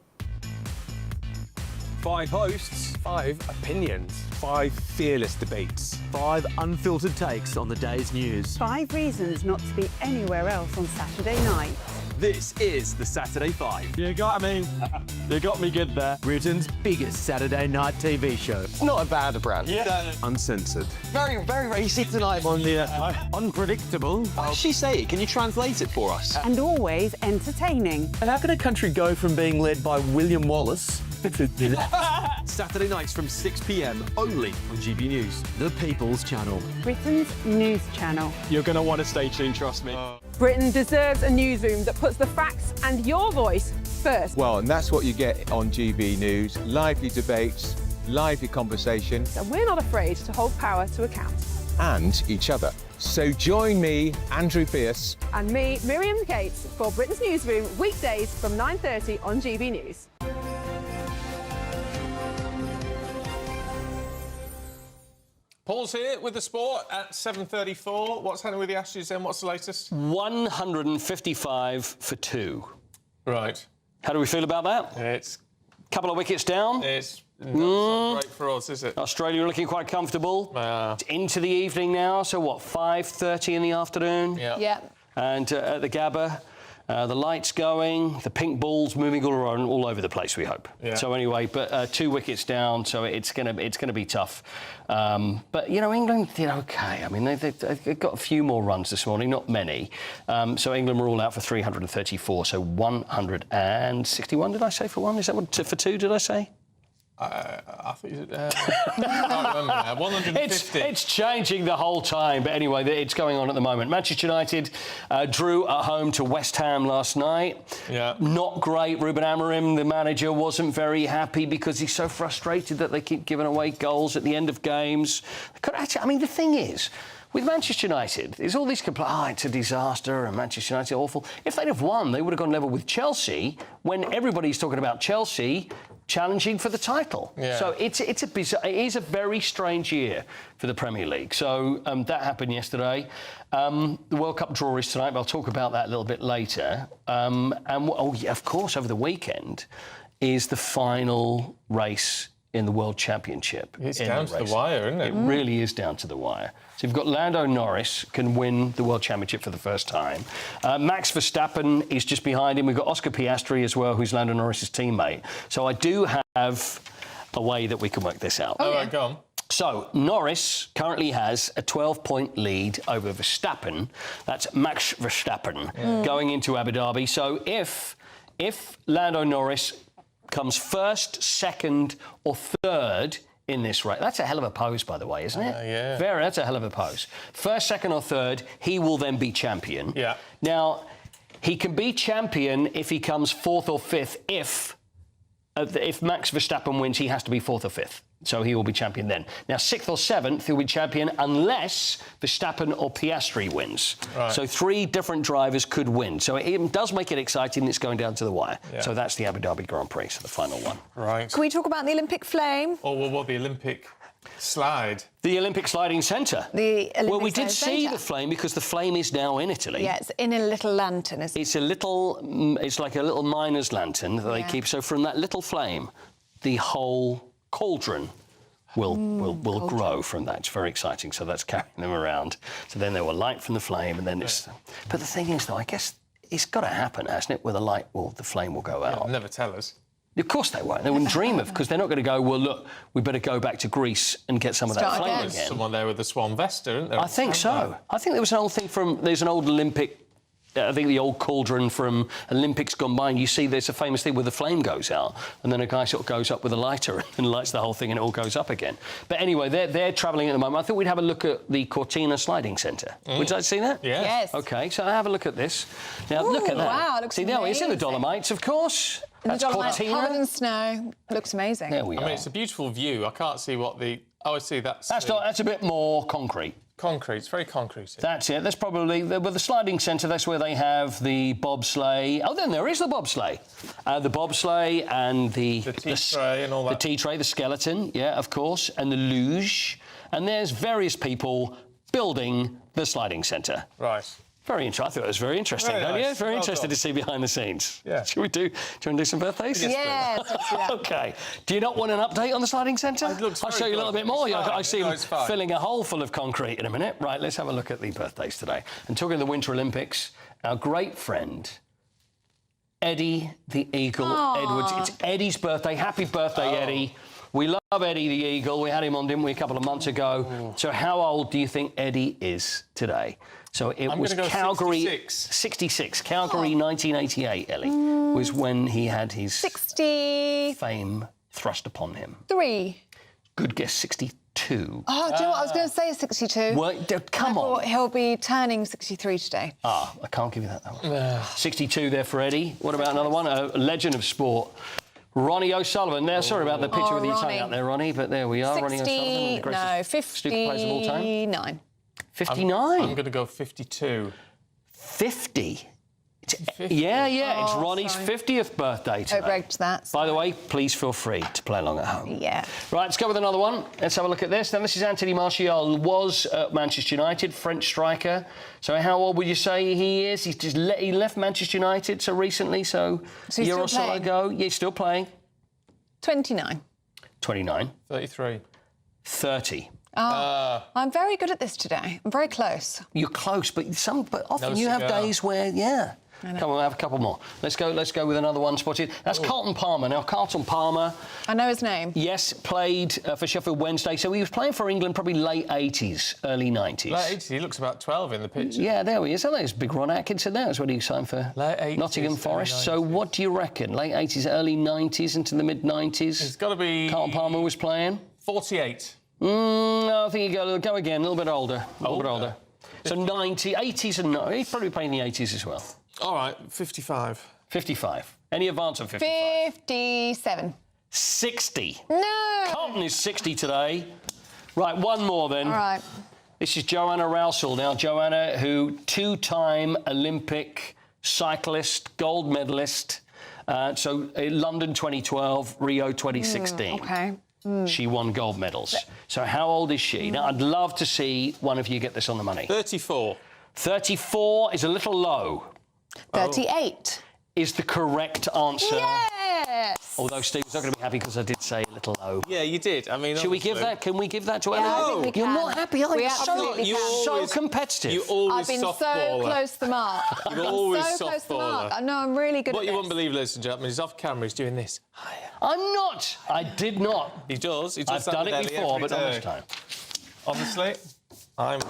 S8: 5 hosts, 5 opinions, 5 fearless debates, 5 unfiltered takes on the day's news.
S16: 5 reasons not to be anywhere else on Saturday night.
S8: This is the Saturday 5. You got me. You got me good there. Britain's biggest Saturday night TV show.
S22: It's not a bad brand.
S8: Yeah. Uncensored.
S22: Very, very racy tonight.
S8: On the unpredictable.
S22: What does she say? Can you translate it for us?
S16: And always entertaining.
S8: And how can a country go from being led by William Wallace Saturday nights from 6 p.m, only on GB News, the People's Channel.
S16: Britain's news channel.
S8: You're going to want to stay tuned, trust me.
S23: Britain deserves a newsroom that puts the facts and your voice first.
S24: Well, and that's what you get on GB News. Lively debates, lively conversation.
S23: And we're not afraid to hold power to account.
S24: And each other. So join me, Andrew Pearce.
S23: And me, Miriam Cates, for Britain's Newsroom, weekdays from 9:30 on GB News.
S2: Paul's here with the sport at 7:34. What's happening with the Ashes then? What's the latest?
S22: 155 for 2.
S2: Right.
S22: How do we feel about that?
S2: It's
S22: a couple of wickets down.
S2: It's not great for us, is it?
S22: Australia are looking quite comfortable. It's into the evening now, so what, 5:30 in the afternoon?
S4: Yeah.
S22: And at the Gabba, the lights going, the pink balls moving all over the place, we hope.
S2: Yeah.
S22: So anyway, but 2 wickets down, so it's gonna be tough. But you know, England did okay. I mean, they've got a few more runs this morning, not many. So England were all out for 334, so 161. Did I say for 1? Is that what for 2? Did I say?
S2: I think I can't remember now. 150.
S22: It's changing the whole time, but anyway, it's going on at the moment. Manchester United drew at home to West Ham last night.
S2: Yeah.
S22: Not great. Ruben Amorim, the manager, wasn't very happy because he's so frustrated that they keep giving away goals at the end of games. I mean, the thing is, with Manchester United, there's all these complaints, it's a disaster and Manchester United awful. If they'd have won, they would have gone level with Chelsea when everybody's talking about Chelsea challenging for the title.
S2: Yeah.
S22: So it is a very strange year for the Premier League. So that happened yesterday. The World Cup draw is tonight, but I'll talk about that a little bit later. And of course, over the weekend is the final race in the World Championship.
S2: It's down to the wire, isn't it?
S22: It really is down to the wire. So you've got Lando Norris can win the World Championship for the first time. Max Verstappen is just behind him. We've got Oscar Piastri as well, who's Lando Norris's teammate. So I do have a way that we can work this out.
S2: All right, go on.
S22: So Norris currently has a 12-point lead over Verstappen. That's Max Verstappen going into Abu Dhabi. So if Lando Norris comes first, second or third in this race. That's a hell of a pose, by the way, isn't it?
S2: Yeah.
S22: That's a hell of a pose. First, second or third, he will then be champion.
S2: Yeah.
S22: Now, he can be champion if he comes fourth or fifth. If Max Verstappen wins, he has to be fourth or fifth. So he will be champion then. Now, sixth or seventh, he'll be champion unless Verstappen or Piastri wins.
S2: Right.
S22: So 3 different drivers could win. So it does make it exciting. It's going down to the wire.
S2: Yeah.
S22: So that's the Abu Dhabi Grand Prix, so the final one.
S2: Right.
S4: Can we talk about the Olympic flame?
S2: Or what the Olympic slide?
S22: The Olympic sliding centre.
S4: The Olympic
S22: Well, we did see
S4: centre.
S22: the flame because the flame is now in Italy.
S4: Yeah, it's in a little lantern, isn't it?
S22: It's a little, it's like a little miner's lantern that they keep. So from that little flame, the whole cauldron will grow from that. It's very exciting. So that's carrying them around. So then they will light from the flame, and then it's. But the thing is, though, I guess it's got to happen, hasn't it? Where the flame will go out.
S2: They'll never tell us.
S22: Of course they won't. They wouldn't dream of, because they're not going to go, well, look, we better go back to Greece and get some of that flame again.
S2: There's someone there with a swan vesta, isn't there?
S22: I think so. I think there was an old thing there's an old Olympic, I think the old cauldron from Olympics gone by, and you see there's a famous thing where the flame goes out, and then a guy sort of goes up with a lighter and lights the whole thing, and it all goes up again. But anyway, they're travelling at the moment. I thought we'd have a look at the Cortina Sliding Centre. Would you like to see that?
S2: Yeah.
S4: Yes.
S22: OK, so have a look at this. Now, look at that.
S4: Wow, it looks
S22: see, there it's in the
S4: amazing.
S22: Dolomites, of course.
S4: In the
S22: That's
S4: Dolomites,
S22: Cortina.
S4: covered in snow. Looks amazing.
S22: There we are.
S2: I mean, it's a beautiful view. I can't see what the... Oh, I see. That's
S22: a bit more concrete.
S2: Concrete. It's very concrete.
S22: That's it. That's probably... With the sliding centre, that's where they have the bobsleigh. Oh, then there is the bobsleigh. The bobsleigh and the
S2: tea tray and all that.
S22: The tea tray, the skeleton, yeah, of course, and the luge. And there's various people building the sliding centre.
S2: Right.
S22: Very interesting. I thought it was very interesting,
S2: Very
S22: don't you?
S2: nice.
S22: Very
S2: Well
S22: interested
S2: done.
S22: to see behind the scenes.
S2: Yeah.
S22: Should we do you want to do some birthdays?
S4: Yes, let's do that.
S22: OK. Do you not want an update on the sliding centre?
S2: It looks
S22: I'll
S2: very
S22: show you a little
S2: good.
S22: bit more.
S2: It's fine.
S22: I see
S2: No,
S22: him
S2: it's fine.
S22: filling a hole full of concrete in a minute. Right, let's have a look at the birthdays today. And talking of the Winter Olympics, our great friend, Eddie the Eagle Edwards. It's Eddie's birthday. Happy birthday, Eddie. We love Eddie the Eagle. We had him on, didn't we, a couple of months ago. So how old do you think Eddie is today? So it
S2: I'm
S22: was
S2: gonna go
S22: Calgary...
S2: 66.
S22: 66. Calgary, 1988, Ellie, was when he had his
S4: 63.
S22: fame thrust upon him. Good guess, 62.
S4: Oh, do you know what? I was going to say 62.
S22: Well, come on.
S4: He'll be turning 63 today.
S22: I can't give you that one. 62 there for Eddie. What about another one? A legend of sport. Ronnie O'Sullivan. Now, sorry about the picture with your tongue
S4: Ronnie.
S22: out there, Ronnie, but there we are. Ronnie O'Sullivan, the greatest snooker players of all time.
S4: 59.
S22: 59?
S2: I'm going to go 52.
S22: 50? Yeah, it's Ronnie's 50th birthday today.
S4: Don't break that.
S22: By the way, please feel free to play along at home.
S4: Yeah.
S22: Right, let's go with another one. Let's have a look at this. Now, this is Anthony Martial, was at Manchester United, French striker. So how old would you say he is? He left Manchester United so recently, so
S4: So
S22: a
S4: he's
S22: year
S4: still
S22: or so
S4: playing?
S22: ago. Yeah, he's still playing.
S4: 29.
S22: 29.
S2: 33.
S22: 30.
S4: I'm very good at this today. I'm very close.
S22: You're close, but often
S2: No
S22: you have
S2: cigar.
S22: days where,
S4: I know.
S22: Come on, we'll have a couple more. Let's go with another one spotted. That's Carlton Palmer. Now, Carlton Palmer,
S4: I know his name.
S22: yes, played for Sheffield Wednesday, so he was playing for England probably late 80s, early 90s.
S2: Late 80s. He looks about 12 in the picture.
S22: Yeah, there he is. I think it's big Ron Atkinson there. That's when he signed for
S2: Late 80s,
S22: Nottingham Forest.
S2: early
S22: So
S2: 90s.
S22: what do you reckon? Late 80s, early 90s into the mid-90s?
S2: It's got to be...
S22: Carlton Palmer was playing?
S2: 48.
S22: No, I think you go again, a little bit older. A little bit older. So 90, 80s and... No, he's probably playing the 80s as well.
S2: All right, 55.
S22: 55. Any advance on 55?
S4: 57.
S22: 60.
S4: No!
S22: Carlton is 60 today. Right, one more then.
S4: All right.
S22: This is Joanna Rousel. Now, Joanna, who two-time Olympic cyclist, gold medalist. London 2012, Rio 2016.
S4: OK.
S22: She won gold medals. So how old is she? Now, I'd love to see one of you get this on the money.
S2: 34.
S22: 34 is a little low.
S4: 38.
S22: Is the correct answer.
S4: Yes!
S22: Although Steve's not going to be happy because I did say a little low.
S2: Yeah, you did. I mean,
S22: should we give that? Can we give that to Ellie?
S4: I think we can.
S22: You're not happy, are you?
S4: We absolutely can.
S22: So competitive.
S2: You always
S4: I've been so close to the mark. I've been
S2: always
S4: so close to the mark. No, I'm really good at
S2: What you
S4: this.
S2: won't believe, ladies and gentlemen, is off camera, he's doing this.
S22: I'm not. I did not.
S2: He does. He
S22: I've
S2: does
S22: done
S2: that
S22: it
S2: with Ellie
S22: before,
S2: every
S22: but not
S2: day.
S22: this time.
S2: Honestly, I'm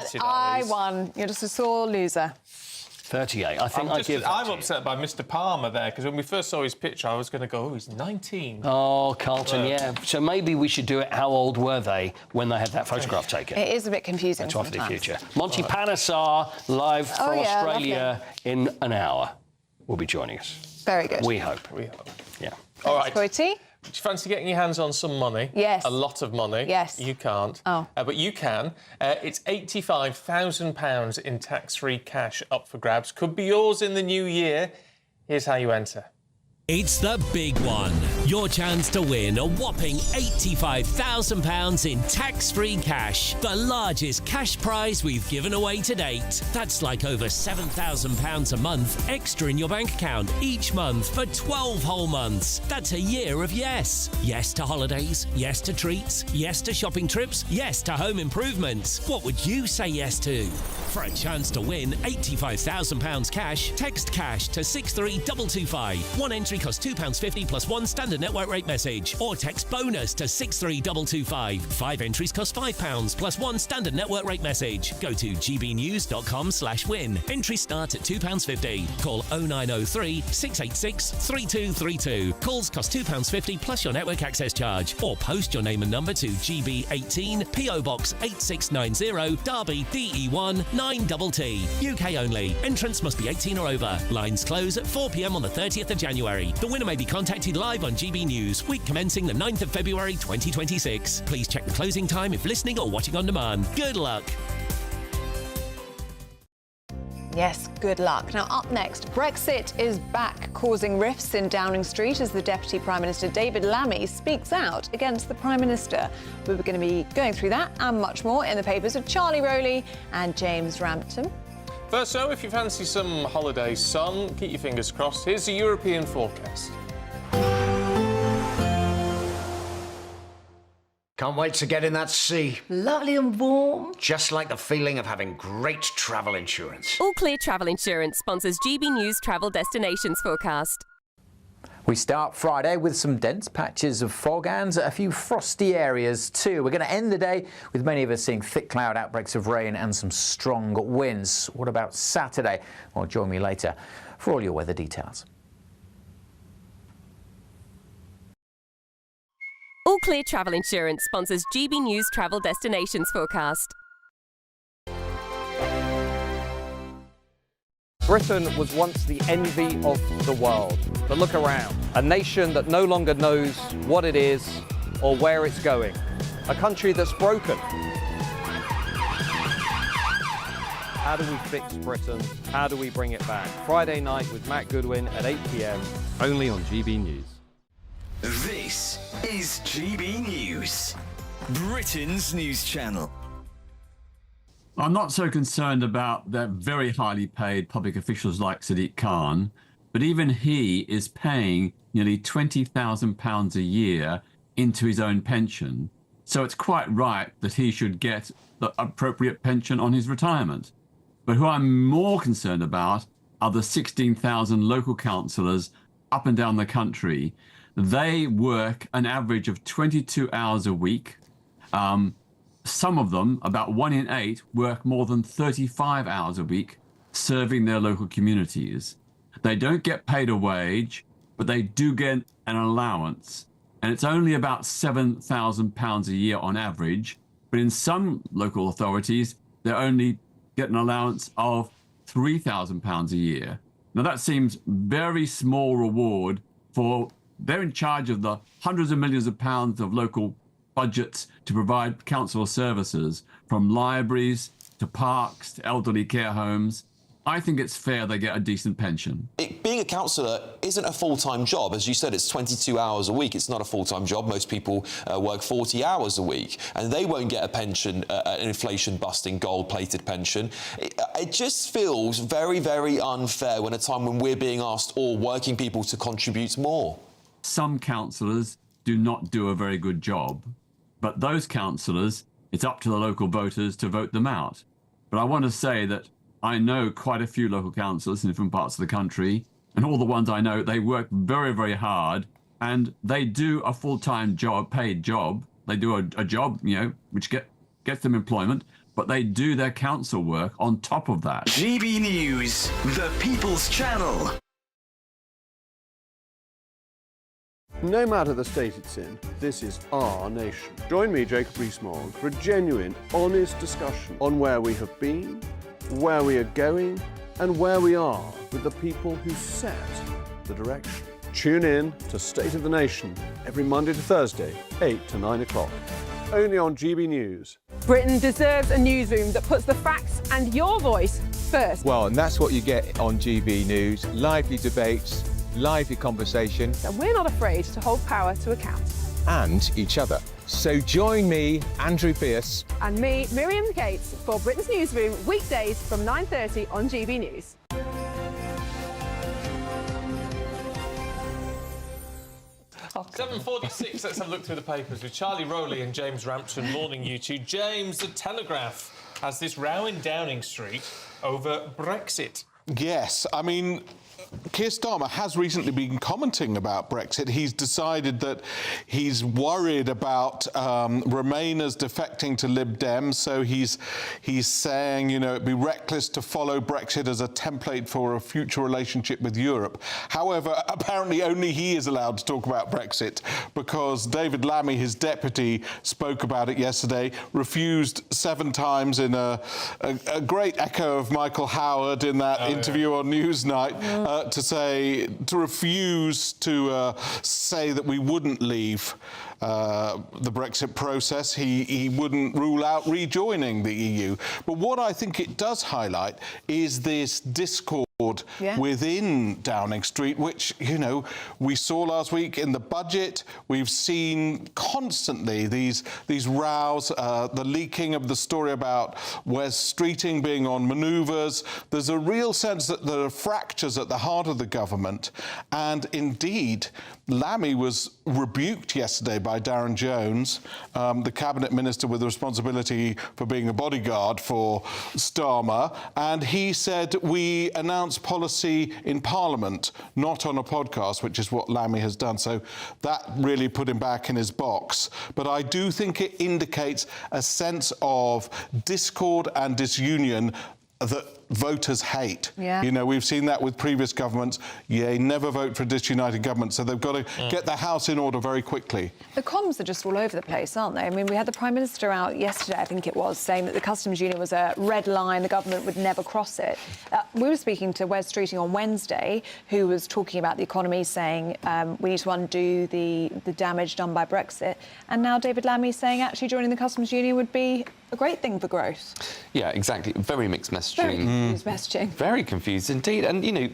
S2: cheated
S4: I won. You're just a sore loser.
S22: 38. I think
S2: I'm upset by Mr. Palmer there, because when we first saw his picture, I was going to go, oh, he's 19.
S22: Oh, Carlton, yeah. So maybe we should do it. How old were they when they had that photograph taken?
S4: It is a bit confusing
S22: That's one for the
S4: sometimes.
S22: future. Monty Panesar, live from Australia in an hour, will be joining us.
S4: Very good.
S22: We hope.
S2: We hope.
S22: Yeah.
S2: All right.
S4: Coity?
S2: Do you fancy getting your hands on some money?
S4: Yes.
S2: A lot of money?
S4: Yes.
S2: You can't.
S4: Oh.
S2: But you can. It's £85,000 in tax-free cash up for grabs. Could be yours in the new year. Here's how you enter.
S5: It's the big one. Your chance to win a whopping £85,000 in tax-free cash. The largest cash prize we've given away to date. That's like over £7,000 a month extra in your bank account each month for 12 whole months. That's a year of yes. Yes to holidays. Yes to treats. Yes to shopping trips. Yes to home improvements. What would you say yes to? For a chance to win £85,000 cash, text cash to 63225. One entry costs £2.50 plus one standard network rate message. Or text bonus to 63225. 5 entries cost £5 plus one standard network rate message. Go to gbnews.com/win. Entries start at £2.50. Call 0903 686 3232. Calls cost £2.50 plus your network access charge. Or post your name and number to GB18 PO Box 8690 Derby DE1 9TT. UK only. Entrance must be 18 or over. Lines close at 4 p.m. on the 30th of January. The winner may be contacted live on GB News, week commencing the 9th of February 2026. Please check the closing time if listening or watching on demand. Good luck.
S4: Yes, good luck. Now, up next, Brexit is back, causing rifts in Downing Street as the Deputy Prime Minister David Lammy speaks out against the Prime Minister. We're going to be going through that and much more in the papers of Charlie Rowley and James Rampton.
S2: First, so if you fancy some holiday sun, keep your fingers crossed. Here's the European forecast.
S9: Can't wait to get in that sea. Lovely and warm. Just like the feeling of having great travel insurance.
S10: All Clear Travel Insurance sponsors GB News Travel Destinations Forecast.
S18: We start Friday with some dense patches of fog and a few frosty areas too. We're going to end the day with many of us seeing thick cloud outbreaks of rain and some strong winds. What about Saturday? Well, join me later for all your weather details.
S10: All Clear Travel Insurance sponsors GB News Travel Destinations Forecast.
S20: Britain was once the envy of the world. But look around. A nation that no longer knows what it is or where it's going. A country that's broken. How do we fix Britain? How do we bring it back? Friday night with Matt Goodwin at 8 p.m. only on GB News.
S19: This is GB News, Britain's news channel.
S25: I'm not so concerned about the very highly paid public officials like Sadiq Khan, but even he is paying nearly £20,000 a year into his own pension. So it's quite right that he should get the appropriate pension on his retirement. But who I'm more concerned about are the 16,000 local councillors up and down the country. They work an average of 22 hours a week. Some of them, about 1 in 8, work more than 35 hours a week serving their local communities. They don't get paid a wage, but they do get an allowance. And it's only about £7,000 a year on average. But in some local authorities, they only get an allowance of £3,000 a year. Now, that seems very small reward for they're in charge of the hundreds of millions of pounds of local budgets to provide council services, from libraries to parks to elderly care homes. I think it's fair they get a decent pension.
S26: Being a councillor isn't a full-time job. As you said, it's 22 hours a week. It's not a full-time job. Most people work 40 hours a week, and they won't get a pension, an inflation-busting, gold-plated pension. It just feels very, very unfair when a time when we're being asked all working people to contribute more.
S25: some councillors do not do a very good job, but those councillors, it's up to the local voters to vote them out. But I want to say that I know quite a few local councillors in different parts of the country, and all the ones I know, they work very, very hard, and they do a full-time job, paid job. They do a job, you know, which gets them employment, but they do their council work on top of that.
S19: GB News, the People's Channel.
S1: No matter the state it's in, this is our nation. Join me, Jacob Rees-Mogg, for a genuine, honest discussion on where we have been, where we are going, and where we are with the people who set the direction. Tune in to State of the Nation every Monday to Thursday, 8 to 9 o'clock. Only on GB News.
S23: Britain deserves a newsroom that puts the facts and your voice first.
S24: Well, and that's what you get on GB News. Lively debates, lively conversation.
S23: And we're not afraid to hold power to account.
S24: And each other. So join me, Andrew Pierce.
S23: And me, Miriam Gates, for Britain's Newsroom, weekdays from 9:30 on GB News.
S2: Oh, 7:46, let's have a look through the papers with Charlie Rowley and James Rampton. Morning, you two. James, the Telegraph has this row in Downing Street over Brexit.
S3: Yes, I mean, Keir Starmer has recently been commenting about Brexit. He's decided that he's worried about Remainers defecting to Lib Dems, so he's saying, you know, it'd be reckless to follow Brexit as a template for a future relationship with Europe. However, apparently only he is allowed to talk about Brexit, because David Lammy, his deputy, spoke about it yesterday, refused 7 times in a great echo of Michael Howard in that interview on Newsnight, to refuse to say that we wouldn't leave the Brexit process. He wouldn't rule out rejoining the EU. But what I think it does highlight is this discord within Downing Street, which, you know, we saw last week in the budget. We've seen constantly these rows, the leaking of the story about Wes Streeting being on manoeuvres. There's a real sense that there are fractures at the heart of the government. And indeed, Lammy was rebuked yesterday by Darren Jones, the cabinet minister with the responsibility for being a bodyguard for Starmer, and he said, we announce policy in Parliament, not on a podcast, which is what Lammy has done. So that really put him back in his box. But I do think it indicates a sense of discord and disunion that voters hate. You know, we've seen that with previous governments. They never vote for a disunited government, so they've got to get the house in order very quickly.
S4: The comms are just all over the place, aren't they? I mean, we had the Prime Minister out yesterday, I think it was, saying that the customs union was a red line, the government would never cross it. We were speaking to Wes Streeting on Wednesday, who was talking about the economy, saying we need to undo the damage done by Brexit. And now David Lammy saying actually joining the customs union would be a great thing for growth.
S12: Yeah, exactly. Very mixed messaging.
S4: Very confused messaging.
S12: Very confused indeed. And, you know,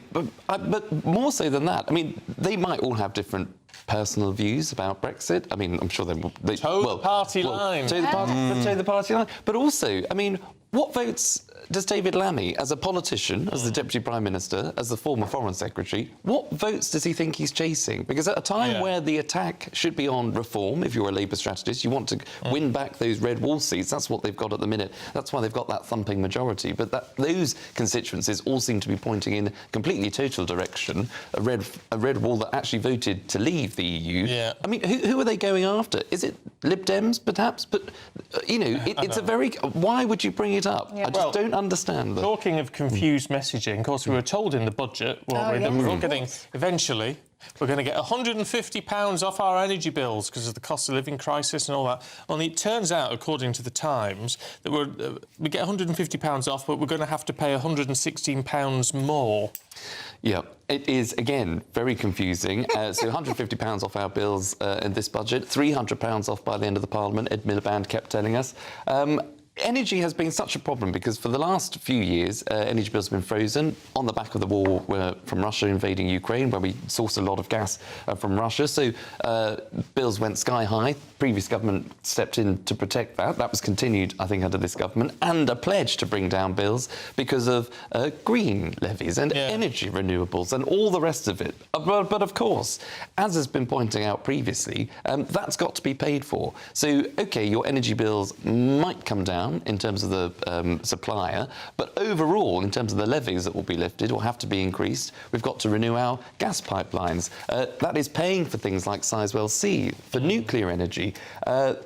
S12: but more so than that, I mean, they might all have different personal views about Brexit. I mean, I'm sure they will.
S2: Toe the party line.
S12: Toe the party line. But also, I mean, what votes does David Lammy, as a politician, as the Deputy Prime Minister, as the former Foreign Secretary, what votes does he think he's chasing? Because at a time where the attack should be on reform, if you're a Labour strategist, you want to win back those red wall seats. That's what they've got at the minute. That's why they've got that thumping majority. But those constituencies all seem to be pointing in completely total direction, a red wall that actually voted to leave the EU.
S2: Yeah.
S12: I mean, who are they going after? Is it Lib Dems, perhaps? But, you know, it's a very... Why would you bring it up? I just don't understand that.
S2: Talking of confused messaging, of course, we were told in the budget, that we're getting, eventually, we're going to get £150 off our energy bills because of the cost of living crisis and all that. Only it turns out, according to the Times, that we get £150 off, but we're going to have to pay £116 more.
S12: Yeah, it is, again, very confusing. So £150 off our bills in this budget, £300 off by the end of the Parliament, Ed Miliband kept telling us. energy has been such a problem because for the last few years, energy bills have been frozen on the back of the war from Russia invading Ukraine, where we sourced a lot of gas from Russia. So bills went sky high. Previous government stepped in to protect that. That was continued, I think, under this government, and a pledge to bring down bills because of green levies and energy renewables and all the rest of it. But of course, as has been pointing out previously, that's got to be paid for. So, OK, your energy bills might come down in terms of the supplier, but overall, in terms of the levies that will be lifted or have to be increased, we've got to renew our gas pipelines. That is paying for things like Sizewell C, for nuclear energy,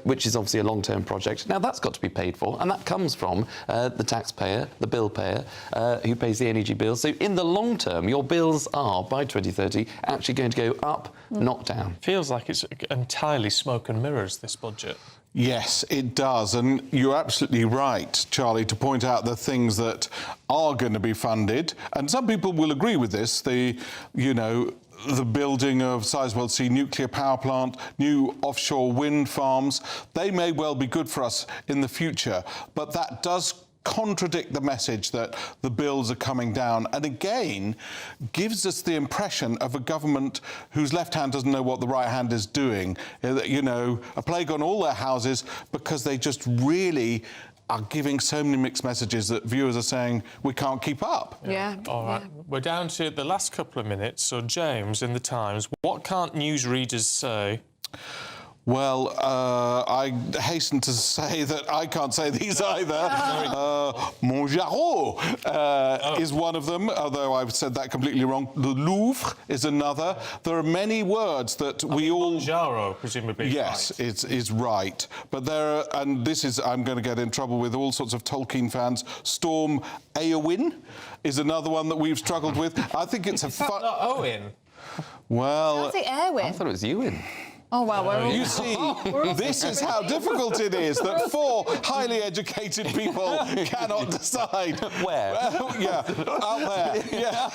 S12: which is obviously a long-term project. Now, that's got to be paid for, and that comes from the taxpayer, the bill payer, who pays the energy bill. So in the long term, your bills are, by 2030, actually going to go up, not down.
S2: Feels like it's entirely smoke and mirrors, this budget.
S3: Yes, it does. And you're absolutely right, Charlie, to point out the things that are going to be funded. And some people will agree with this. The building of Sizewell C nuclear power plant, new offshore wind farms, they may well be good for us in the future. But that does contradict the message that the bills are coming down, and again gives us the impression of a government whose left hand doesn't know what the right hand is doing. A plague on all their houses, because they just really are giving so many mixed messages that viewers are saying we can't keep up.
S4: Yeah.
S2: All right. We're down to the last couple of minutes. So, James, in the Times, what can't newsreaders say?
S3: Well, I hasten to say that I can't say these either. Mon Jarreau is one of them, although I've said that completely wrong. The Louvre is another. There are many words that we all...
S2: Jarreau, presumably.
S3: Yes,
S2: right.
S3: it's right. But there are, and this is, I'm going to get in trouble with all sorts of Tolkien fans, Storm Éowyn is another one that we've struggled with. I think it's a fun...
S2: not Owen?
S3: Well...
S4: I think Erwin.
S12: I thought it was Ewan.
S4: Oh, well, we're all...
S3: You see, this is how difficult it is, that four highly educated people cannot decide.
S12: Where?
S3: Yeah, out there. Yeah.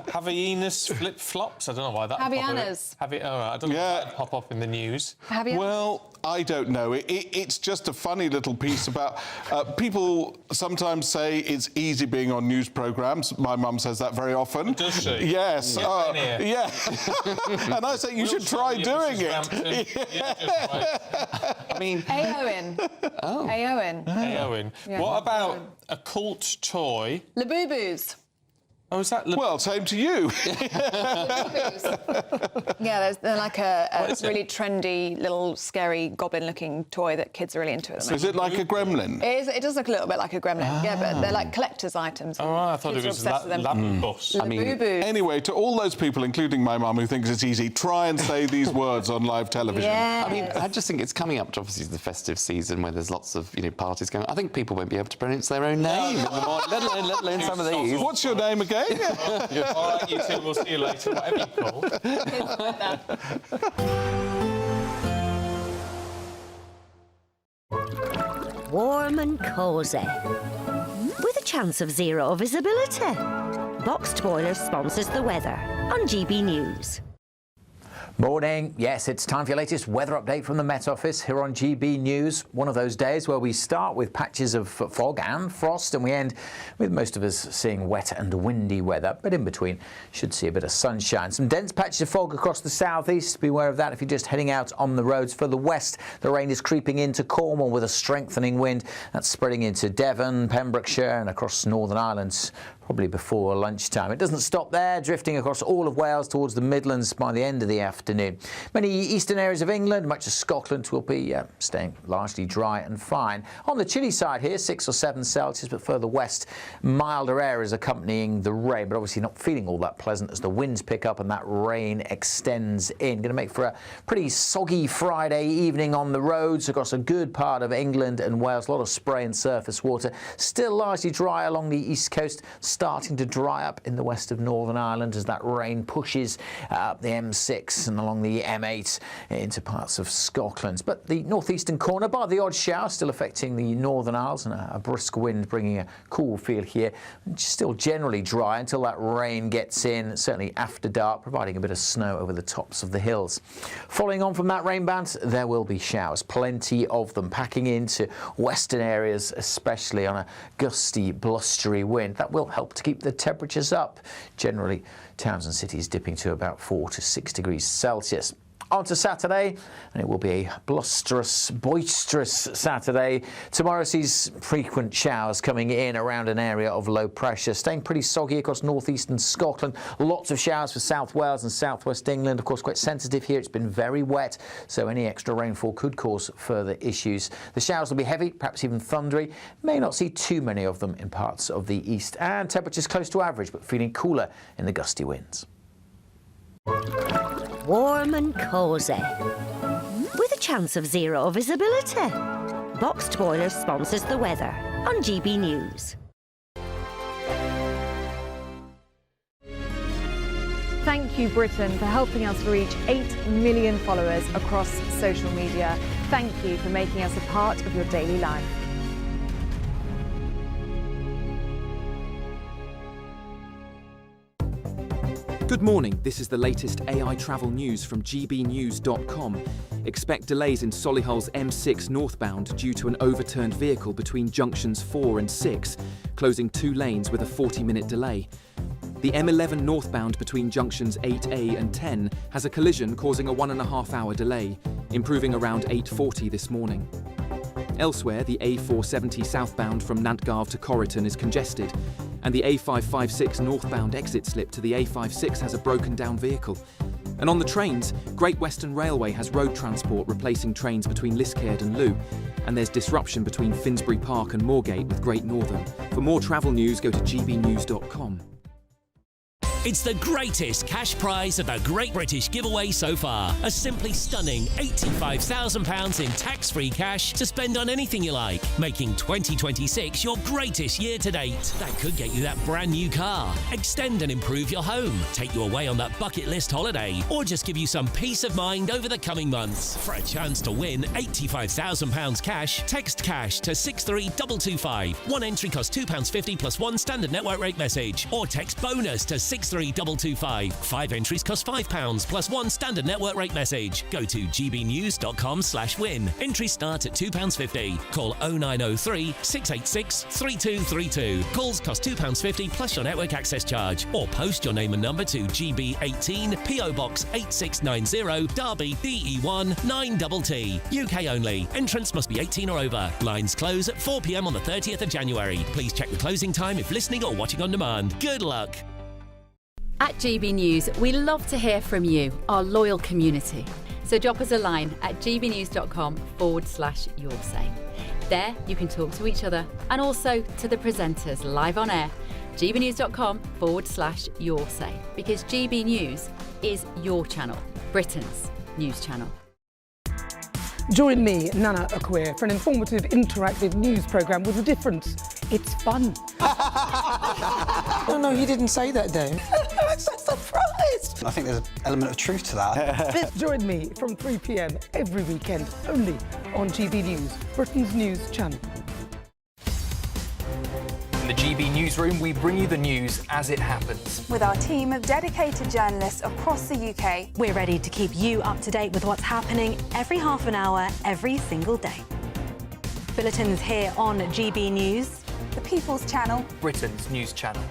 S2: Havianus flip-flops? I don't know why that...
S4: Havianas.
S2: I don't know why that pop up in the news.
S3: Well, I don't know. It's just a funny little piece about... people sometimes say it's easy being on news programmes. My mum says that very often.
S2: Does she?
S3: Yes. Yeah. And I say you should try doing it.
S12: I mean...
S4: Éowyn.
S12: Oh.
S4: Éowyn.
S2: Éowyn.
S4: Yeah.
S2: What about a cult toy?
S4: Labubu's.
S2: Oh, is that...
S3: Well, same to you.
S4: Yeah, they're like a really trendy, little, scary, goblin-looking toy that kids are really into at the moment.
S3: Is it like a gremlin?
S4: It does look a little bit like a gremlin, yeah, but they're like collector's items.
S2: Oh, I thought it was Labubus.
S3: Anyway, to all those people, including my mum, who thinks it's easy, try and say these words on live television.
S4: Yes.
S12: I mean, I just think it's coming up to obviously the festive season where there's lots of parties going on. I think people won't be able to pronounce their own name, let alone some of these.
S3: What's your name again?
S2: All right, you two, we'll see you later, whatever you call.
S6: Warm and cosy, with a chance of zero visibility. Boxed Boiler sponsors the weather on GB News.
S18: Morning. Yes, it's time for your latest weather update from the Met Office here on GB News. One of those days where we start with patches of fog and frost, and we end with most of us seeing wet and windy weather, but in between should see a bit of sunshine. Some dense patches of fog across the southeast. Beware of that if you're just heading out on the roads. For the west, the rain is creeping into Cornwall with a strengthening wind. That's spreading into Devon, Pembrokeshire and across Northern Ireland probably before lunchtime. It doesn't stop there, drifting across all of Wales towards the Midlands by the end of the afternoon. Many eastern areas of England, much of Scotland, will be staying largely dry and fine. On the chilly side here, 6 or 7 Celsius, but further west, milder areas accompanying the rain, but obviously not feeling all that pleasant as the winds pick up and that rain extends in. Going to make for a pretty soggy Friday evening on the roads across a good part of England and Wales. A lot of spray and surface water. Still largely dry along the east coast. starting to dry up in the west of Northern Ireland as that rain pushes up the M6 and along the M8 into parts of Scotland. But the northeastern corner, bar the odd shower, still affecting the Northern Isles, and a brisk wind bringing a cool feel here. Still generally dry until that rain gets in, certainly after dark, providing a bit of snow over the tops of the hills. Following on from that rain band, there will be showers, plenty of them, packing into western areas, especially on a gusty, blustery wind. That will help to keep the temperatures up. Generally, towns and cities dipping to about 4 to 6 degrees Celsius. On to Saturday, and it will be a blusterous, boisterous Saturday. Tomorrow sees frequent showers coming in around an area of low pressure, staying pretty soggy across northeastern Scotland. Lots of showers for South Wales and southwest England. Of course, quite sensitive here. It's been very wet, so any extra rainfall could cause further issues. The showers will be heavy, perhaps even thundery. May not see too many of them in parts of the east. And temperatures close to average, but feeling cooler in the gusty winds.
S6: Warm and cosy, with a chance of zero visibility. Boxed Boiler sponsors the weather on GB News.
S23: Thank you, Britain, for helping us reach 8 million followers across social media. Thank you for making us a part of your daily life.
S7: Good morning, this is the latest AI travel news from gbnews.com. Expect delays in Solihull's M6 northbound due to an overturned vehicle between junctions 4 and 6, closing 2 lanes with a 40-minute delay. The M11 northbound between junctions 8A and 10 has a collision causing a 1.5-hour delay, improving around 8:40 this morning. Elsewhere, the A470 southbound from Nantgarv to Corriton is congested, and the A556 northbound exit slip to the A56 has a broken down vehicle. And on the trains, Great Western Railway has road transport replacing trains between Liskeard and Looe, and there's disruption between Finsbury Park and Moorgate with Great Northern. For more travel news, go to gbnews.com.
S5: It's the greatest cash prize of the Great British Giveaway so far. A simply stunning £85,000 in tax-free cash to spend on anything you like, making 2026 your greatest year to date. That could get you that brand new car, extend and improve your home, take you away on that bucket list holiday, or just give you some peace of mind over the coming months. For a chance to win £85,000 cash, text cash to 63225. One entry costs £2.50 plus one standard network rate message, or text bonus to 63225. 5 entries cost £5 plus one standard network rate message. Go to gbnews.com/win. Entries start at £2.50. Call 0903 686 3232. Calls cost £2.50 plus your network access charge. Or post your name and number to GB18 PO Box 8690 Derby DE1 9TT. UK only. Entrance must be 18 or over. Lines close at 4 p.m. on the 30th of January. Please check the closing time if listening or watching on demand. Good luck.
S13: At GB News, we love to hear from you, our loyal community. So drop us a line at gbnews.com/yoursay. There you can talk to each other and also to the presenters live on air. gbnews.com/yoursay, because GB News is your channel, Britain's news channel.
S14: Join me, Nana Okoye, for an informative, interactive news programme with a difference. It's fun.
S15: No, he didn't say that, though.
S14: I'm so surprised.
S15: I think there's an element of truth to that.
S14: Join me from 3 p.m. every weekend, only on GB News, Britain's news channel.
S17: In the GB Newsroom, we bring you the news as it happens.
S21: With our team of dedicated journalists across the UK,
S27: we're ready to keep you up to date with what's happening every half an hour, every single day. Bulletins here on GB News,
S21: the People's Channel,
S17: Britain's news channel.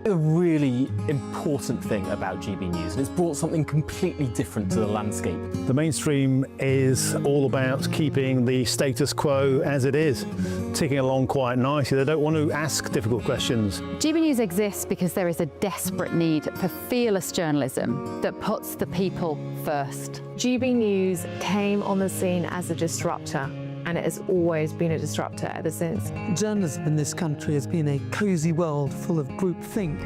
S8: A really important thing about GB News, and it's brought something completely different to the landscape.
S28: The mainstream is all about keeping the status quo as it is, ticking along quite nicely. They don't want to ask difficult questions.
S29: GB News exists because there is a desperate need for fearless journalism that puts the people first.
S30: GB News came on the scene as a disruptor, and it has always been a disruptor ever since.
S14: Journalism in this country has been a cosy world full of groupthink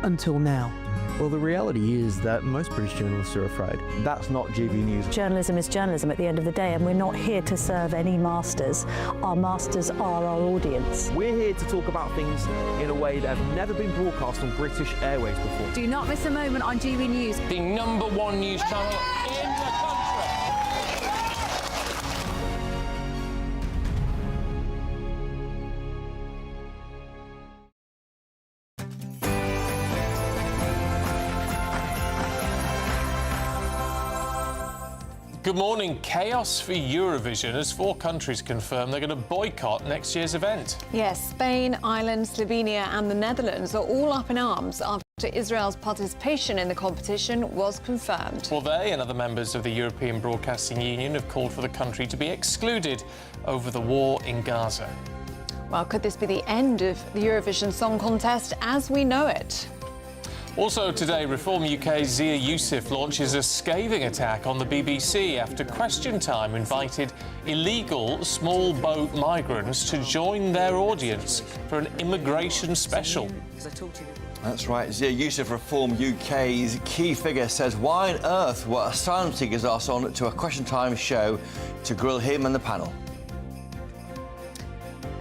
S14: until now.
S24: Well, the reality is that most British journalists are afraid. That's not GB News.
S27: Journalism is journalism at the end of the day, and we're not here to serve any masters. Our masters are our audience.
S8: We're here to talk about things in a way that have never been broadcast on British airways before.
S23: Do not miss a moment on GB News.
S2: The #1 news channel in the country. Good morning. Chaos for Eurovision as 4 countries confirm they're going to boycott next year's event.
S4: Yes, Spain, Ireland, Slovenia and the Netherlands are all up in arms after Israel's participation in the competition was confirmed.
S2: Well, they and other members of the European Broadcasting Union have called for the country to be excluded over the war in Gaza.
S4: Well, could this be the end of the Eurovision Song Contest as we know it?
S2: Also today, Reform UK's Zia Youssef launches a scathing attack on the BBC after Question Time invited illegal small boat migrants to join their audience for an immigration special.
S1: That's right. Zia Youssef, Reform UK's key figure, says why on earth were asylum seekers asked on to a Question Time show to grill him and the panel?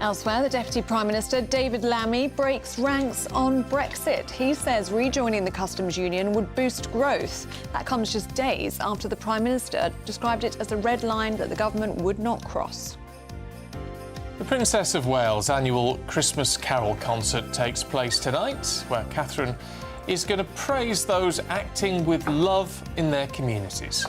S4: Elsewhere, the Deputy Prime Minister, David Lammy, breaks ranks on Brexit. He says rejoining the customs union would boost growth. That comes just days after the Prime Minister described it as a red line that the government would not cross.
S2: The Princess of Wales' annual Christmas Carol concert takes place tonight, where Catherine is going to praise those acting with love in their communities.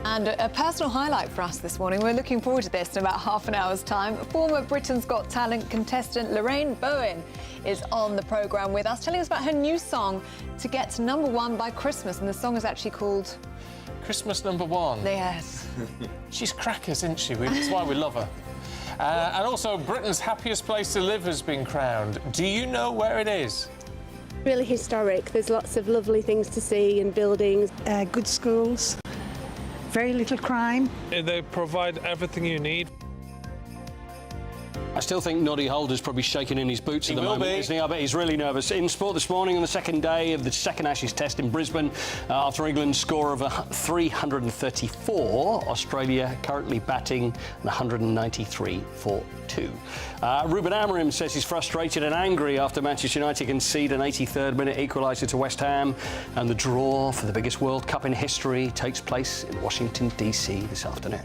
S4: And a personal highlight for us this morning. We're looking forward to this in about half an hour's time. Former Britain's Got Talent contestant Lorraine Bowen is on the programme with us, telling us about her new song to get to #1 by Christmas. And the song is actually called
S2: Christmas #1.
S4: Yes.
S2: She's crackers, isn't she? That's why we love her. And also, Britain's happiest place to live has been crowned. Do you know where it is?
S9: Really historic. There's lots of lovely things to see and buildings.
S10: Good schools. Very little crime.
S11: They provide everything you need.
S16: I still think Noddy Holder's probably shaking in his boots at the moment, isn't he? I bet he's really nervous. In sport this morning, on the second day of the second Ashes test in Brisbane, after England's score of 334, Australia currently batting 193 for 2. Ruben Amorim says he's frustrated and angry after Manchester United concede an 83rd minute equaliser to West Ham, and the draw for the biggest World Cup in history takes place in Washington, DC this afternoon.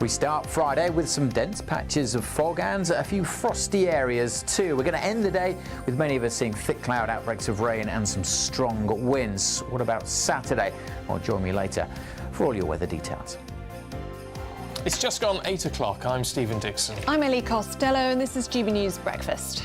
S18: We start Friday with some dense patches of fog and a few frosty areas too. We're going to end the day with many of us seeing thick cloud outbreaks of rain and some strong winds. What about Saturday? Well, join me later for all your weather details.
S2: It's just gone 8 o'clock. I'm Stephen Dixon.
S4: I'm Ellie Costello and this is GB News Breakfast.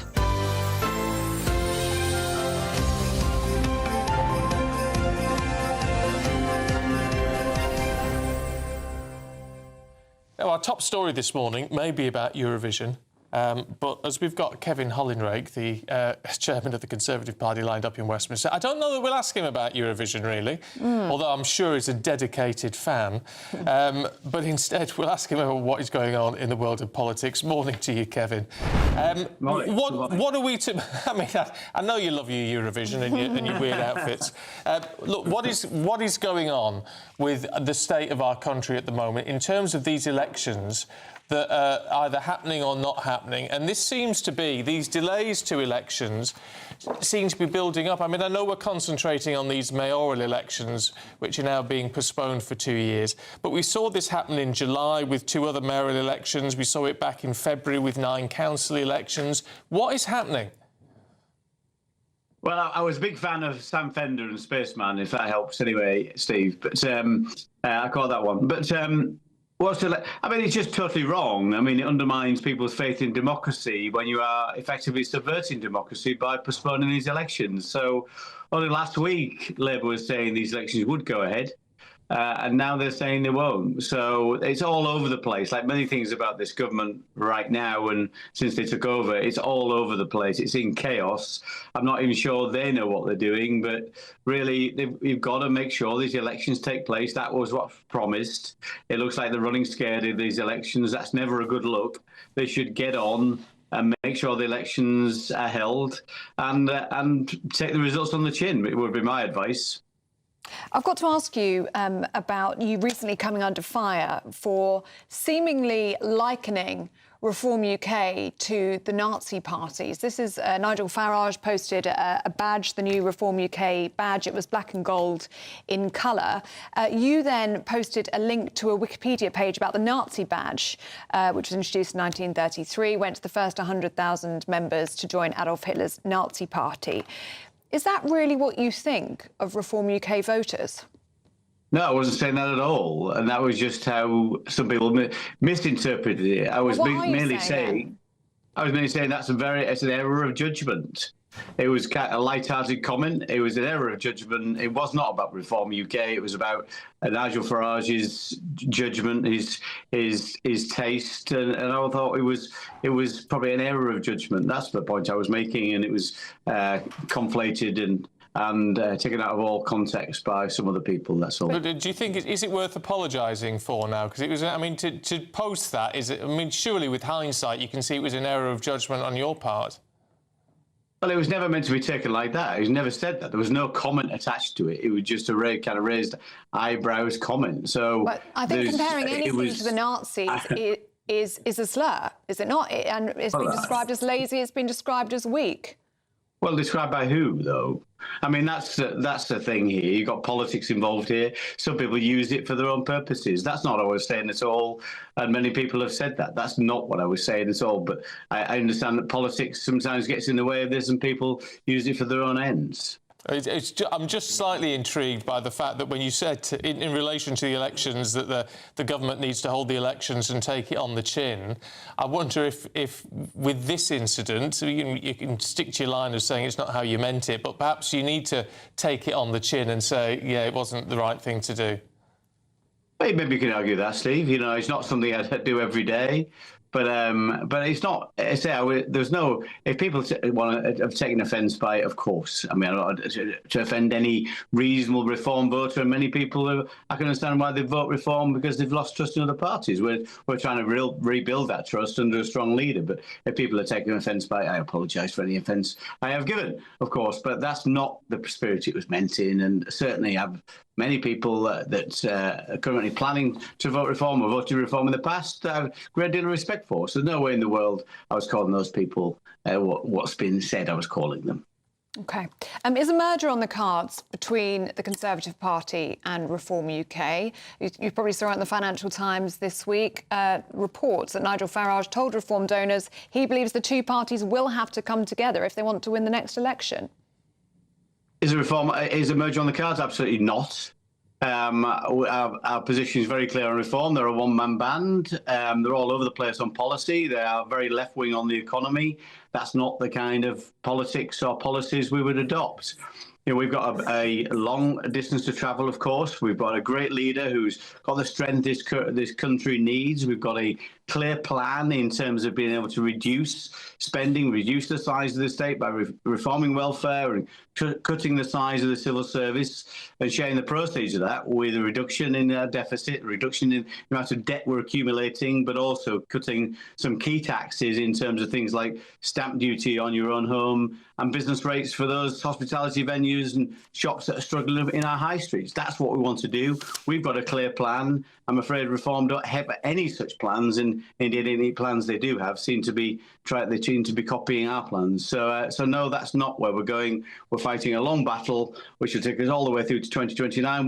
S2: Now, our top story this morning may be about Eurovision, but as we've got Kevin Hollinrake, the chairman of the Conservative Party, lined up in Westminster, I don't know that we'll ask him about Eurovision, really, although I'm sure he's a dedicated fan. But instead, we'll ask him about what is going on in the world of politics. Morning to you, Kevin. What are we to... I mean, I know you love your Eurovision and your weird outfits. Look, what is going on with the state of our country at the moment in terms of these elections that are either happening or not happening? And this seems to be, these delays to elections seem to be building up. I mean, I know we're concentrating on these mayoral elections, which are now being postponed for 2 years, but we saw this happen in July with 2 other mayoral elections. We saw it back in February with 9 council elections. What is happening?
S19: Well, I was a big fan of Sam Fender and Spaceman, if that helps anyway, Steve. But I call that one. But I mean, it's just totally wrong. I mean, it undermines people's faith in democracy when you are effectively subverting democracy by postponing these elections. So only last week, Labour was saying these elections would go ahead. and now they're saying they won't. So it's all over the place, like many things about this government right now. And since they took over, it's all over the place. It's in chaos. I'm not even sure they know what they're doing, but really, you've got to make sure these elections take place. That was what's promised. It looks like they're running scared of these elections. That's never a good look. They should get on and make sure the elections are held and take the results on the chin. It would be my advice.
S4: I've got to ask you about you recently coming under fire for seemingly likening Reform UK to the Nazi parties. This is Nigel Farage posted a badge, the new Reform UK badge. It was black and gold in colour. You then posted a link to a Wikipedia page about the Nazi badge, which was introduced in 1933, went to the first 100,000 members to join Adolf Hitler's Nazi party. Is that really what you think of Reform UK voters?
S19: No, I wasn't saying that at all, and that was just how some people misinterpreted it. I was merely saying that's it's an error of judgment. It was a light-hearted comment. It was an error of judgment. It was not about Reform UK. It was about Nigel Farage's judgment, his taste, and I thought it was probably an error of judgment. That's the point I was making, and it was conflated and taken out of all context by some other people, that's all.
S2: But do you think, is it worth apologising for now? Because it was, I mean, to post that, surely with hindsight you can see it was an error of judgment on your part.
S19: Well, it was never meant to be taken like that. He never said that. There was no comment attached to it. It was just a kind of raised eyebrows comment. So,
S4: but I think comparing anything to the Nazis is a slur, is it not? And it's been described as lazy, it's been described as weak.
S19: Well, described by who, though? I mean, that's the thing here. You've got politics involved here. Some people use it for their own purposes. That's not what I was saying at all. And many people have said that. That's not what I was saying at all. But I understand that politics sometimes gets in the way of this and people use it for their own ends.
S2: I'm just slightly intrigued by the fact that when you said in relation to the elections that the government needs to hold the elections and take it on the chin, I wonder if with this incident, you can stick to your line of saying it's not how you meant it, but perhaps you need to take it on the chin and say, yeah, it wasn't the right thing to do.
S19: Well, maybe you can argue that, Steve. You know, it's not something I do every day. But it's not. There's no. If people have taken offence by it, of course. I mean, to offend any reasonable Reform voter, and many people I can understand why they vote Reform because they've lost trust in other parties. We're trying to rebuild that trust under a strong leader. But if people are taking offence by it, I apologise for any offence I have given, of course. But that's not the spirit it was meant in, and certainly have many people that are currently planning to vote Reform or voted Reform in the past have a great deal of respect for. So there's no way in the world I was calling those people what's been said I was calling them.
S4: OK. Is a merger on the cards between the Conservative Party and Reform UK? You probably saw it in the Financial Times this week, reports that Nigel Farage told Reform donors he believes the two parties will have to come together if they want to win the next election.
S19: Is a merger on the cards? Absolutely not. Our position is very clear on Reform. They're a one-man band. They're all over the place on policy. They are very left-wing on the economy. That's not the kind of politics or policies we would adopt. You know, we've got a long distance to travel, of course. We've got a great leader who's got the strength this country needs. We've got a clear plan in terms of being able to reduce spending, reduce the size of the state by reforming welfare and cutting the size of the civil service and sharing the proceeds of that with a reduction in our deficit, a reduction in the amount of debt we're accumulating, but also cutting some key taxes in terms of things like stamp duty on your own home and business rates for those hospitality venues and shops that are struggling in our high streets. That's what we want to do. We've got a clear plan. I'm afraid Reform don't have any such plans, and indeed any plans they do have seem to be copying our plans. So no, that's not where we're going. We're fighting a long battle, which will take us all the way through to 2029,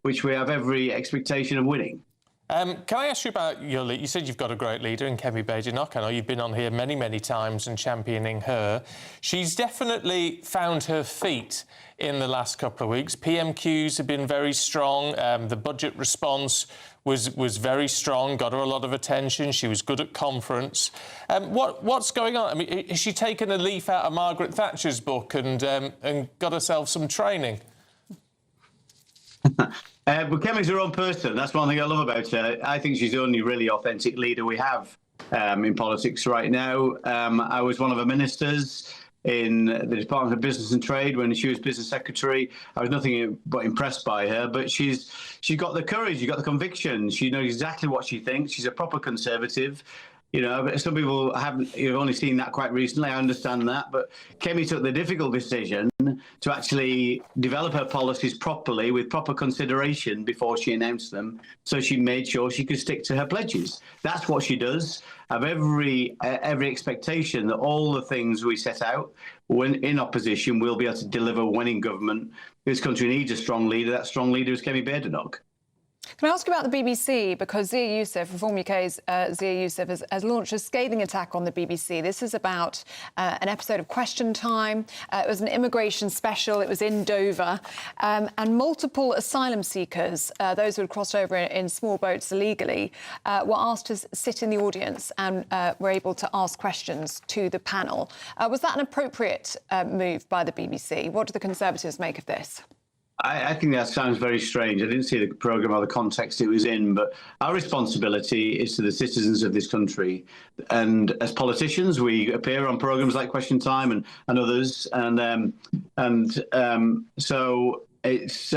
S19: which we have every expectation of winning.
S2: Can I ask you about your lead? You said you've got a great leader in Kemi Badenoch. I know you've been on here many, many times and championing her. She's definitely found her feet in the last couple of weeks. PMQs have been very strong. The budget response was very strong, got her a lot of attention. She was good at conference. What's going on? I mean, has she taken a leaf out of Margaret Thatcher's book and got herself some training?
S19: But Kemi's her own person. That's one thing I love about her. I think she's the only really authentic leader we have in politics right now. I was one of her ministers in the Department of Business and Trade when she was business secretary. I was nothing but impressed by her, but she's got the courage, she's got the conviction. She knows exactly what she thinks. She's a proper conservative. You know, some people you've only seen that quite recently. I understand that, but Kemi took the difficult decision to actually develop her policies properly with proper consideration before she announced them. So she made sure she could stick to her pledges. That's what she does. I have every expectation that all the things we set out when in opposition we'll be able to deliver when in government. This country needs a strong leader. That strong leader is Kemi Badenoch.
S4: Can I ask you about the BBC? Because Zia Youssef, Reform UK's Zia Youssef, has launched a scathing attack on the BBC. This is about an episode of Question Time. It was an immigration special. It was in Dover. And multiple asylum seekers, those who had crossed over in small boats illegally, were asked to sit in the audience and were able to ask questions to the panel. Was that an appropriate move by the BBC? What do the Conservatives make of this?
S19: I think that sounds very strange. I didn't see the programme or the context it was in, but our responsibility is to the citizens of this country. And as politicians, we appear on programmes like Question Time and others. So it's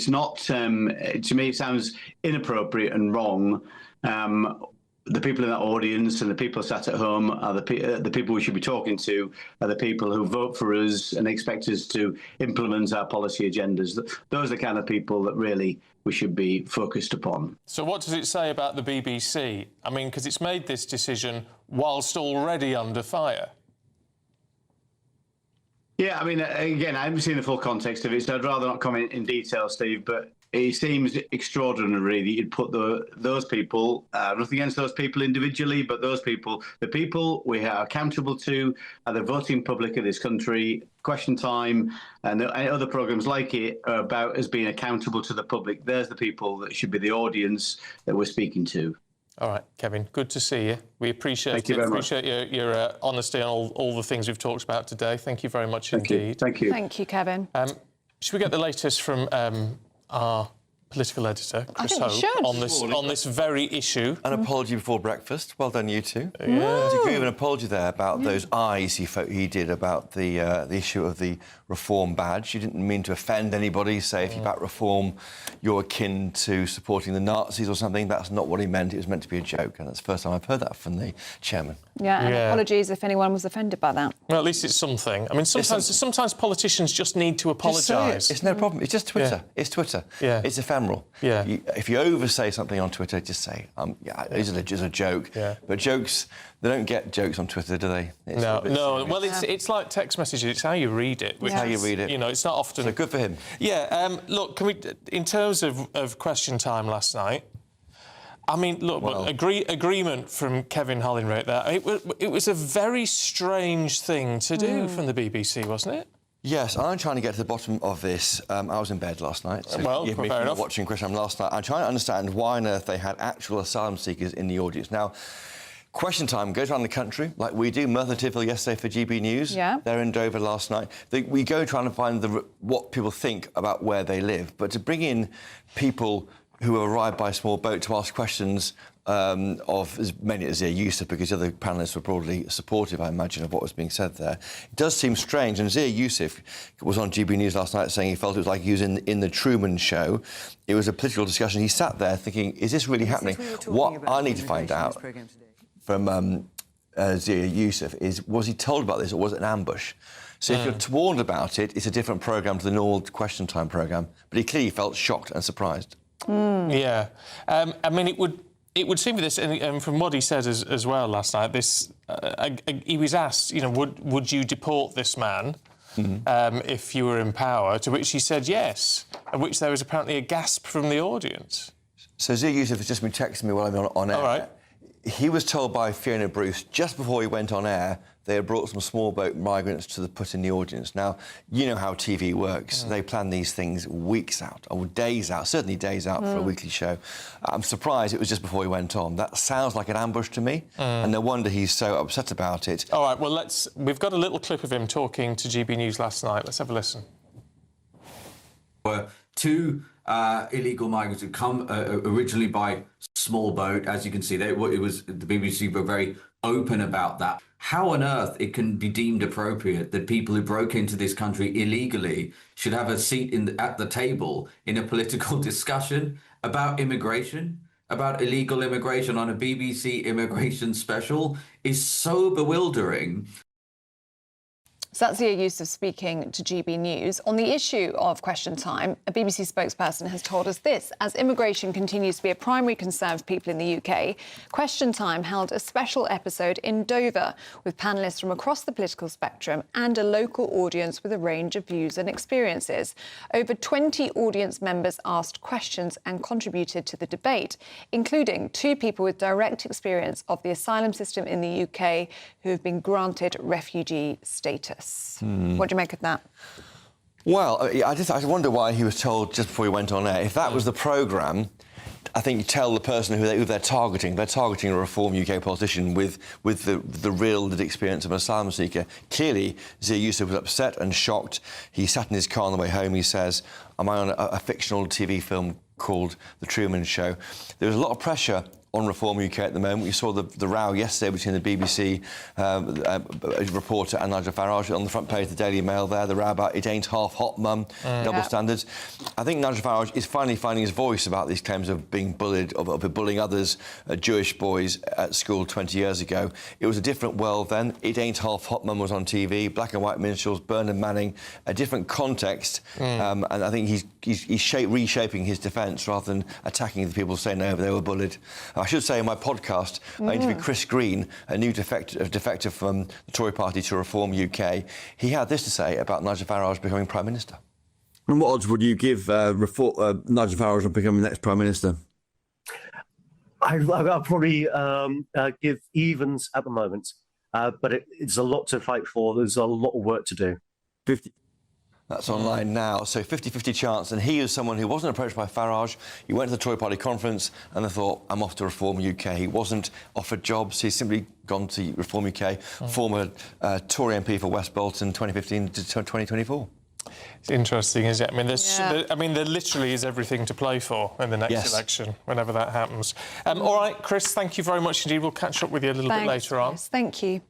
S19: not, to me, it sounds inappropriate and wrong. The people in that audience and the people sat at home are the people we should be talking to, are the people who vote for us and expect us to implement our policy agendas. Those are the kind of people that really we should be focused upon.
S2: So what does it say about the BBC? I mean, because it's made this decision whilst already under fire. Yeah,
S19: I mean, again, I haven't seen the full context of it, so I'd rather not comment in detail, Steve, but it seems extraordinary that you'd put those people, nothing against those people individually, but those people, the people we are accountable to are the voting public of this country. Question Time and other programmes like it are about us being accountable to the public. There's the people that should be the audience that we're speaking to.
S2: All right, Kevin, good to see you. We appreciate
S19: Thank you very much.
S2: your honesty on all the things we've talked about today. Thank you very much indeed.
S19: Thank you.
S4: Thank you, Kevin.
S2: Should we get the latest from our political editor, Chris
S4: I think we should.
S2: on this very issue?
S1: An apology before breakfast. Well done, you two.
S2: Yeah.
S1: To agree with an apology there about those eyes he did about the issue of the reform badge. You didn't mean to offend anybody. Say if you back reform, you're akin to supporting the Nazis or something. That's not what he meant. It was meant to be a joke, and that's the first time I've heard that from the chairman.
S4: Yeah, and apologies if anyone was offended by that.
S2: Well, at least it's something. I mean, sometimes politicians just need to apologise.
S1: It's no problem. It's just Twitter.
S2: Yeah.
S1: It's Twitter.
S2: Yeah.
S1: It's ephemeral.
S2: Yeah.
S1: If you oversay something on Twitter, just say, it's just a joke.
S2: Yeah.
S1: But jokes, they don't get jokes on Twitter, do they?
S2: No. Well, it's like text messages. It's how you read it.
S1: It's how you read it.
S2: You know, it's not often.
S1: So good for him.
S2: Yeah. Look, can we? In terms of Question Time last night, I mean, look, agreement from Kevin Hollingray there. It was a very strange thing to do from the BBC, wasn't it?
S1: Yes, I'm trying to get to the bottom of this. I was in bed last night, so forgive me for not watching Question Time last night. I'm trying to understand why on earth they had actual asylum seekers in the audience. Now, Question Time goes around the country, like we do. Merthyr Tydfil yesterday for GB News.
S4: Yeah.
S1: They're in Dover last night. We go trying to find what people think about where they live. But to bring in people who have arrived by a small boat to ask questions of as many as they're used to, because the other panellists were broadly supportive, I imagine, of what was being said there. It does seem strange. And Zia Youssef was on GB News last night saying he felt it was like he was in the Truman Show. It was a political discussion. He sat there thinking, is this really happening? What I need to find out from Zia Youssef is, was he told about this or was it an ambush? So if you're warned about it, it's a different programme to the normal Question Time programme. But he clearly felt shocked and surprised.
S2: Yeah. I mean, it would seem with this, and from what he said as well last night, he was asked, you know, would you deport this man if you were in power? To which he said yes, at which there was apparently a gasp from the audience.
S1: So Zia Youssef has just been texting me while I'm on air.
S2: All right.
S1: He was told by Fiona Bruce just before he went on air they had brought some small boat migrants to put in the audience. Now, you know how TV works. They plan these things weeks out, or days out, certainly days out for a weekly show. I'm surprised it was just before he went on. That sounds like an ambush to me, and no wonder he's so upset about it.
S2: All right, well, we've got a little clip of him talking to GB News last night. Let's have a listen.
S3: Were two illegal migrants who come originally by small boat. As you can see, the BBC were very open about that. How on earth it can be deemed appropriate that people who broke into this country illegally should have a seat at the table in a political discussion about immigration, about illegal immigration on a BBC immigration special, is so bewildering.
S4: So that's Zia Youssef speaking to GB News. On the issue of Question Time, a BBC spokesperson has told us this. As immigration continues to be a primary concern for people in the UK, Question Time held a special episode in Dover with panellists from across the political spectrum and a local audience with a range of views and experiences. Over 20 audience members asked questions and contributed to the debate, including 2 people with direct experience of the asylum system in the UK who have been granted refugee status. What do you make of that?
S1: Well, I wonder why he was told just before he went on air. If that was the programme, I think you tell the person who they're targeting. They're targeting a Reform UK politician with the real lived experience of an asylum seeker. Clearly, Zia Youssef was upset and shocked. He sat in his car on the way home. He says, "Am I on a fictional TV film called The Truman Show?" There was a lot of pressure on Reform UK at the moment. We saw the row yesterday between the BBC reporter and Nigel Farage on the front page of the Daily Mail there, the row about it ain't half hot, mum, double standards. I think Nigel Farage is finally finding his voice about these claims of being bullied, of bullying others, Jewish boys at school 20 years ago. It was a different world then. It ain't half hot, mum was on TV, black and white minstrels, Bernard Manning, a different context. And I think he's reshaping his defence rather than attacking the people saying, no, they were bullied. I should say in my podcast, I interviewed Chris Green, a new defector from the Tory party to Reform UK. He had this to say about Nigel Farage becoming Prime Minister.
S5: And what odds would you give Nigel Farage on becoming the next Prime Minister?
S6: I'll probably give evens at the moment, but it's a lot to fight for. There's a lot of work to do.
S1: 50. That's online now. So 50-50 chance. And he is someone who wasn't approached by Farage. He went to the Tory party conference and they thought, I'm off to Reform UK. He wasn't offered jobs. He's simply gone to Reform UK, former Tory MP for West Bolton, 2015 to 2024.
S2: It's interesting, isn't it? I mean, there literally is everything to play for in the next election, whenever that happens. All right, Chris, thank you very much indeed. We'll catch up with you a little bit later on.
S4: Thank you.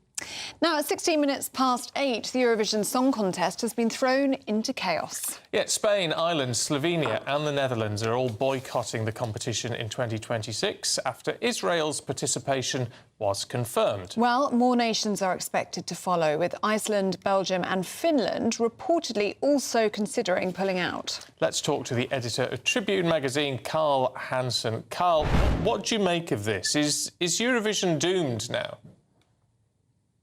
S4: Now, at 16 minutes past 8, the Eurovision Song Contest has been thrown into chaos.
S2: Yet Spain, Ireland, Slovenia and the Netherlands are all boycotting the competition in 2026 after Israel's participation was confirmed.
S4: Well, more nations are expected to follow, with Iceland, Belgium and Finland reportedly also considering pulling out.
S2: Let's talk to the editor of Tribune magazine, Carl Hansen. Carl, what do you make of this? Is Eurovision doomed now?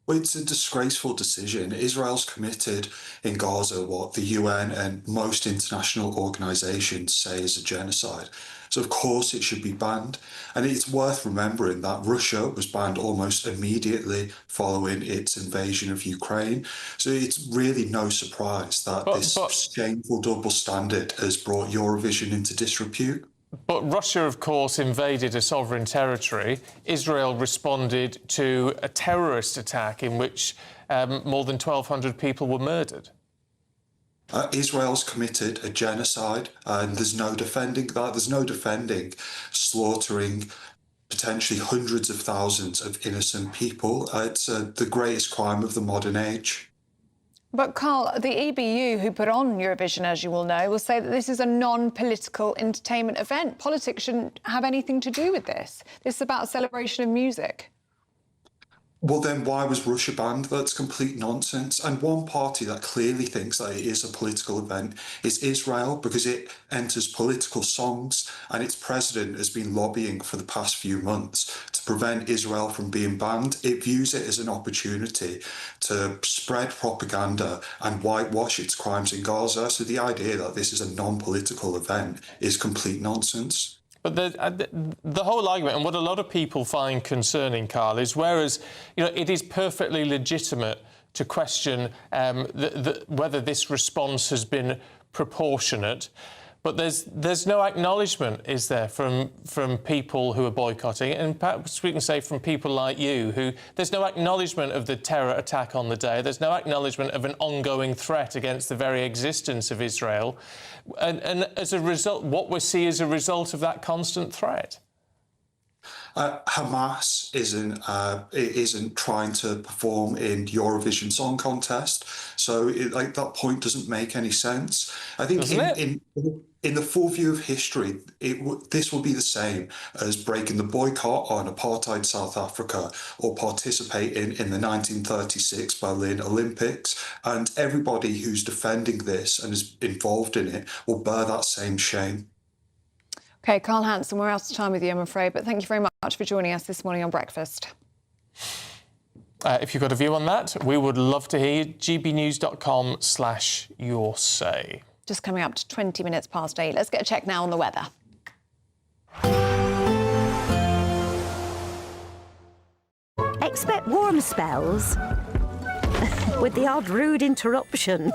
S7: Well, it's a disgraceful decision. Israel's committed in Gaza what the UN and most international organisations say is a genocide. So, of course, it should be banned. And it's worth remembering that Russia was banned almost immediately following its invasion of Ukraine. So it's really no surprise that this shameful double standard has brought Eurovision into disrepute.
S2: But Russia, of course, invaded a sovereign territory. Israel responded to a terrorist attack in which more than 1,200 people were murdered.
S7: Israel's committed a genocide, and there's no defending that. There's no defending slaughtering potentially hundreds of thousands of innocent people. It's the greatest crime of the modern age.
S4: But, Carl, the EBU, who put on Eurovision, as you will know, will say that this is a non-political entertainment event. Politics shouldn't have anything to do with this. This is about a celebration of music.
S7: Well, then why was Russia banned? That's complete nonsense. And one party that clearly thinks that it is a political event is Israel, because it enters political songs, and its president has been lobbying for the past few months to prevent Israel from being banned. It views it as an opportunity to spread propaganda and whitewash its crimes in Gaza. So the idea that this is a non-political event is complete nonsense.
S2: But the whole argument, and what a lot of people find concerning, Carl, is whereas it is perfectly legitimate to question whether this response has been proportionate, But there's no acknowledgement, is there, from people who are boycotting, and perhaps we can say from people like you, who there's no acknowledgement of the terror attack on the day. There's no acknowledgement of an ongoing threat against the very existence of Israel, and as a result, what we see as a result of that constant threat.
S7: Hamas isn't trying to perform in Eurovision Song Contest, so that point doesn't make any sense. I think in the full view of history, this will be the same as breaking the boycott on apartheid South Africa or participating in the 1936 Berlin Olympics, and everybody who's defending this and is involved in it will bear that same shame.
S4: OK, Carl Hansen, we're out of time with you, I'm afraid, but thank you very much for joining us this morning on Breakfast.
S2: If you've got a view on that, we would love to hear you. gbnews.com/yoursay.
S4: Just coming up to 20 minutes past 8. Let's get a check now on the weather.
S12: Expect warm spells with the odd rude interruption.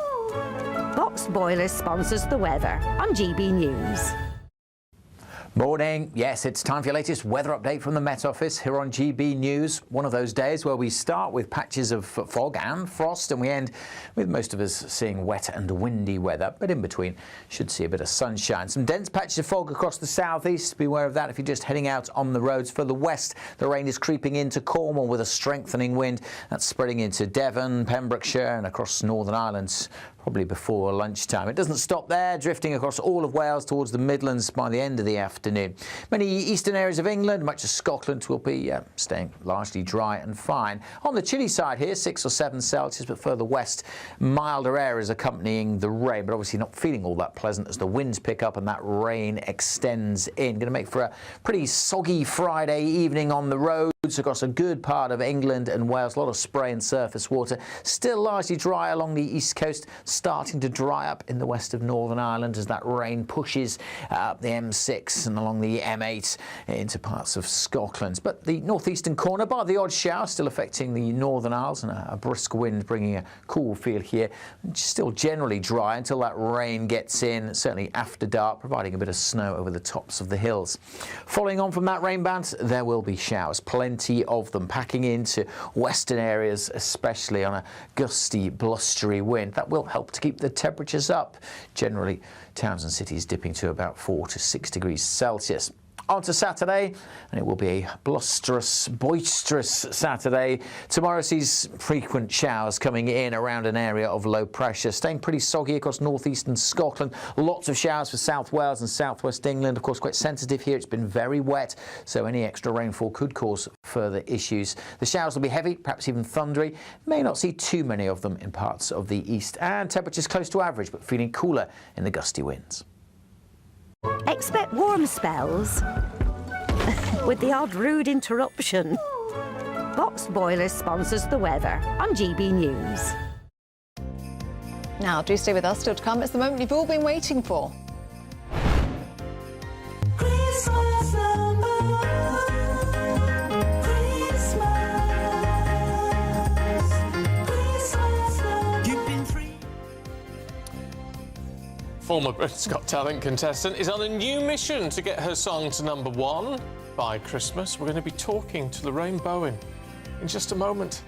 S12: Box Boiler sponsors the weather on GB News.
S18: Morning. Yes, it's time for your latest weather update from the Met Office here on GB News. One of those days where we start with patches of fog and frost, and we end with most of us seeing wet and windy weather, but in between should see a bit of sunshine. Some dense patches of fog across the southeast. Be aware of that if you're just heading out on the roads. For the west, the rain is creeping into Cornwall with a strengthening wind. That's spreading into Devon, Pembrokeshire and across Northern Ireland probably before lunchtime. It doesn't stop there, drifting across all of Wales towards the Midlands by the end of the afternoon. Many eastern areas of England, much of Scotland, will be staying largely dry and fine. On the chilly side here, 6 or 7 Celsius, but further west, milder areas accompanying the rain, but obviously not feeling all that pleasant as the winds pick up and that rain extends in. Going to make for a pretty soggy Friday evening on the roads across a good part of England and Wales. A lot of spray and surface water. Still largely dry along the east coast, starting to dry up in the west of Northern Ireland as that rain pushes up the M6 and along the M8 into parts of Scotland. But the northeastern corner, bar the odd shower, still affecting the Northern Isles, and a brisk wind bringing a cool feel here. Still generally dry until that rain gets in, certainly after dark, providing a bit of snow over the tops of the hills. Following on from that rain band, there will be showers, plenty of them, packing into western areas, especially on a gusty, blustery wind. That will help to keep the temperatures up. Generally, towns and cities dipping to about 4 to 6 degrees Celsius. On to Saturday, and it will be a blusterous, boisterous Saturday. Tomorrow sees frequent showers coming in around an area of low pressure, staying pretty soggy across northeastern Scotland. Lots of showers for South Wales and southwest England. Of course, quite sensitive here. It's been very wet, so any extra rainfall could cause further issues. The showers will be heavy, perhaps even thundery. May not see too many of them in parts of the east, and temperatures close to average, but feeling cooler in the gusty winds.
S12: Expect warm spells with the odd rude interruption. Box Boiler sponsors the weather on GB News.
S4: Now, do stay with us. Still to come, it's the moment you've all been waiting for.
S13: Christmas number.
S2: Former Britain's Got Talent contestant is on a new mission to get her song to #1 by Christmas. We're going to be talking to Lorraine Bowen in just a moment.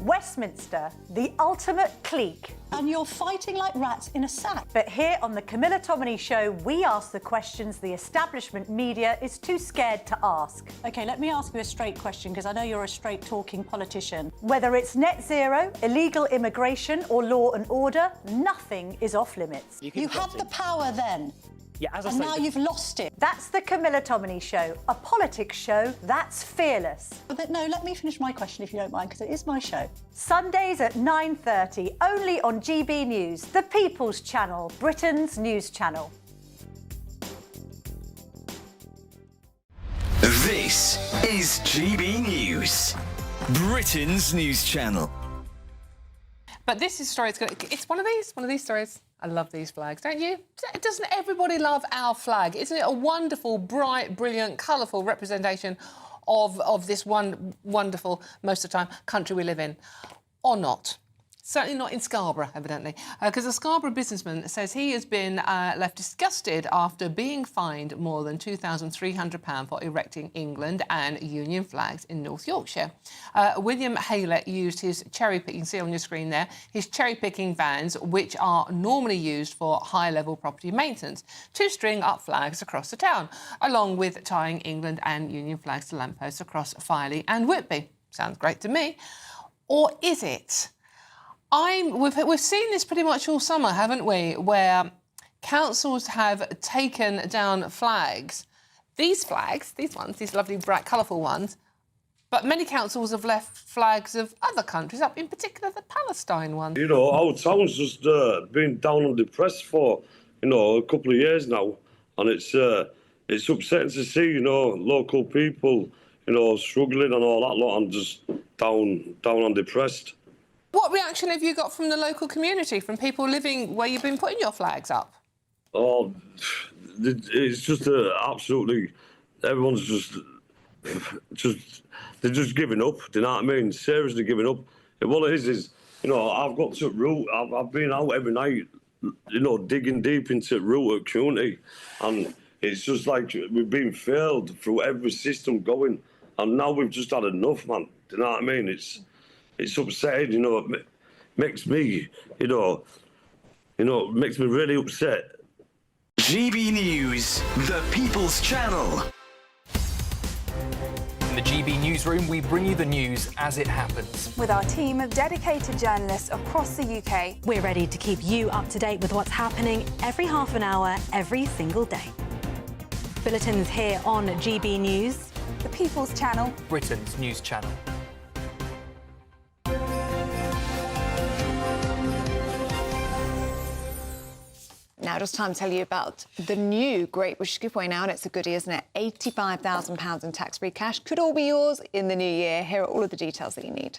S15: Westminster, the ultimate clique. And you're fighting like rats in a sack. But here on the Camilla Tominey Show, we ask the questions the establishment media is too scared to ask. OK, let me ask you a straight question, because I know you're a straight-talking politician. Whether it's net zero, illegal immigration or law and order, nothing is off limits. You had the power then.
S17: Yeah, as I
S15: and
S17: say,
S15: now you've lost it. That's the Camilla Tominey Show, a politics show that's fearless. But no, let me finish my question if you don't mind, because it is my show. Sundays at 9:30, only on GB News, the People's Channel, Britain's news channel.
S20: This is GB News, Britain's news channel.
S21: But this is story. It's one of these stories. I love these flags, don't you? Doesn't everybody love our flag? Isn't it a wonderful, bright, brilliant, colourful representation of this wonderful, most of the time, country we live in, or not? Certainly not in Scarborough, evidently, because a Scarborough businessman says he has been left disgusted after being fined more than £2,300 for erecting England and Union flags in North Yorkshire. William Haylett used his cherry-picking, you can see on your screen there, his cherry-picking vans, which are normally used for high-level property maintenance, to string up flags across the town, along with tying England and Union flags to lampposts across Filey and Whitby. Sounds great to me. Or is it? We've seen this pretty much all summer, haven't we, where councils have taken down flags. These flags, these ones, these lovely, bright, colourful ones, but many councils have left flags of other countries up, in particular the Palestine one.
S14: You know, our town's just been down and depressed for, you know, a couple of years now, and it's upsetting to see, you know, local people, you know, struggling and all that lot, and just down and depressed.
S21: What reaction have you got from the local community, from people living where you've been putting your flags up?
S14: Oh, it's just absolutely, everyone's just, they're just giving up, do you know what I mean? Seriously giving up. And what it is, you know, I've got to root, I've been out every night, you know, digging deep into root at community, and it's just like we've been failed through every system going, and now we've just had enough, man, do you know what I mean? It's upsetting, you know, it makes me, you know, makes me really upset.
S20: GB News, the People's Channel.
S17: In the GB Newsroom, we bring you the news as it happens.
S22: With our team of dedicated journalists across the UK,
S24: we're ready to keep you up to date with what's happening every half an hour, every single day. Bulletins here on GB News,
S22: the People's Channel,
S17: Britain's news channel.
S4: Now, just time to tell you about the new Great British Giveaway now, and it's a goodie, isn't it? £85,000 in tax-free cash could all be yours in the new year. Here are all of the details that you need.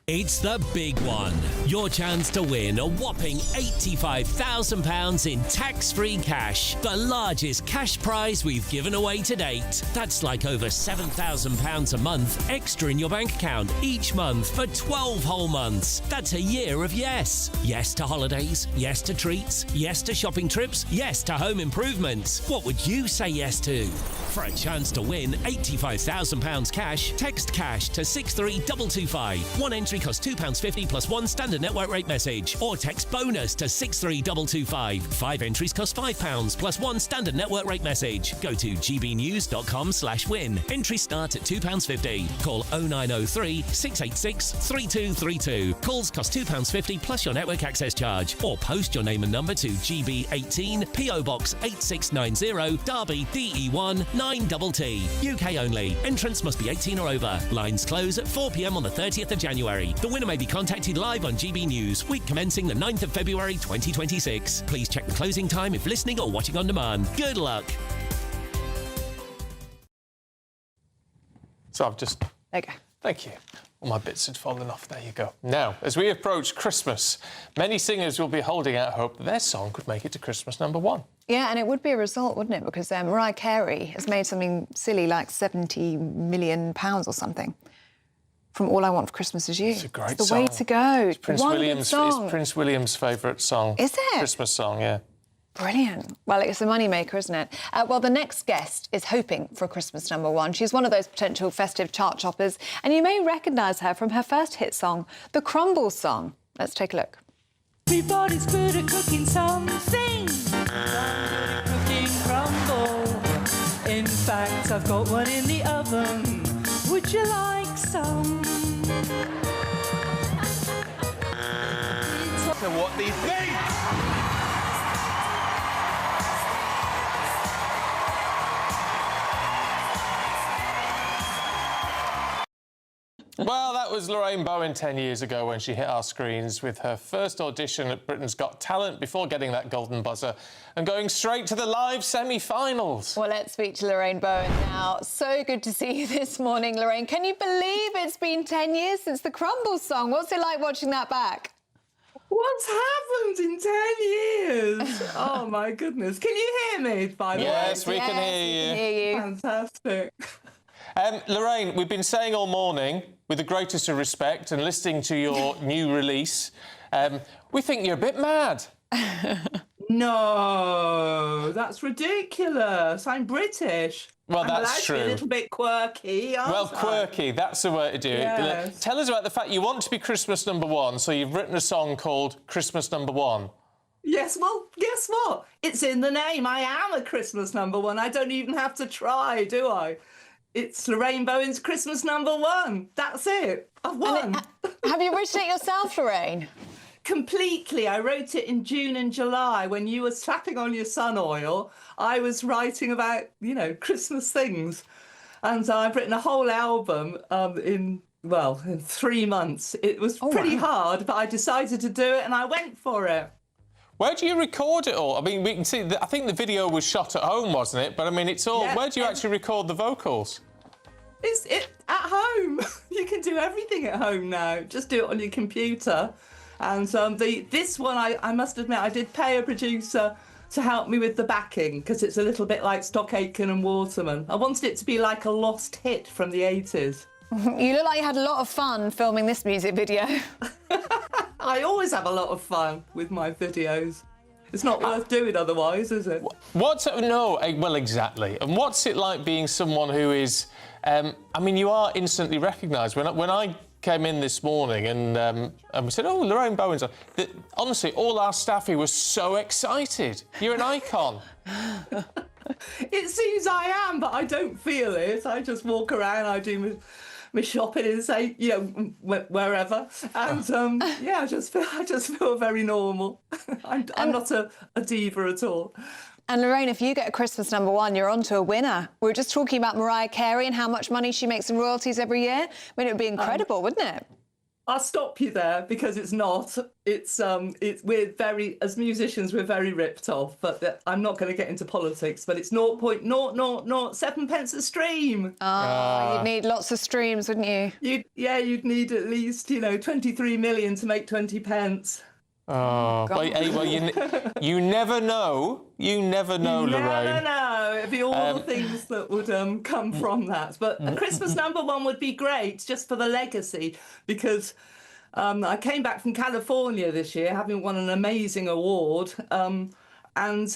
S25: It's the big one. Your chance to win a whopping £85,000 in tax-free cash. The largest cash prize we've given away to date. That's like over £7,000 a month extra in your bank account each month for 12 whole months. That's a year of yes. Yes to holidays. Yes to treats. Yes to shopping trips. Yes to home improvements. What would you say yes to? For a chance to win £85,000 cash, text cash to 63225. One entry costs £2.50 plus one standard network rate message, or text bonus to 63225. 5 entries cost £5 plus one standard network rate message. Go to gbnews.com/win. Entries start at £2.50. Call 0903 686 3232. Calls cost £2.50 plus your network access charge, or post your name and number to GB18 PO Box 8690 Derby DE1 9TT. UK only. Entrance must be 18 or over. Lines close at 4 p.m. on the 30th of January. The winner may be contacted live on GB News, week commencing the 9th of February 2026. Please check the closing time if listening or watching on demand. Good luck.
S2: So I've just...
S4: There you go.
S2: Thank you. All my bits had fallen off. There you go. Now, as we approach Christmas, many singers will be holding out hope that their song could make it to Christmas #1.
S4: Yeah, and it would be a result, wouldn't it? Because Mariah Carey has made something silly like £70 million or something from All I Want for Christmas Is You.
S2: It's a great
S4: it's the
S2: song.
S4: way to go.
S2: It's Prince William's favourite song.
S4: Is it?
S2: Christmas song, yeah.
S4: Brilliant. Well, it's a moneymaker, isn't it? Well, the next guest is hoping for Christmas #1. She's one of those potential festive chart toppers, and you may recognise her from her first hit song, the Crumble song. Let's take a look.
S13: Everybody's good at cooking something. Cooking crumble. In fact, I've got one in the oven. Would you like some?
S8: So what these think?
S2: Well, that was Lorraine Bowen 10 years ago when she hit our screens with her first audition at Britain's Got Talent before getting that golden buzzer and going straight to the live semi-finals.
S4: Well, let's speak to Lorraine Bowen now. So good to see you this morning, Lorraine. Can you believe it's been 10 years since the Crumble song? What's it like watching that back?
S26: What's happened in 10 years? Oh, my goodness. Can you hear me, by the way?
S2: Yes, we can hear you.
S4: We can hear you.
S26: Fantastic.
S2: Lorraine, we've been saying all morning, with the greatest of respect and listening to your new release, we think you're a bit mad.
S26: No, that's ridiculous. I'm British.
S2: Well,
S26: I'm
S2: that's
S26: allowed
S2: true.
S26: To be a little bit quirky, aren't
S2: Well,
S26: I?
S2: quirky, that's the way to do it.
S26: Yes.
S2: Tell us about the fact you want to be Christmas number one, so you've written a song called Christmas Number One.
S26: Yes, well, guess what? It's in the name. I am a Christmas number one. I don't even have to try, do I? It's Lorraine Bowen's Christmas number one. That's it. I've won.
S4: Have you written it yourself, Lorraine?
S26: Completely. I wrote it in June and July when you were slapping on your sun oil. I was writing about, Christmas things. And I've written a whole album in 3 months. It was pretty hard, but I decided to do it and I went for it.
S2: Where do you record it all? I mean, we can see, I think the video was shot at home, wasn't it? But I mean, it's all, where do you actually record the vocals?
S26: It's at home. You can do everything at home now. Just do it on your computer. And this one, I must admit, I did pay a producer to help me with the backing because it's a little bit like Stock Aitken and Waterman. I wanted it to be like a lost hit from the 80s.
S4: You look like you had a lot of fun filming this music video.
S26: I always have a lot of fun with my videos. It's not worth doing otherwise, is it?
S2: Well, exactly. And what's it like being someone who is... I mean, you are instantly recognised. When I came in this morning and we said, oh, Lorraine Bowen's on. Honestly, all our staff here was so excited. You're an icon.
S26: It seems I am, but I don't feel it. I just walk around, I do my shopping and say, wherever. And I just feel very normal. I'm not a diva at all.
S4: And Lorraine, if you get a Christmas number one, you're on to a winner. We were just talking about Mariah Carey and how much money she makes in royalties every year. I mean, it would be incredible, wouldn't it?
S26: I'll stop you there because it's not. We're very, as musicians, we're very ripped off. But I'm not going to get into politics. But it's 0.0007 pence a stream.
S4: You'd need lots of streams, wouldn't you?
S26: You'd need at least 23 million to make 20 pence.
S2: Oh, well, you never know. You never know, Lorraine.
S26: You never know. It'd be all the things that would come from that. But a Christmas number one would be great, just for the legacy, because I came back from California this year, having won an amazing award, and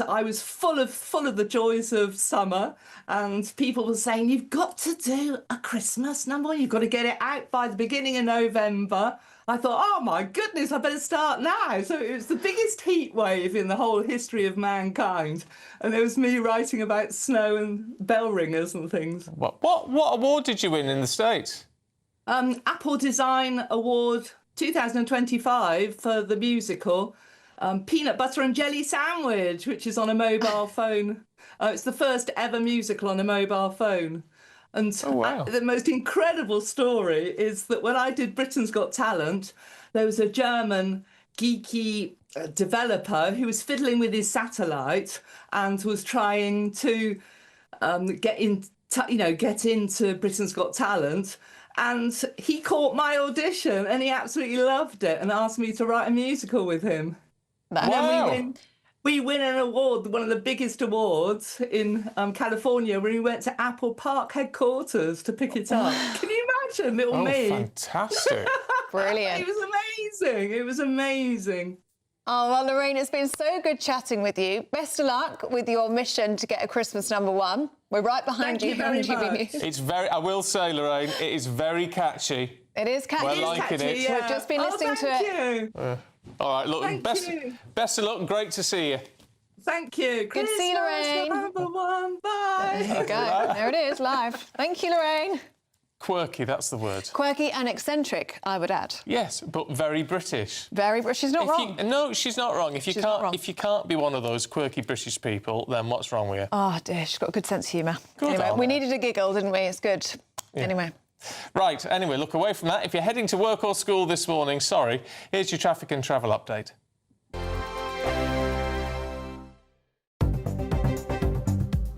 S26: I was full of the joys of summer. And people were saying, "You've got to do a Christmas number one. You've got to get it out by the beginning of November." I thought, oh my goodness, I better start now. So it was the biggest heat wave in the whole history of mankind. And there was me writing about snow and bell ringers and things.
S2: What award did you win in the States?
S26: Apple Design Award 2025 for the musical Peanut Butter and Jelly Sandwich, which is on a mobile phone. It's the first ever musical on a mobile phone. And the most incredible story is that when I did Britain's Got Talent, there was a German geeky developer who was fiddling with his satellite and was trying to get into Britain's Got Talent. And he caught my audition and he absolutely loved it and asked me to write a musical with him. And then we win an award, one of the biggest awards in California, when we went to Apple Park headquarters to pick it up. Can you imagine, little me?
S2: Fantastic.
S4: Brilliant.
S26: It was amazing. It was amazing.
S4: Oh, well, Lorraine, it's been so good chatting with you. Best of luck with your mission to get a Christmas number one. We're right behind you on GB News.
S2: It's I will say, Lorraine, it is very catchy.
S4: It is catchy.
S2: We're liking it.
S4: Yeah. We've just been listening to it.
S2: All right, look, best of luck and great to see you.
S26: Thank you.
S4: Good to see you, Lorraine.
S26: Number one, bye.
S4: There you go. There it is, live. Thank you, Lorraine.
S2: Quirky, that's the word.
S4: Quirky and eccentric, I would add.
S2: Yes, but very British.
S4: Very British. She's not wrong.
S2: No, she's not wrong. If you can't be one of those quirky British people, then what's wrong with you?
S4: Oh, dear, she's got a good sense of humour.
S2: Good
S4: anyway,
S2: on
S4: we
S2: her.
S4: needed a giggle, didn't we? It's good.
S2: Yeah.
S4: Anyway.
S2: Right, anyway, look away from that. If you're heading to work or school this morning, sorry, here's your traffic and travel update.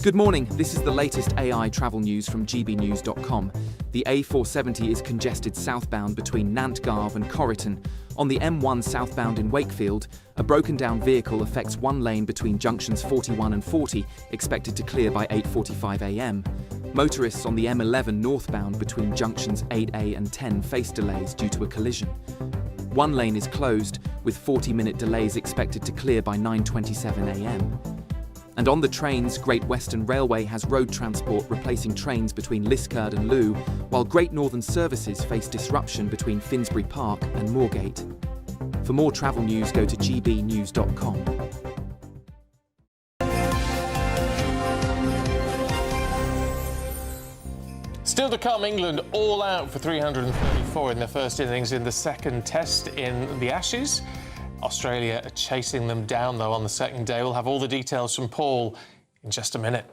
S9: Good morning, this is the latest AI travel news from gbnews.com. The A470 is congested southbound between Nantgarv and Corriton. On the M1 southbound in Wakefield, a broken down vehicle affects one lane between junctions 41 and 40, expected to clear by 8:45 a.m. Motorists on the M11 northbound between junctions 8A and 10 face delays due to a collision. One lane is closed, with 40-minute delays expected to clear by 9:27 a.m. And on the trains, Great Western Railway has road transport replacing trains between Liskeard and Looe, while Great Northern services face disruption between Finsbury Park and Moorgate. For more travel news, go to gbnews.com.
S2: Still to come, England all out for 334 in their first innings in the second test in the Ashes. Australia are chasing them down, though, on the second day. We'll have all the details from Paul in just a minute.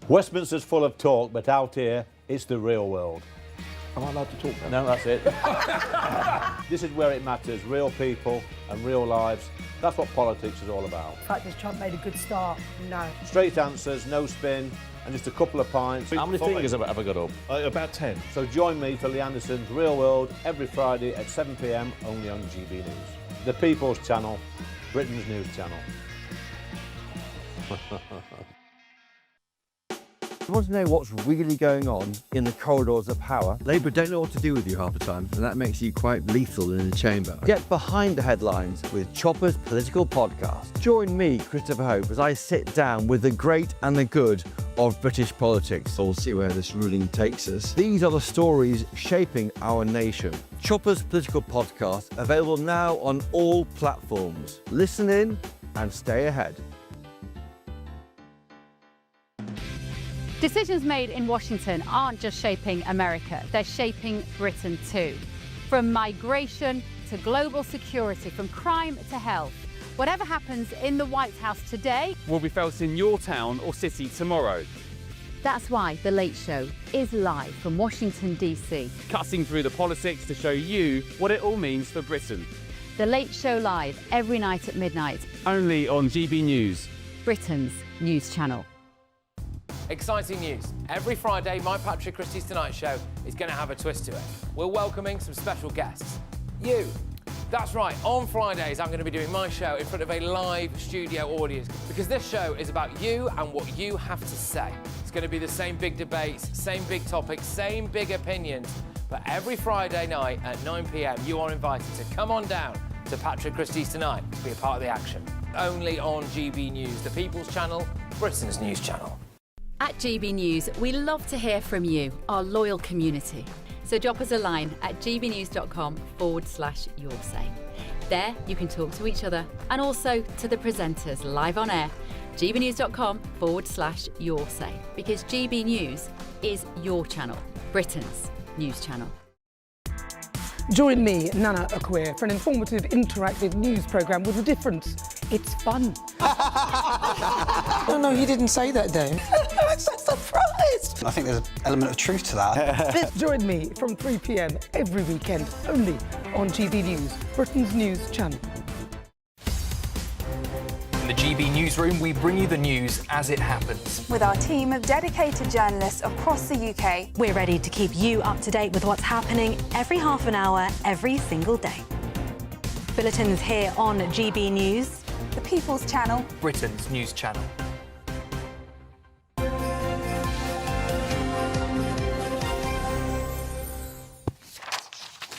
S3: Westminster's full of talk, but out here, it's the real world.
S10: Am I allowed to talk then?
S3: No, that's it. This is where it matters, real people and real lives. That's what politics is all about.
S11: In fact, has Trump made a good start? No.
S3: Straight answers, no spin, and just a couple of pints.
S10: How many fingers have I got up?
S3: About 10. So join me for Lee Anderson's Real World every Friday at 7 p.m, only on GB News. The People's Channel, Britain's news channel.
S16: You want to know what's really going on in the corridors of power? Labour don't know what to do with you half the time, and that makes you quite lethal in the chamber. Get behind the headlines with Chopper's Political Podcast. Join me, Christopher Hope, as I sit down with the great and the good of British politics. We'll see where this ruling takes us. These are the stories shaping our nation. Chopper's Political Podcast, available now on all platforms. Listen in and stay ahead.
S19: Decisions made in Washington aren't just shaping America, they're shaping Britain too. From migration to global security, from crime to health. Whatever happens in the White House today
S23: will be felt in your town or city tomorrow.
S19: That's why The Late Show is live from Washington, D.C.
S23: Cutting through the politics to show you what it all means for Britain.
S19: The Late Show live every night at midnight.
S23: Only on GB News,
S19: Britain's news channel.
S18: Exciting news. Every Friday, my Patrick Christie's Tonight Show is going to have a twist to it. We're welcoming some special guests. You. That's right, on Fridays I'm going to be doing my show in front of a live studio audience because this show is about you and what you have to say. It's going to be the same big debates, same big topics, same big opinions. But every Friday night at 9 p.m, you are invited to come on down to Patrick Christie's Tonight to be a part of the action. Only on GB News, the People's Channel, Britain's news channel.
S19: At GB News, we love to hear from you, our loyal community. So drop us a line at gbnews.com/your say. There you can talk to each other and also to the presenters live on air. gbnews.com/your say, because GB News is your channel, Britain's news channel.
S11: Join me, Nana Akwe, for an informative, interactive news programme with a difference. It's fun.
S27: No, he didn't say that, Dave.
S11: I'm so surprised.
S27: I think there's an element of truth to that.
S11: Join me from 3 p.m. every weekend, only on GB News, Britain's news channel.
S17: In the GB newsroom, we bring you the news as it happens.
S22: With our team of dedicated journalists across the UK,
S24: we're ready to keep you up to date with what's happening every half an hour, every single day. Bulletins here on GB News,
S22: the People's Channel,
S17: Britain's news channel.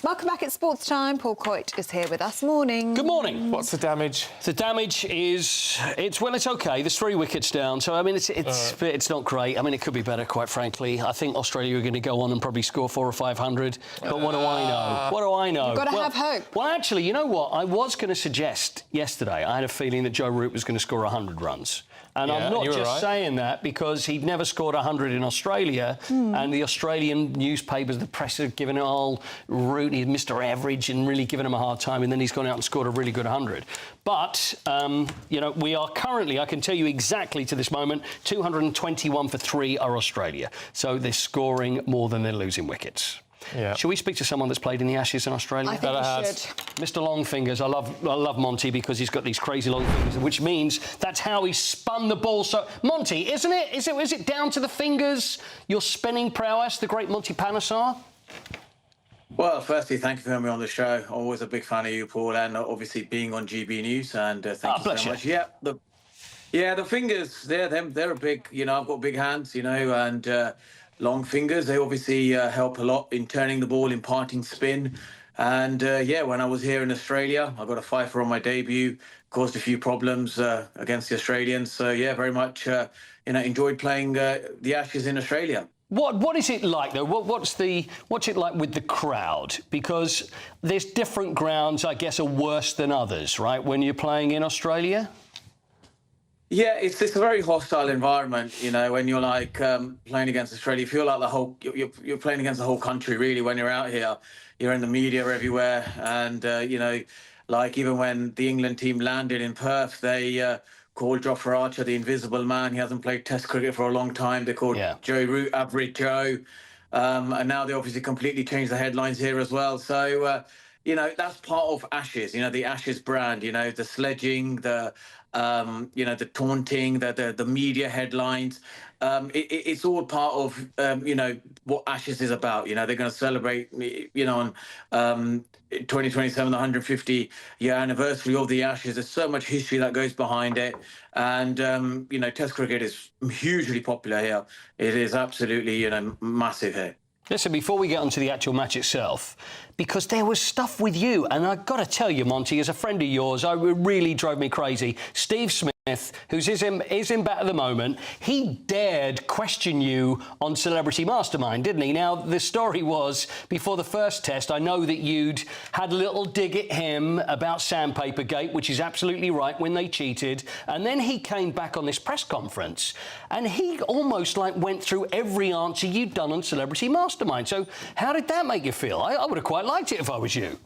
S4: Welcome back at Sports Time. Paul Coit is here with us. Morning.
S28: Good morning.
S2: What's the damage?
S28: The damage is it's okay. There's 3 wickets down, so I mean it's not great. I mean it could be better, quite frankly. I think Australia are going to go on and probably score 400 or 500. But what do I know? What do I know?
S4: You've got to have hope.
S28: Well, actually, you know what? I was going to suggest yesterday. I had a feeling that Joe Root was going to score 100 runs. And I'm not just saying that because he'd never scored 100 in Australia, and the Australian newspapers, the press have given it all Root, he's Mr. Average, and really given him a hard time, and then he's gone out and scored a really good 100. But, you know, we are currently, I can tell you exactly to this moment, 221 for 3 are Australia. So they're scoring more than they're losing wickets.
S2: Yeah.
S28: Should we speak to someone that's played in the Ashes in Australia?
S4: I think we should.
S28: Mr. Longfingers. I love Monty because he's got these crazy long fingers, which means that's how he spun the ball. So, Monty, isn't it? Is it down to the fingers, your spinning prowess, the great Monty Panesar?
S1: Well, firstly, thank you for having me on the show. Always a big fan of you, Paul, and obviously being on GB News. And thank you so much. Yeah, the fingers, they're a big, I've got big hands, and long fingers. They obviously help a lot in turning the ball, imparting spin. And when I was here in Australia, I got a fifer on my debut, caused a few problems against the Australians. So yeah, very much, enjoyed playing the Ashes in Australia.
S28: What is it like though? What's it like with the crowd? Because there's different grounds, I guess, are worse than others, right? When you're playing in Australia.
S1: Yeah, it's a very hostile environment, when you're like playing against Australia. You feel like you're playing against the whole country, really, when you're out here. You're in the media everywhere. And, like even when the England team landed in Perth, they called Jofra Archer the invisible man. He hasn't played Test cricket for a long time. They called Joe Root Average Joe. And now they obviously completely changed the headlines here as well. So, that's part of Ashes, the Ashes brand, the sledging, the taunting, the media headlines. It's all part of, what Ashes is about. They're going to celebrate, on 2027, the 150-year anniversary of the Ashes. There's so much history that goes behind it. And, Test cricket is hugely popular here. It is absolutely, massive here.
S28: Listen, before we get onto the actual match itself, because there was stuff with you, and I've got to tell you, Monty, as a friend of yours, it really drove me crazy. Steve Smith, who's in bat at the moment, he dared question you on Celebrity Mastermind, didn't he? Now, the story was, before the first test, I know that you'd had a little dig at him about Sandpaper Gate, which is absolutely right, when they cheated, and then he came back on this press conference, and he almost went through every answer you'd done on Celebrity Mastermind. So how did that make you feel? I would have quite liked it if I was you.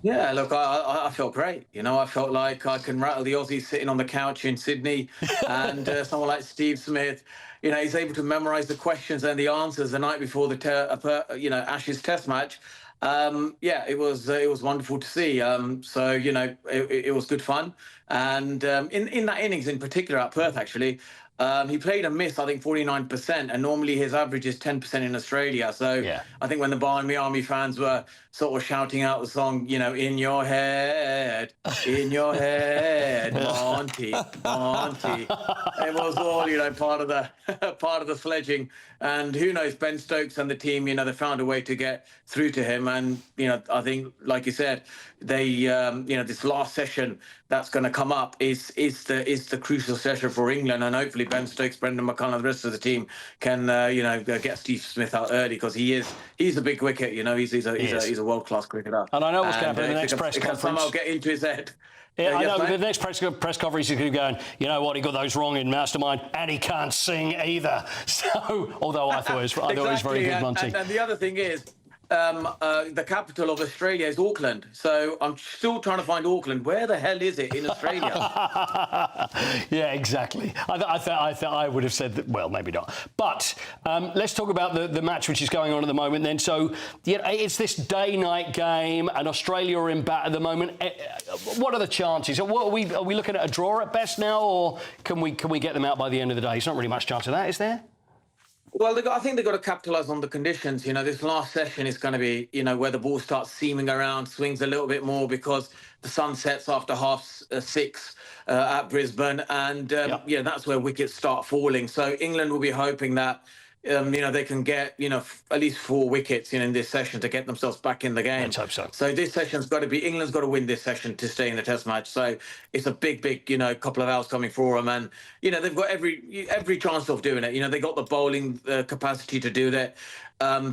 S1: Yeah, look, I felt great. I felt like I can rattle the Aussies sitting on the couch in Sydney, and someone like Steve Smith, he's able to memorise the questions and the answers the night before the Ashes Test match. It was wonderful to see. It was good fun, and in that innings in particular at Perth, actually. He played a miss, I think, 49%, and normally his average is 10% in Australia. So I think when the Barmy Army fans were sort of shouting out the song, in your head, Monty, Monty. It was all, part of the sledging. And who knows, Ben Stokes and the team, they found a way to get through to him. And, I think, like you said, they, this last session that's going to come up is the crucial session for England. And hopefully Ben Stokes, Brendan McCullum, and the rest of the team can, get Steve Smith out early, because he's a big wicket. He's a world-class cricketer.
S28: And I know what's going to happen in the next press conference.
S1: Somehow get into his head.
S28: Yeah, I know. The next press conference, he's going to be going, you know what, he got those wrong in Mastermind, and he can't sing either. So, although I thought it was very good, Monty.
S1: And the other thing is, the capital of Australia is Auckland. So I'm still trying to find Auckland. Where the hell is it in Australia?
S28: Yeah, exactly. I would have said that. Well, maybe not. But let's talk about the match which is going on at the moment. Then, so it's this day-night game, and Australia are in bat at the moment. What are the chances? Are we looking at a draw at best now, or can we get them out by the end of the day? It's not really much chance of that, is there?
S1: Well, I think they've got to capitalise on the conditions. This last session is going to be, where the ball starts seaming around, swings a little bit more because the sun sets after 6:30 at Brisbane. And, that's where wickets start falling. So England will be hoping that, they can get, at least 4 wickets in this session to get themselves back in the game.
S28: Let's hope so.
S1: So this session's got to be, England's got to win this session to stay in the Test match. So it's a big, couple of hours coming for them. And, they've got every chance of doing it. They got the bowling capacity to do that.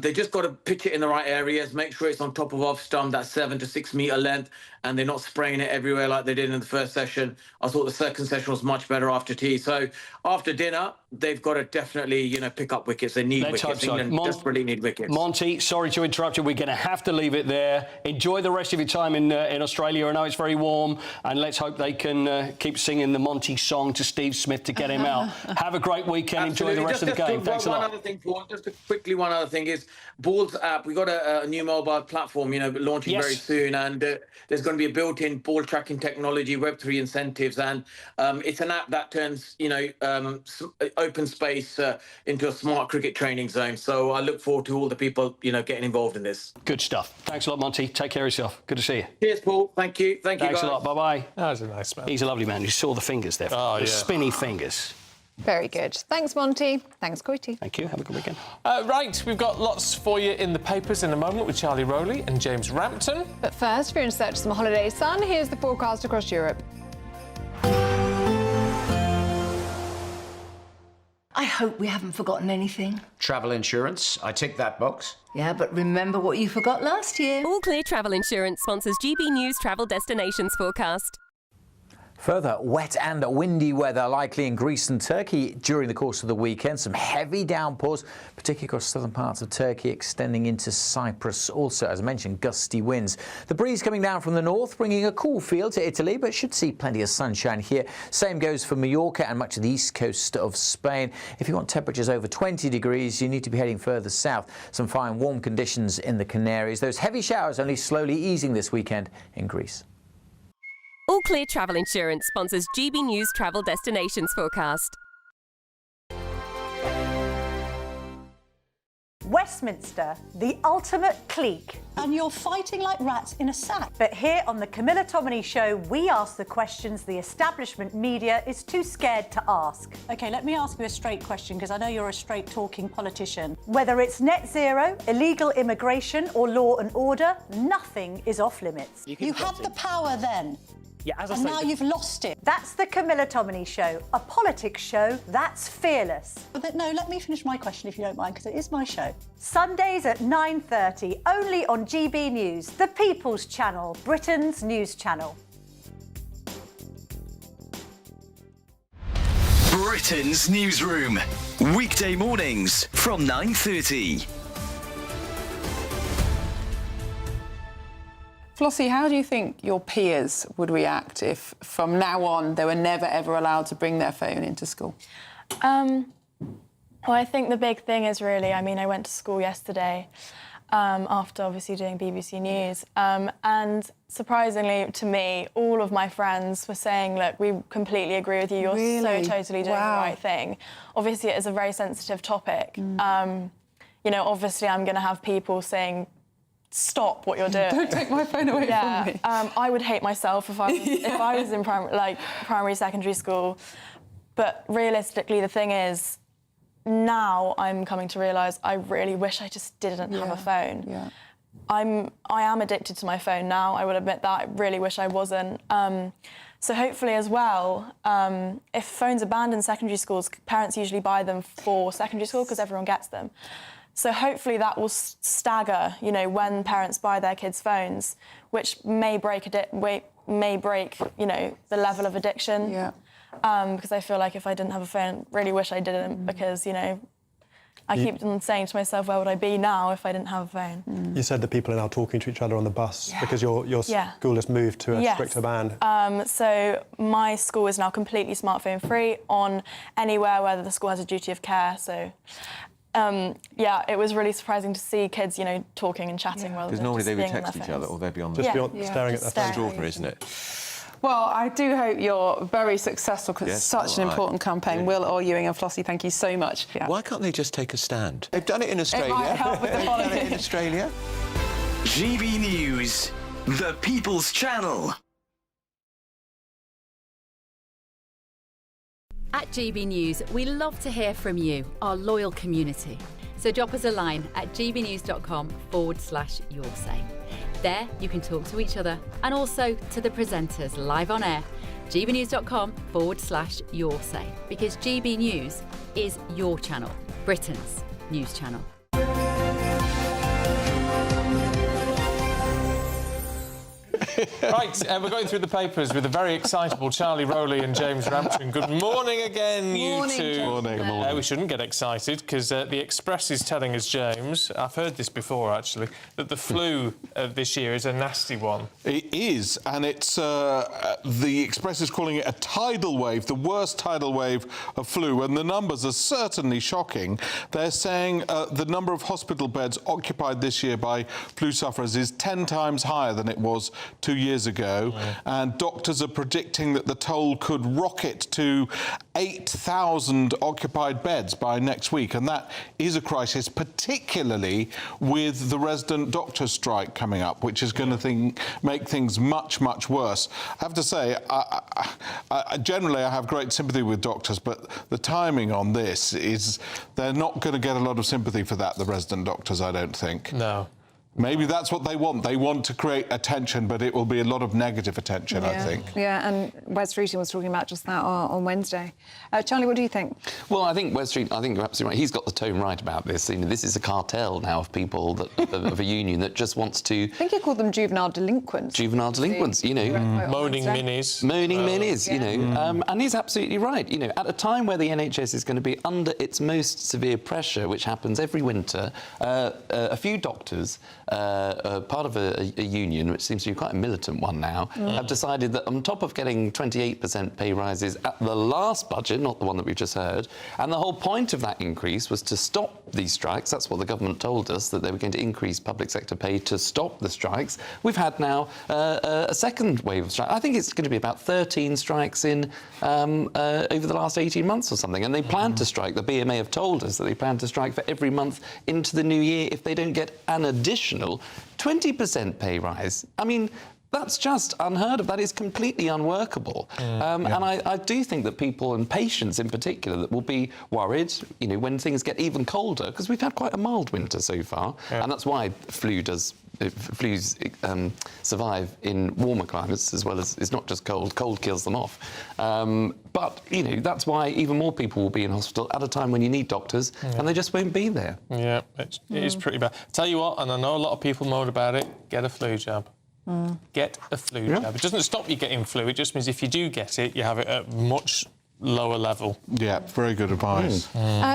S1: They just got to pitch it in the right areas, make sure it's on top of off stump, that 7 to 6 metre length, and they're not spraying it everywhere like they did in the first session. I thought the second session was much better after tea. So after dinner, they've got to definitely, pick up wickets. They need wickets. England desperately need wickets.
S28: Monty, sorry to interrupt you. We're going to have to leave it there. Enjoy the rest of your time in Australia. I know it's very warm, and let's hope they can keep singing the Monty song to Steve Smith to get him out. Have a great weekend.
S1: Absolutely.
S28: Enjoy the rest of the game. Thanks a lot.
S1: One other thing, Paul, just quickly, one other thing is Ball's app. We got a new mobile platform, launching very soon, and there's going to be a built-in ball tracking technology, Web3 incentives, and it's an app that turns, open space into a smart cricket training zone. So I look forward to all the people, getting involved in this.
S28: Good stuff. Thanks a lot, Monty. Take care of yourself. Good to see you.
S1: Cheers, Paul. Thank you. Thank you,
S28: Thanks
S1: guys.
S28: a lot. Bye-bye.
S2: That was a nice man.
S28: He's a lovely man. You saw the fingers there.
S2: Oh,
S28: the
S2: yeah.
S28: spinny fingers.
S4: Very good. Thanks, Monty. Thanks, Coity.
S28: Thank you. Have a good weekend.
S2: Right, we've got lots for you in the papers in a moment with Charlie Rowley and James Rampton.
S4: But first, if you're in search of some holiday sun, here's the forecast across Europe.
S5: I hope we haven't forgotten anything.
S6: Travel insurance, I tick that box.
S5: Yeah, but remember what you forgot last year.
S7: All Clear Travel Insurance sponsors GB News Travel Destinations forecast.
S18: Further wet and windy weather likely in Greece and Turkey during the course of the weekend. Some heavy downpours, particularly across southern parts of Turkey, extending into Cyprus. Also, as I mentioned, gusty winds. The breeze coming down from the north, bringing a cool feel to Italy, but should see plenty of sunshine here. Same goes for Mallorca and much of the east coast of Spain. If you want temperatures over 20 degrees, you need to be heading further south. Some fine warm conditions in the Canaries. Those heavy showers only slowly easing this weekend in Greece.
S7: All Clear Travel Insurance sponsors GB News Travel Destinations forecast.
S12: Westminster, the ultimate clique. And you're fighting like rats in a sack. But here on the Camilla Tominey Show, we ask the questions the establishment media is too scared to ask. OK, let me ask you a straight question, because I know you're a straight-talking politician. Whether it's net zero, illegal immigration or law and order, nothing is off-limits.
S27: You had the power then.
S12: Yeah, as I
S27: And
S12: say,
S27: now you've lost it.
S12: That's the Camilla Tominey Show, a politics show that's fearless.
S27: No, let me finish my question if you don't mind, because it is my show.
S12: Sundays at 9:30, only on GB News, the People's Channel, Britain's news channel.
S14: Britain's newsroom, weekday mornings from 9:30.
S15: Flossie, how do you think your peers would react if, from now on, they were never, ever allowed to bring their phone into school?
S20: Well, I think the big thing is really, I went to school yesterday after obviously doing BBC News, and surprisingly to me, all of my friends were saying, look, we completely agree with you, you're so totally doing the right thing. Obviously, it is a very sensitive topic. Obviously, I'm going to have people saying, stop what you're doing.
S15: Don't take my phone away from me.
S20: I would hate myself if I was in primary, secondary school. But realistically, the thing is, now I'm coming to realise I really wish I just didn't have a phone.
S15: Yeah.
S20: I am addicted to my phone now, I will admit that. I really wish I wasn't. So hopefully as well, if phones are banned in secondary schools, parents usually buy them for secondary school because everyone gets them. So hopefully that will stagger, when parents buy their kids' phones, which may break, the level of addiction.
S15: Yeah.
S20: Because I feel like if I didn't have a phone, really wish I didn't, because, I keep on saying to myself, where would I be now if I didn't have a phone?
S21: You said that people are now talking to each other on the bus because your school has moved to a stricter ban.
S20: So my school is now completely smartphone free on anywhere where the school has a duty of care. So. It was really surprising to see kids, talking and chatting rather than
S10: because normally
S20: just
S10: they would
S20: being on
S10: text
S20: their
S10: each other
S20: phones.
S10: or they'd be on the...
S21: staring at their phones.
S10: Extraordinary, isn't it?
S15: Well, I do hope you're very successful because it's such an important campaign. Will or Ewing and Flossie, thank you so much. Yeah.
S10: Why can't they just take a stand? They've done it in Australia.
S15: It might help with the
S10: They've done it in Australia.
S14: GB News, the People's Channel.
S19: At GB News, we love to hear from you, our loyal community. So drop us a line at gbnews.com/yoursay. There you can talk to each other and also to the presenters live on air. gbnews.com/yoursay, because GB News is your channel, Britain's news channel.
S2: Right, we're going through the papers with the very excitable Charlie Rowley and James Rampton. Good morning again, you two.
S10: Morning.
S2: We shouldn't get excited because the Express is telling us, James, I've heard this before actually, that the flu this year is a nasty one.
S29: It is, and it's the Express is calling it a tidal wave, the worst tidal wave of flu, and the numbers are certainly shocking. They're saying the number of hospital beds occupied this year by flu sufferers is 10 times higher than it was 2 2 years ago, and doctors are predicting that the toll could rocket to 8,000 occupied beds by next week, and that is a crisis, particularly with the resident doctors' strike coming up, which is going to make things much, much worse. I have to say, generally I have great sympathy with doctors, but the timing on this is they're not going to get a lot of sympathy for that, the resident doctors, I don't think.
S2: No.
S29: Maybe that's what they want. They want to create attention, but it will be a lot of negative attention, I think.
S4: Yeah, and Wes Streeting was talking about just that on Wednesday. Charlie, what do you think?
S3: Well, I think Wes Streeting, I think you're absolutely right. He's got the tone right about this. You know, this is a cartel now of people, of a union that just wants to...
S4: I think he called them juvenile delinquents.
S3: Juvenile delinquents, you know.
S2: Moaning minis.
S3: Moaning minis, you know. And he's absolutely right. You know, at a time where the NHS is going to be under its most severe pressure, which happens every winter, a few doctors... part of a union, which seems to be quite a militant one now, have decided that on top of getting 28% pay rises at the last budget, not the one that we've just heard, and the whole point of that increase was to stop these strikes. That's what the government told us, that they were going to increase public sector pay to stop the strikes. We've had now a second wave of strikes. I think it's going to be about 13 strikes in over the last 18 months or something, and they plan to strike. The BMA have told us that they plan to strike for every month into the new year if they don't get an additional 20% pay rise. I mean, that's just unheard of. That is completely unworkable. And I do think that people, and patients in particular, that will be worried, you know, when things get even colder, because we've had quite a mild winter so far, and that's why flus survive in warmer climates as well as... It's not just cold. Cold kills them off. But, you know, that's why even more people will be in hospital at a time when you need doctors, and they just won't be there.
S2: Yeah, it is pretty bad. Tell you what, and I know a lot of people moan about it, get a flu jab. Get a flu jab. It doesn't stop you getting flu, it just means if you do get it, you have it at much lower level.
S29: Yeah, very good advice.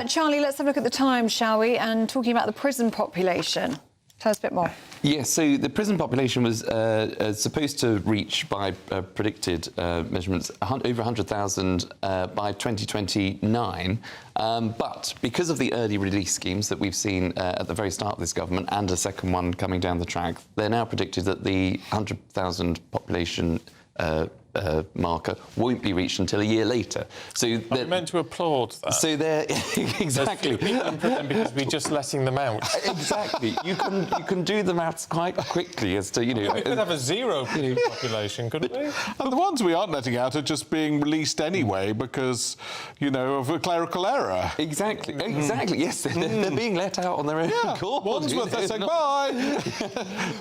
S4: Charlie, let's have a look at the Times, shall we? And talking about the prison population. Tell us a bit more.
S3: Yes, so the prison population was supposed to reach, by predicted measurements, over 100,000 by 2029. But because of the early release schemes that we've seen at the very start of this government, and a second one coming down the track, they're now predicted that the 100,000 population marker won't be reached until a year later. So
S2: we're meant to applaud that.
S3: So they're exactly
S2: because we're just letting them out.
S3: Exactly. You can do the maths quite quickly as to, you know.
S2: We could have a zero population, couldn't we?
S29: And the ones we aren't letting out are just being released anyway because, you know, of a clerical error.
S3: Exactly. Exactly. Yes, they're being let out on their own accord.
S29: Wandsworth, they're saying bye.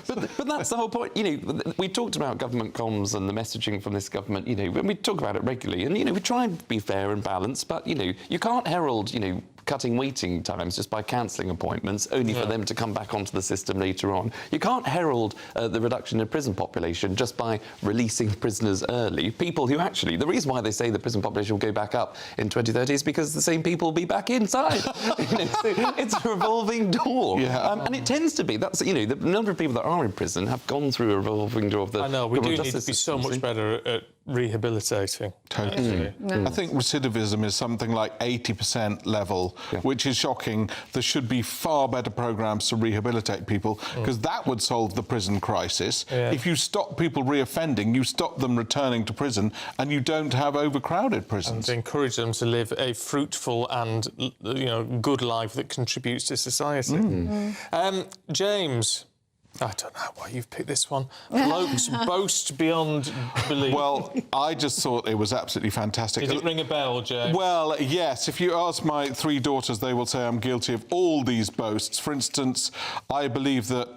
S3: But that's the whole point. You know, we talked about government comms and the messaging from this government, you know, and we talk about it regularly, and, you know, we try and be fair and balanced, but, you know, you can't herald, you know, cutting waiting times just by cancelling appointments, only for them to come back onto the system later on. You can't herald the reduction in prison population just by releasing prisoners early. People who actually... The reason why they say the prison population will go back up in 2030 is because the same people will be back inside. You know, so it's a revolving door. And it tends to be. That's, you know, the number of people that are in prison have gone through a revolving door of the...
S2: I know, we do need to be so much better at rehabilitating.
S29: Totally. I think recidivism is something like 80% level, which is shocking. There should be far better programmes to rehabilitate people, because that would solve the prison crisis. If you stop people reoffending, you stop them returning to prison, and you don't have overcrowded prisons.
S2: And encourage them to live a fruitful and, you know, good life that contributes to society. James... I don't know why you've picked this one. Blokes boast beyond belief.
S29: Well, I just thought it was absolutely fantastic.
S2: Did it ring a bell, James?
S29: Well, yes. If you ask my 3 daughters, they will say I'm guilty of all these boasts. For instance, I believe that,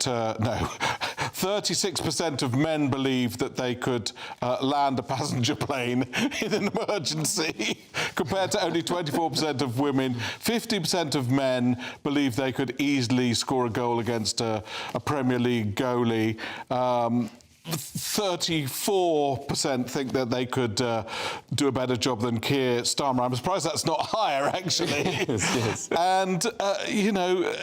S29: 36% of men believe that they could land a passenger plane in an emergency, compared to only 24% of women. 50% of men believe they could easily score a goal against a Premier League goalie. 34% think that they could do a better job than Keir Starmer. I'm surprised that's not higher, actually.
S3: Yes.
S29: And, you know...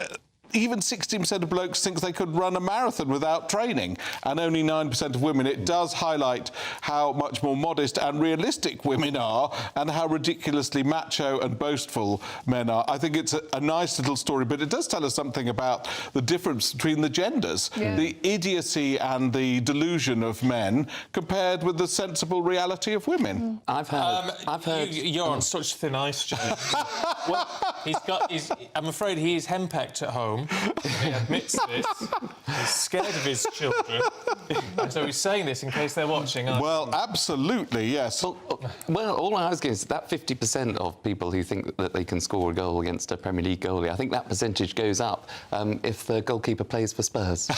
S29: even 16% of blokes think they could run a marathon without training, and only 9% of women. It does highlight how much more modest and realistic women are and how ridiculously macho and boastful men are. I think it's a nice little story, but it does tell us something about the difference between the genders, the idiocy and the delusion of men compared with the sensible reality of women.
S3: I've heard.
S2: You're on such thin ice, Jimmy. Well, I'm afraid he is henpecked at home. He admits this. He's scared of his children. And so he's saying this in case they're watching.
S29: Well, absolutely, yes.
S3: Well, all I was going to say is that 50% of people who think that they can score a goal against a Premier League goalie, I think that percentage goes up if the goalkeeper plays for Spurs.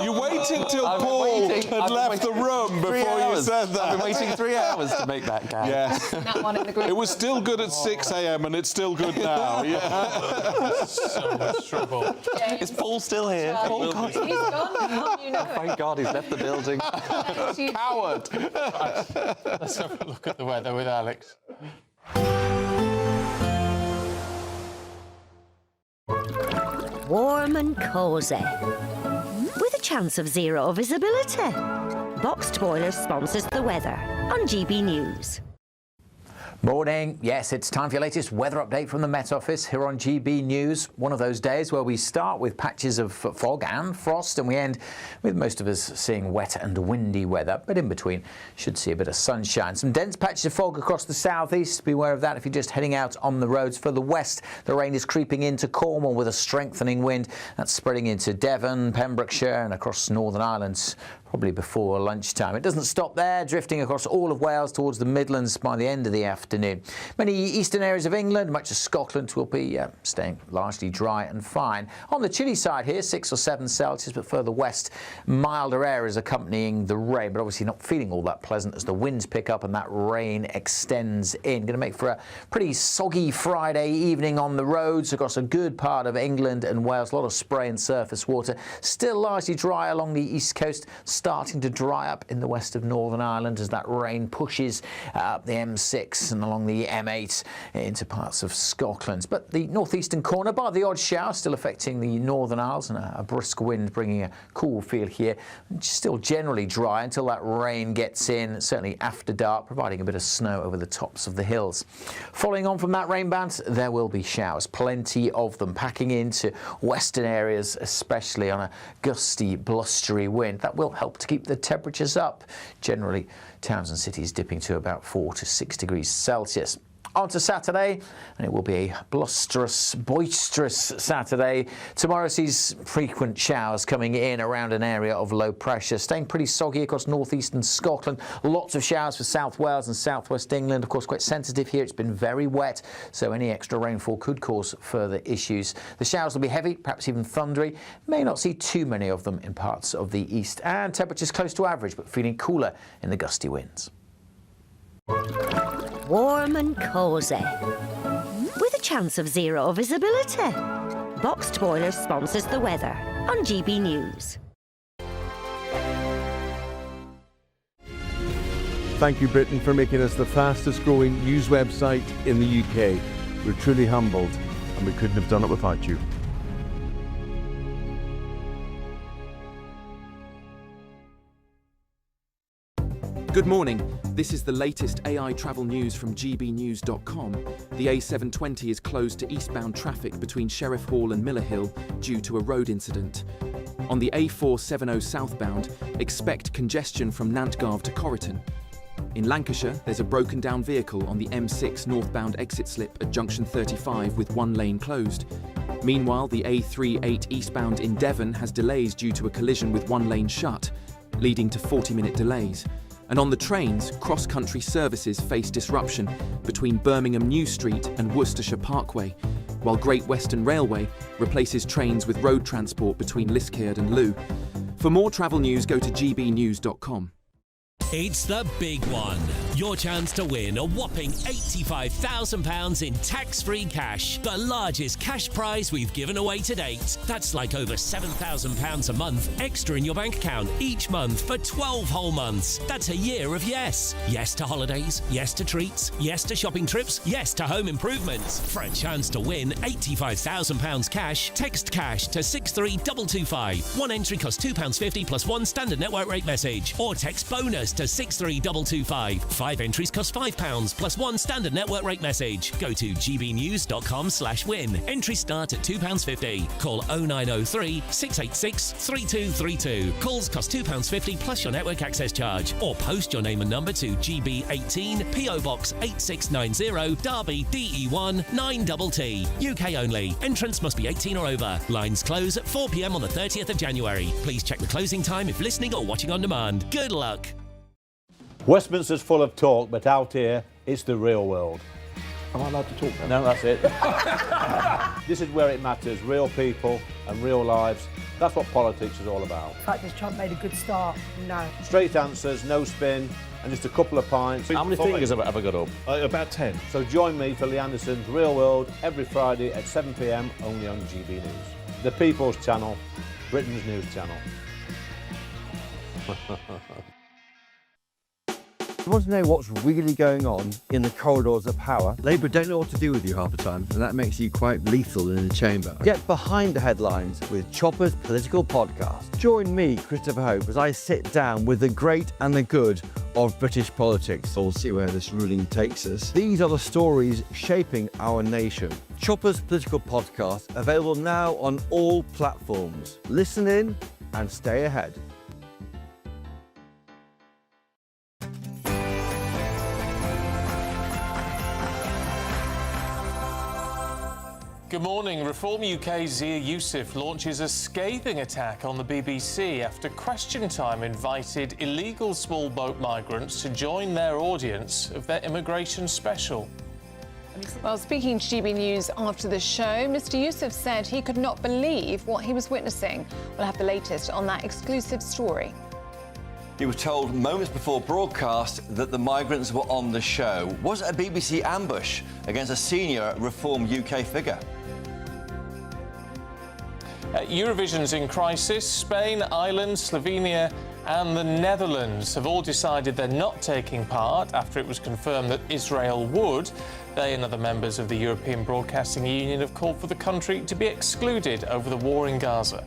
S29: You waited till Paul had left the room before you said that.
S3: I've been waiting 3 hours to make that count.
S29: Yes.
S4: That one in the group.
S29: It was still good at 6 a.m. and it's still good now. Yeah.
S2: So much trouble.
S3: Is Paul still here?
S4: He's gone now. You know
S3: Thank God he's left the building.
S29: Coward.
S2: Right. Let's have a look at the weather with Alex.
S8: Warm and cosy, with a chance of zero visibility. Boxed Boilers sponsors the weather on GB News.
S18: Morning. Yes, it's time for your latest weather update from the Met Office here on GB News. One of those days where we start with patches of fog and frost and we end with most of us seeing wet and windy weather, but in between should see a bit of sunshine. Some dense patches of fog across the southeast. Beware of that if you're just heading out on the roads. For the west, the rain is creeping into Cornwall with a strengthening wind. That's spreading into Devon, Pembrokeshire and across Northern Ireland probably before lunchtime. It doesn't stop there, drifting across all of Wales towards the Midlands by the end of the afternoon. Many eastern areas of England, much of Scotland, will be staying largely dry and fine. On the chilly side here, 6 or 7 Celsius, but further west, milder areas accompanying the rain, but obviously not feeling all that pleasant as the winds pick up and that rain extends in. Going to make for a pretty soggy Friday evening on the roads across a good part of England and Wales. A lot of spray and surface water. Still largely dry along the east coast, starting to dry up in the west of Northern Ireland as that rain pushes up the M6 and along the M8 into parts of Scotland. But the northeastern corner, bar the odd shower, still affecting the Northern Isles and a brisk wind bringing a cool feel here. Still generally dry until that rain gets in, certainly after dark, providing a bit of snow over the tops of the hills. Following on from that rain band, there will be showers, plenty of them, packing into western areas, especially on a gusty, blustery wind. That will help to keep the temperatures up. Generally, towns and cities dipping to about 4 to 6 degrees Celsius. On to Saturday, and it will be a blusterous, boisterous Saturday. Tomorrow sees frequent showers coming in around an area of low pressure, staying pretty soggy across northeastern Scotland. Lots of showers for South Wales and southwest England. Of course, quite sensitive here. It's been very wet, so any extra rainfall could cause further issues. The showers will be heavy, perhaps even thundery. May not see too many of them in parts of the east. And temperatures close to average, but feeling cooler in the gusty winds.
S8: Warm and cosy, with a chance of zero visibility. Boxed Boilers sponsors the weather on GB News.
S9: Thank you, Britain, for making us the fastest growing news website in the UK. We're truly humbled, and we couldn't have done it without you.
S11: Good morning. This is the latest AI travel news from gbnews.com. The A720 is closed to eastbound traffic between Sheriff Hall and Miller Hill due to a road incident. On the A470 southbound, expect congestion from Nantgarv to Corriton. In Lancashire, there's a broken down vehicle on the M6 northbound exit slip at junction 35 with one lane closed. Meanwhile, the A38 eastbound in Devon has delays due to a collision with one lane shut, leading to 40-minute delays. And on the trains, cross-country services face disruption between Birmingham New Street and Worcestershire Parkway, while Great Western Railway replaces trains with road transport between Liskeard and Looe. For more travel news, go to gbnews.com.
S13: It's the big one.
S1: Your chance to win a whopping £85,000 in tax-free cash. The largest cash prize we've given away to date. That's like over £7,000 a month extra in your bank account each month for 12 whole months. That's a year of yes. Yes to holidays, yes to treats, yes to shopping trips, yes to home improvements. For a chance to win £85,000 cash, text cash to 63225. One entry costs £2.50 plus one standard network rate message. Or text bonus to 63225. 5 entries cost £5 plus one standard network rate message. Go to gbnews.com/win. Entries start at £2.50. Call 0903 686 3232. Calls cost £2.50 plus your network access charge. Or post your name and number to GB18 PO Box 8690 Derby DE1 9TT. UK only. Entrance must be 18 or over. Lines close at 4 p.m. on the 30th of January. Please check the closing time if listening or watching on demand. Good luck.
S9: Westminster's full of talk, but out here, it's the real world. Am I allowed to talk now? No, that's it. This is where it matters. Real people and real lives. That's what politics is all about.
S27: In fact, this Trump made a good start. No.
S9: Straight answers, no spin, and just a couple of pints. How many fingers have I got up? About 10. So join me for Lee Anderson's Real World every Friday at 7 p.m. only on GB News. The People's Channel, Britain's news channel.
S13: You want to know what's really going on in the corridors of power? Labour don't know what to do with you half the time, and that makes you quite lethal in the chamber. Get behind the headlines with Chopper's Political Podcast. Join me, Christopher Hope, as I sit down with the great and the good of British politics. We'll see where this ruling takes us. These are the stories shaping our nation. Chopper's Political Podcast, available now on all platforms. Listen in and stay ahead.
S2: Good morning. Reform UK's Zia Youssef launches a scathing attack on the BBC after Question Time invited illegal small boat migrants to join their audience of their immigration special.
S4: Well, speaking to GB News after the show, Mr Youssef said he could not believe what he was witnessing. We'll have the latest on that exclusive story.
S16: He was told moments before broadcast that the migrants were on the show. Was it a BBC ambush against a senior Reform UK figure?
S2: Eurovision's in crisis. Spain, Ireland, Slovenia and the Netherlands have all decided they're not taking part after it was confirmed that Israel would. They and other members of the European Broadcasting Union have called for the country to be excluded over the war in Gaza.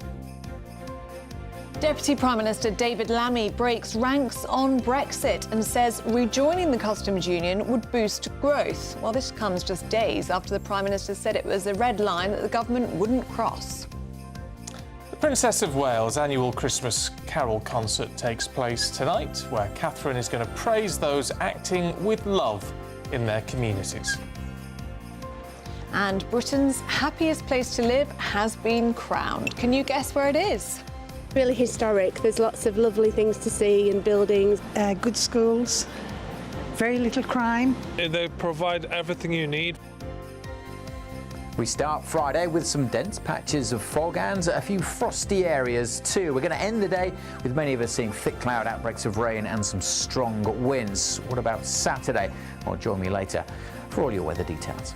S4: Deputy Prime Minister David Lammy breaks ranks on Brexit and says rejoining the customs union would boost growth. Well, this comes just days after the Prime Minister said it was a red line that the government wouldn't cross.
S2: The Princess of Wales' annual Christmas Carol concert takes place tonight, where Catherine is going to praise those acting with love in their communities.
S4: And Britain's happiest place to live has been crowned. Can you guess where it is?
S17: Really historic. There's lots of lovely things to see and buildings.
S27: Good schools, very little crime.
S22: They provide everything you need.
S18: We start Friday with some dense patches of fog and a few frosty areas too. We're going to end the day with many of us seeing thick cloud outbreaks of rain and some strong winds. What about Saturday? Well, join me later for all your weather details.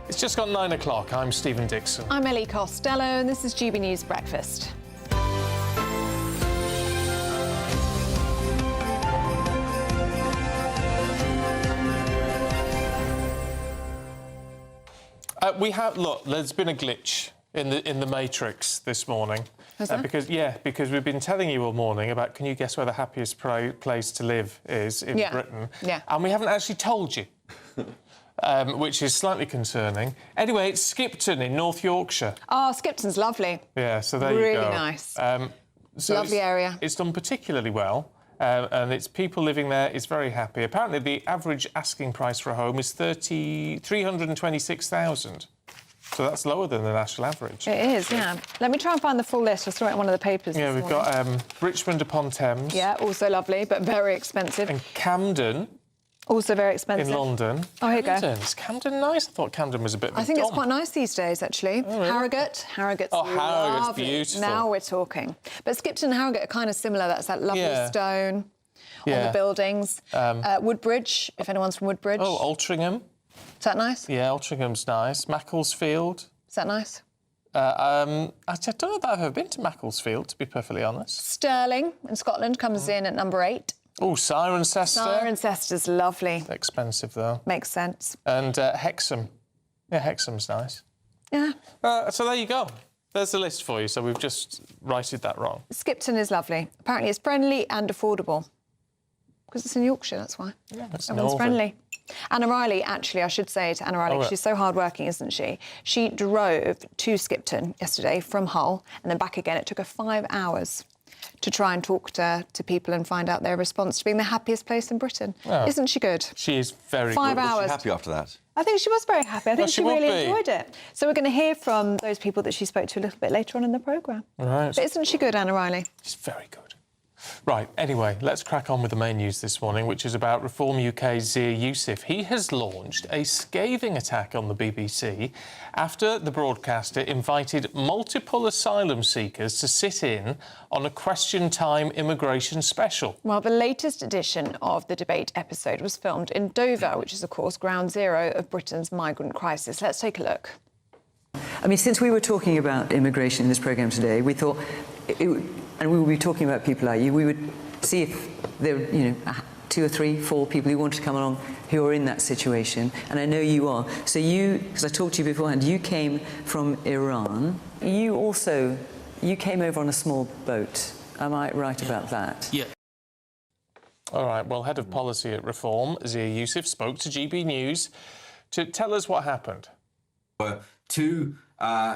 S2: It's just gone 9 o'clock. I'm Stephen Dixon.
S4: I'm Ellie Costello and this is GB News Breakfast.
S2: Look, there's been a glitch in the Matrix this morning.
S4: Has there?
S2: Because we've been telling you all morning about, can you guess where the happiest place to live is in Britain?
S4: Yeah.
S2: And we haven't actually told you, which is slightly concerning. Anyway, it's Skipton in North Yorkshire.
S4: Oh, Skipton's lovely.
S2: Yeah, so there you go.
S4: Really nice.
S2: So
S4: lovely area.
S2: It's done particularly well. And its people living there is very happy. Apparently, the average asking price for a home is $326,000. So that's lower than the national average.
S4: It is, yeah. Let me try and find the full list. I saw it in one of the papers.
S2: Yeah, we've got Richmond upon Thames.
S4: Yeah, also lovely, but very expensive.
S2: And Camden.
S4: Also very expensive.
S2: In London.
S4: Oh, here you go.
S2: Is Camden nice? I thought Camden was a bit of a
S4: I think
S2: dump.
S4: it's quite nice these days, actually.
S2: Oh, really?
S4: Harrogate. Harrogate's
S2: Harrogate's
S4: lovely.
S2: beautiful.
S4: Now we're talking. But Skipton and Harrogate are kind of similar. That's that lovely stone. on the buildings. Woodbridge, if anyone's from Woodbridge.
S2: Oh, Altrincham.
S4: Is that nice?
S2: Yeah, Altringham's nice. Macclesfield.
S4: Is that nice?
S2: I don't know that I've ever been to Macclesfield, to be perfectly honest.
S4: Stirling in Scotland comes in at number 8.
S2: Oh, Cirencester.
S4: Cirencester's lovely.
S2: Expensive, though.
S4: Makes sense.
S2: And Hexham. Yeah, Hexham's nice.
S4: Yeah.
S2: So there you go. There's the list for you, so we've just righted that wrong.
S4: Skipton is lovely. Apparently it's friendly and affordable. Because it's in Yorkshire, that's why.
S2: Yeah, it's
S4: Everyone's
S2: northern.
S4: friendly. Anna Riley, actually, I should say to Anna Riley, she's so hardworking, isn't she? She drove to Skipton yesterday from Hull and then back again. It took her 5 hours to try and talk to people and find out their response to being the happiest place in Britain.
S2: Oh.
S4: Isn't she good?
S2: She is very
S4: 5
S2: good.
S4: hours.
S16: Was she happy after that?
S4: I think she was very happy. I think she
S2: would
S4: really
S2: be.
S4: enjoyed it. So we're going to hear from those people that she spoke to a little bit later on in the programme.
S2: Right.
S4: But isn't she good, Anna Riley?
S2: She's very good. Right, anyway, let's crack on with the main news this morning, which is about Reform UK's Zia Youssef. He has launched a scathing attack on the BBC after the broadcaster invited multiple asylum seekers to sit in on a Question Time immigration special.
S4: Well, the latest edition of the debate episode was filmed in Dover, which is, of course, ground zero of Britain's migrant crisis. Let's take a look.
S5: I mean, since we were talking about immigration in this programme today, we thought, and we will be talking about people like you, we would see if there were, 2 or 3, 4 people who wanted to come along who are in that situation, and I know you are. So you, because I talked to you beforehand, you came from Iran. You came over on a small boat. Am I right about that?
S2: Yeah. All right, well, Head of Policy at Reform, Zia Youssef, spoke to GB News to tell us what happened.
S6: 2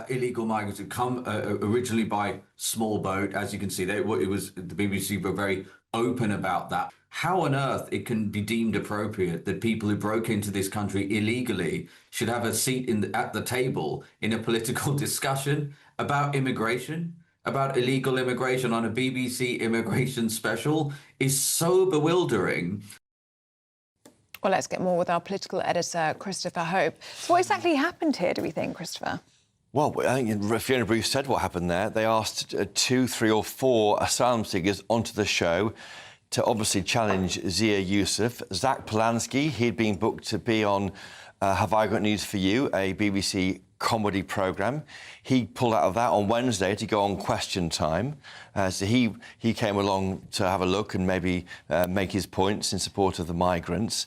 S6: illegal migrants had come originally by small boat. As you can see, the BBC were very open about that. How on earth it can be deemed appropriate that people who broke into this country illegally should have a seat at the table in a political discussion about immigration, about illegal immigration on a BBC immigration special is so bewildering.
S4: Well, let's get more with our political editor, Christopher Hope. So what exactly happened here, do we think, Christopher?
S16: Well, I think Fiona Bruce said what happened there. They asked 2, 3 or 4 asylum seekers onto the show to obviously challenge Zia Youssef. Zach Polanski, he'd been booked to be on Have I Got News For You, a BBC comedy programme. He pulled out of that on Wednesday to go on Question Time. So he came along to have a look and maybe make his points in support of the migrants.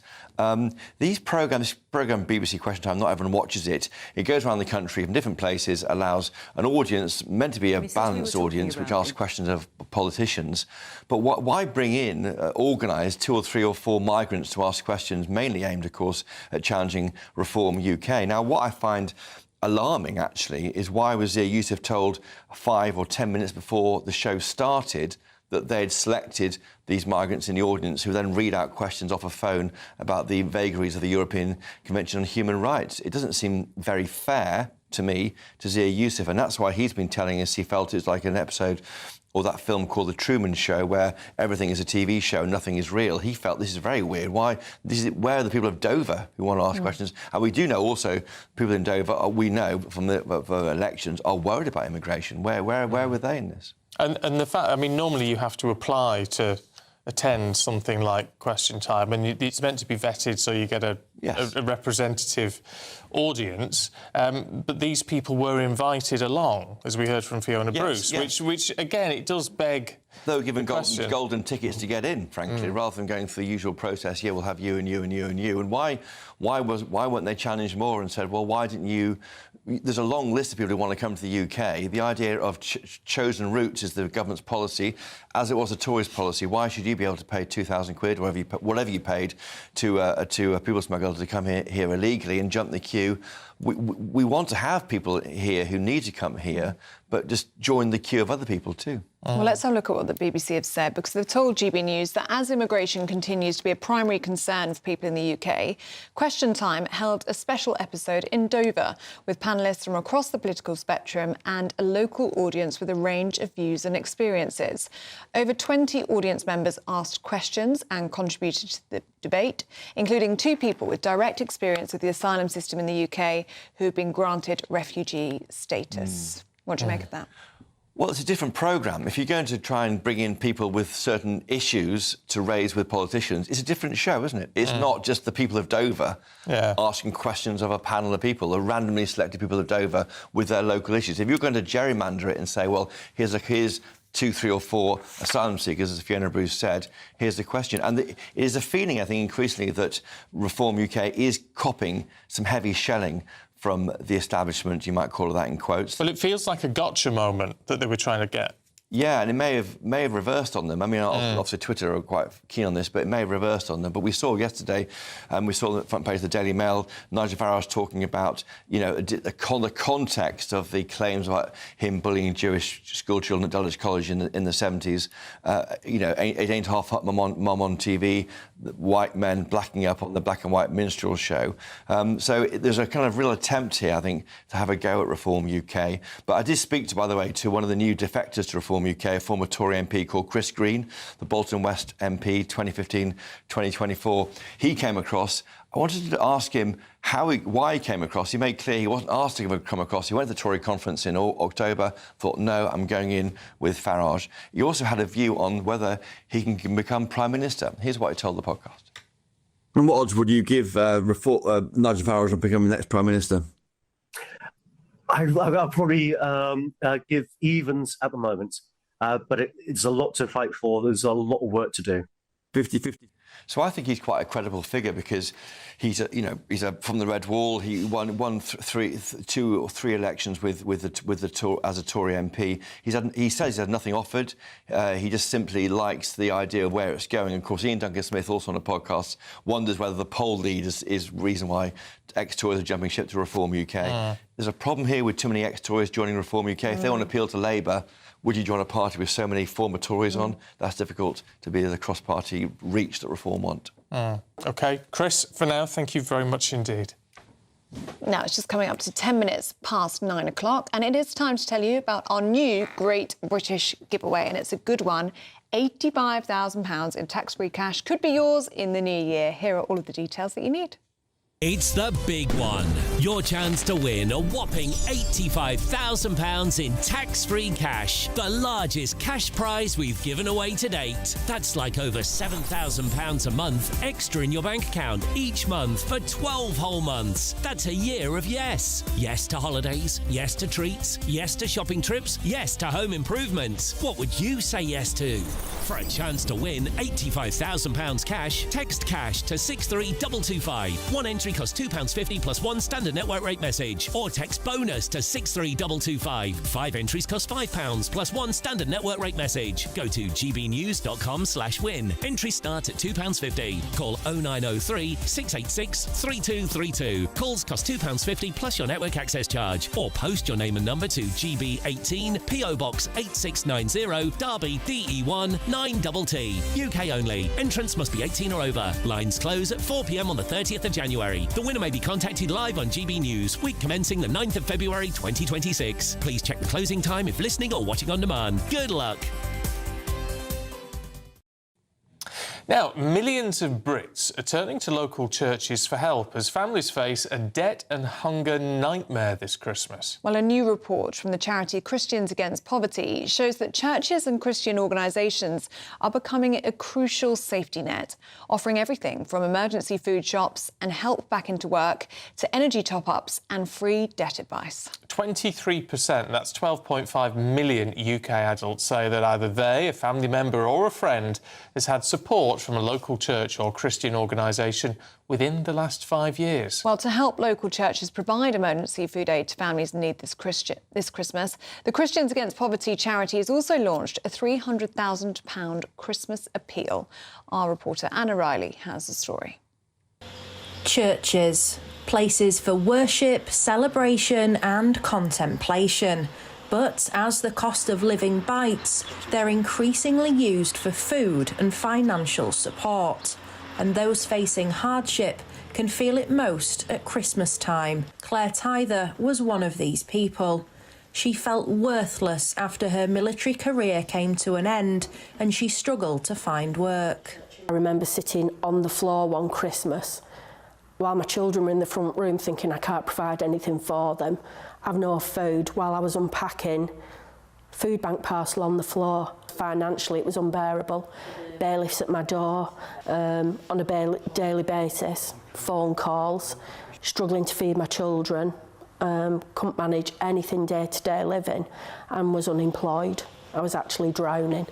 S16: This programme, BBC Question Time, not everyone watches it. It goes around the country from different places, allows an audience, meant to be a balanced audience, which asks questions of politicians. But why bring in, organise 2 or 3 or 4 migrants to ask questions, mainly aimed, of course, at challenging Reform UK? Now, what I find alarming, actually, is why was Zia Youssef told 5 or 10 minutes before the show started that they'd selected these migrants in the audience who then read out questions off a phone about the vagaries of the European Convention on Human Rights. It doesn't seem very fair to me, to Zia Youssef, and that's why he's been telling us he felt it's like an episode or that film called The Truman Show, where everything is a TV show and nothing is real. He felt this is very weird. Where are the people of Dover who want to ask questions? And we do know also people in Dover, we know from the elections, are worried about immigration. Where were they in this?
S2: And the fact, I mean, normally you have to apply to attend something like Question Time, and it's meant to be vetted so you get a representative audience. But these people were invited along, as we heard from Fiona Bruce, which again, it does beg.
S16: They were given golden tickets to get in, frankly, rather than going through the usual process. Yeah, we'll have you and you and you and you. And why weren't they challenged more and said, well, why didn't you? There's a long list of people who want to come to the UK. The idea of chosen routes is the government's policy, as it was a Tories policy. Why should you be able to pay 2,000 quid, whatever you paid, to a people smuggler to come here illegally and jump the queue? We want to have people here who need to come here, but just join the queue of other people too.
S4: Well, let's have a look at what the BBC have said, because they've told GB News that as immigration continues to be a primary concern for people in the UK, Question Time held a special episode in Dover with panellists from across the political spectrum and a local audience with a range of views and experiences. Over 20 audience members asked questions and contributed to the debate, including 2 people with direct experience with the asylum system in the UK who have been granted refugee status. What do you make of that?
S16: Well, it's a different programme. If you're going to try and bring in people with certain issues to raise with politicians, it's a different show, isn't it? It's not just the people of Dover asking questions of a panel of people, the randomly selected people of Dover with their local issues. If you're going to gerrymander it and say, well, here's 2, 3 or 4 asylum seekers, as Fiona Bruce said, here's the question. And it is a feeling, I think, increasingly that Reform UK is copping some heavy shelling from the establishment, you might call it that in quotes.
S2: Well, it feels like a gotcha moment that they were trying to get.
S16: Yeah, and it may have reversed on them. I mean, obviously Twitter are quite keen on this, but it may have reversed on them. But we saw yesterday, we saw on the front page of the Daily Mail, Nigel Farage talking about, you know, the context of the claims about him bullying Jewish schoolchildren at Dulwich College in the 70s. You know, it ain't half up, mum on TV, white men blacking up on the black and white minstrel show. So there's a kind of real attempt here, I think, to have a go at Reform UK. But I did speak, by the way, to one of the new defectors to Reform UK, a former Tory MP called Chris Green, the Bolton West MP, 2015-2024. He came across. I wanted to ask him why he came across. He made clear he wasn't asked to come across. He went to the Tory conference in October, thought, no, I'm going in with Farage. He also had a view on whether he can become Prime Minister. Here's what he told the podcast.
S13: And what odds would you give Nigel Farage on becoming the next Prime Minister?
S7: I'll probably give evens at the moment, but it's a lot to fight for. There's a lot of work to do.
S13: 50-50.
S16: So I think he's quite a credible figure because he's from the Red Wall. He won 2 or 3 elections as a Tory MP. He says he's had nothing offered. He just simply likes the idea of where it's going. Of course, Ian Duncan Smith, also on a podcast, wonders whether the poll lead is reason why ex-Tories are jumping ship to Reform UK. There's a problem here with too many ex-Tories joining Reform UK. If they want to appeal to Labour, would you join a party with so many former Tories on? That's difficult to be the cross-party reach that Reform want.
S2: OK. Chris, for now, thank you very much indeed.
S4: Now, it's just coming up to 10 minutes past 9 o'clock, and it is time to tell you about our new Great British giveaway, and it's a good one. £85,000 in tax-free cash could be yours in the new year. Here are all of the details that you need.
S1: It's the big one. Your chance to win a whopping £85,000 in tax-free cash. The largest cash prize we've given away to date. That's like over £7,000 a month extra in your bank account each month for 12 whole months. That's a year of yes. Yes to holidays. Yes to treats. Yes to shopping trips. Yes to home improvements. What would you say yes to? For a chance to win £85,000 cash, text cash to 63225. One entry costs £2.50 plus 1 standard network rate message. Or text bonus to 63225. 5 entries cost £5 plus 1 standard network rate message. Go to gbnews.com/win. Entries start at £2.50. Call 0903 686 3232. Calls cost £2.50 plus your network access charge. Or post your name and number to GB18 PO Box 8690 Derby DE1 9TT. UK only. Entrance must be 18 or over. Lines close at 4 p.m. on the 30th of January. The winner may be contacted live on GB News, week commencing the 9th of February 2026. Please check the closing time if listening or watching on demand. Good luck.
S2: Now, millions of Brits are turning to local churches for help as families face a debt and hunger nightmare this Christmas.
S4: Well, a new report from the charity Christians Against Poverty shows that churches and Christian organisations are becoming a crucial safety net, offering everything from emergency food shops and help back into work to energy top-ups and free debt advice.
S2: 23%, that's 12.5 million UK adults, say that either they, a family member or a friend has had support from a local church or Christian organisation within the last 5 years.
S4: Well, to help local churches provide emergency food aid to families in need this Christmas, the Christians Against Poverty charity has also launched a £300,000 Christmas appeal. Our reporter Anna Riley has the story.
S12: Churches, places for worship, celebration and contemplation. But as the cost of living bites, they're increasingly used for food and financial support. And those facing hardship can feel it most at Christmas time. Claire Tyther was one of these people. She felt worthless after her military career came to an end and she struggled to find work.
S20: I remember sitting on the floor one Christmas while my children were in the front room thinking I can't provide anything for them. I've no food. While I was unpacking, food bank parcel on the floor. Financially, it was unbearable. Bailiffs at my door on a daily basis, phone calls, struggling to feed my children, couldn't manage anything day-to-day living and was unemployed. I was actually drowning.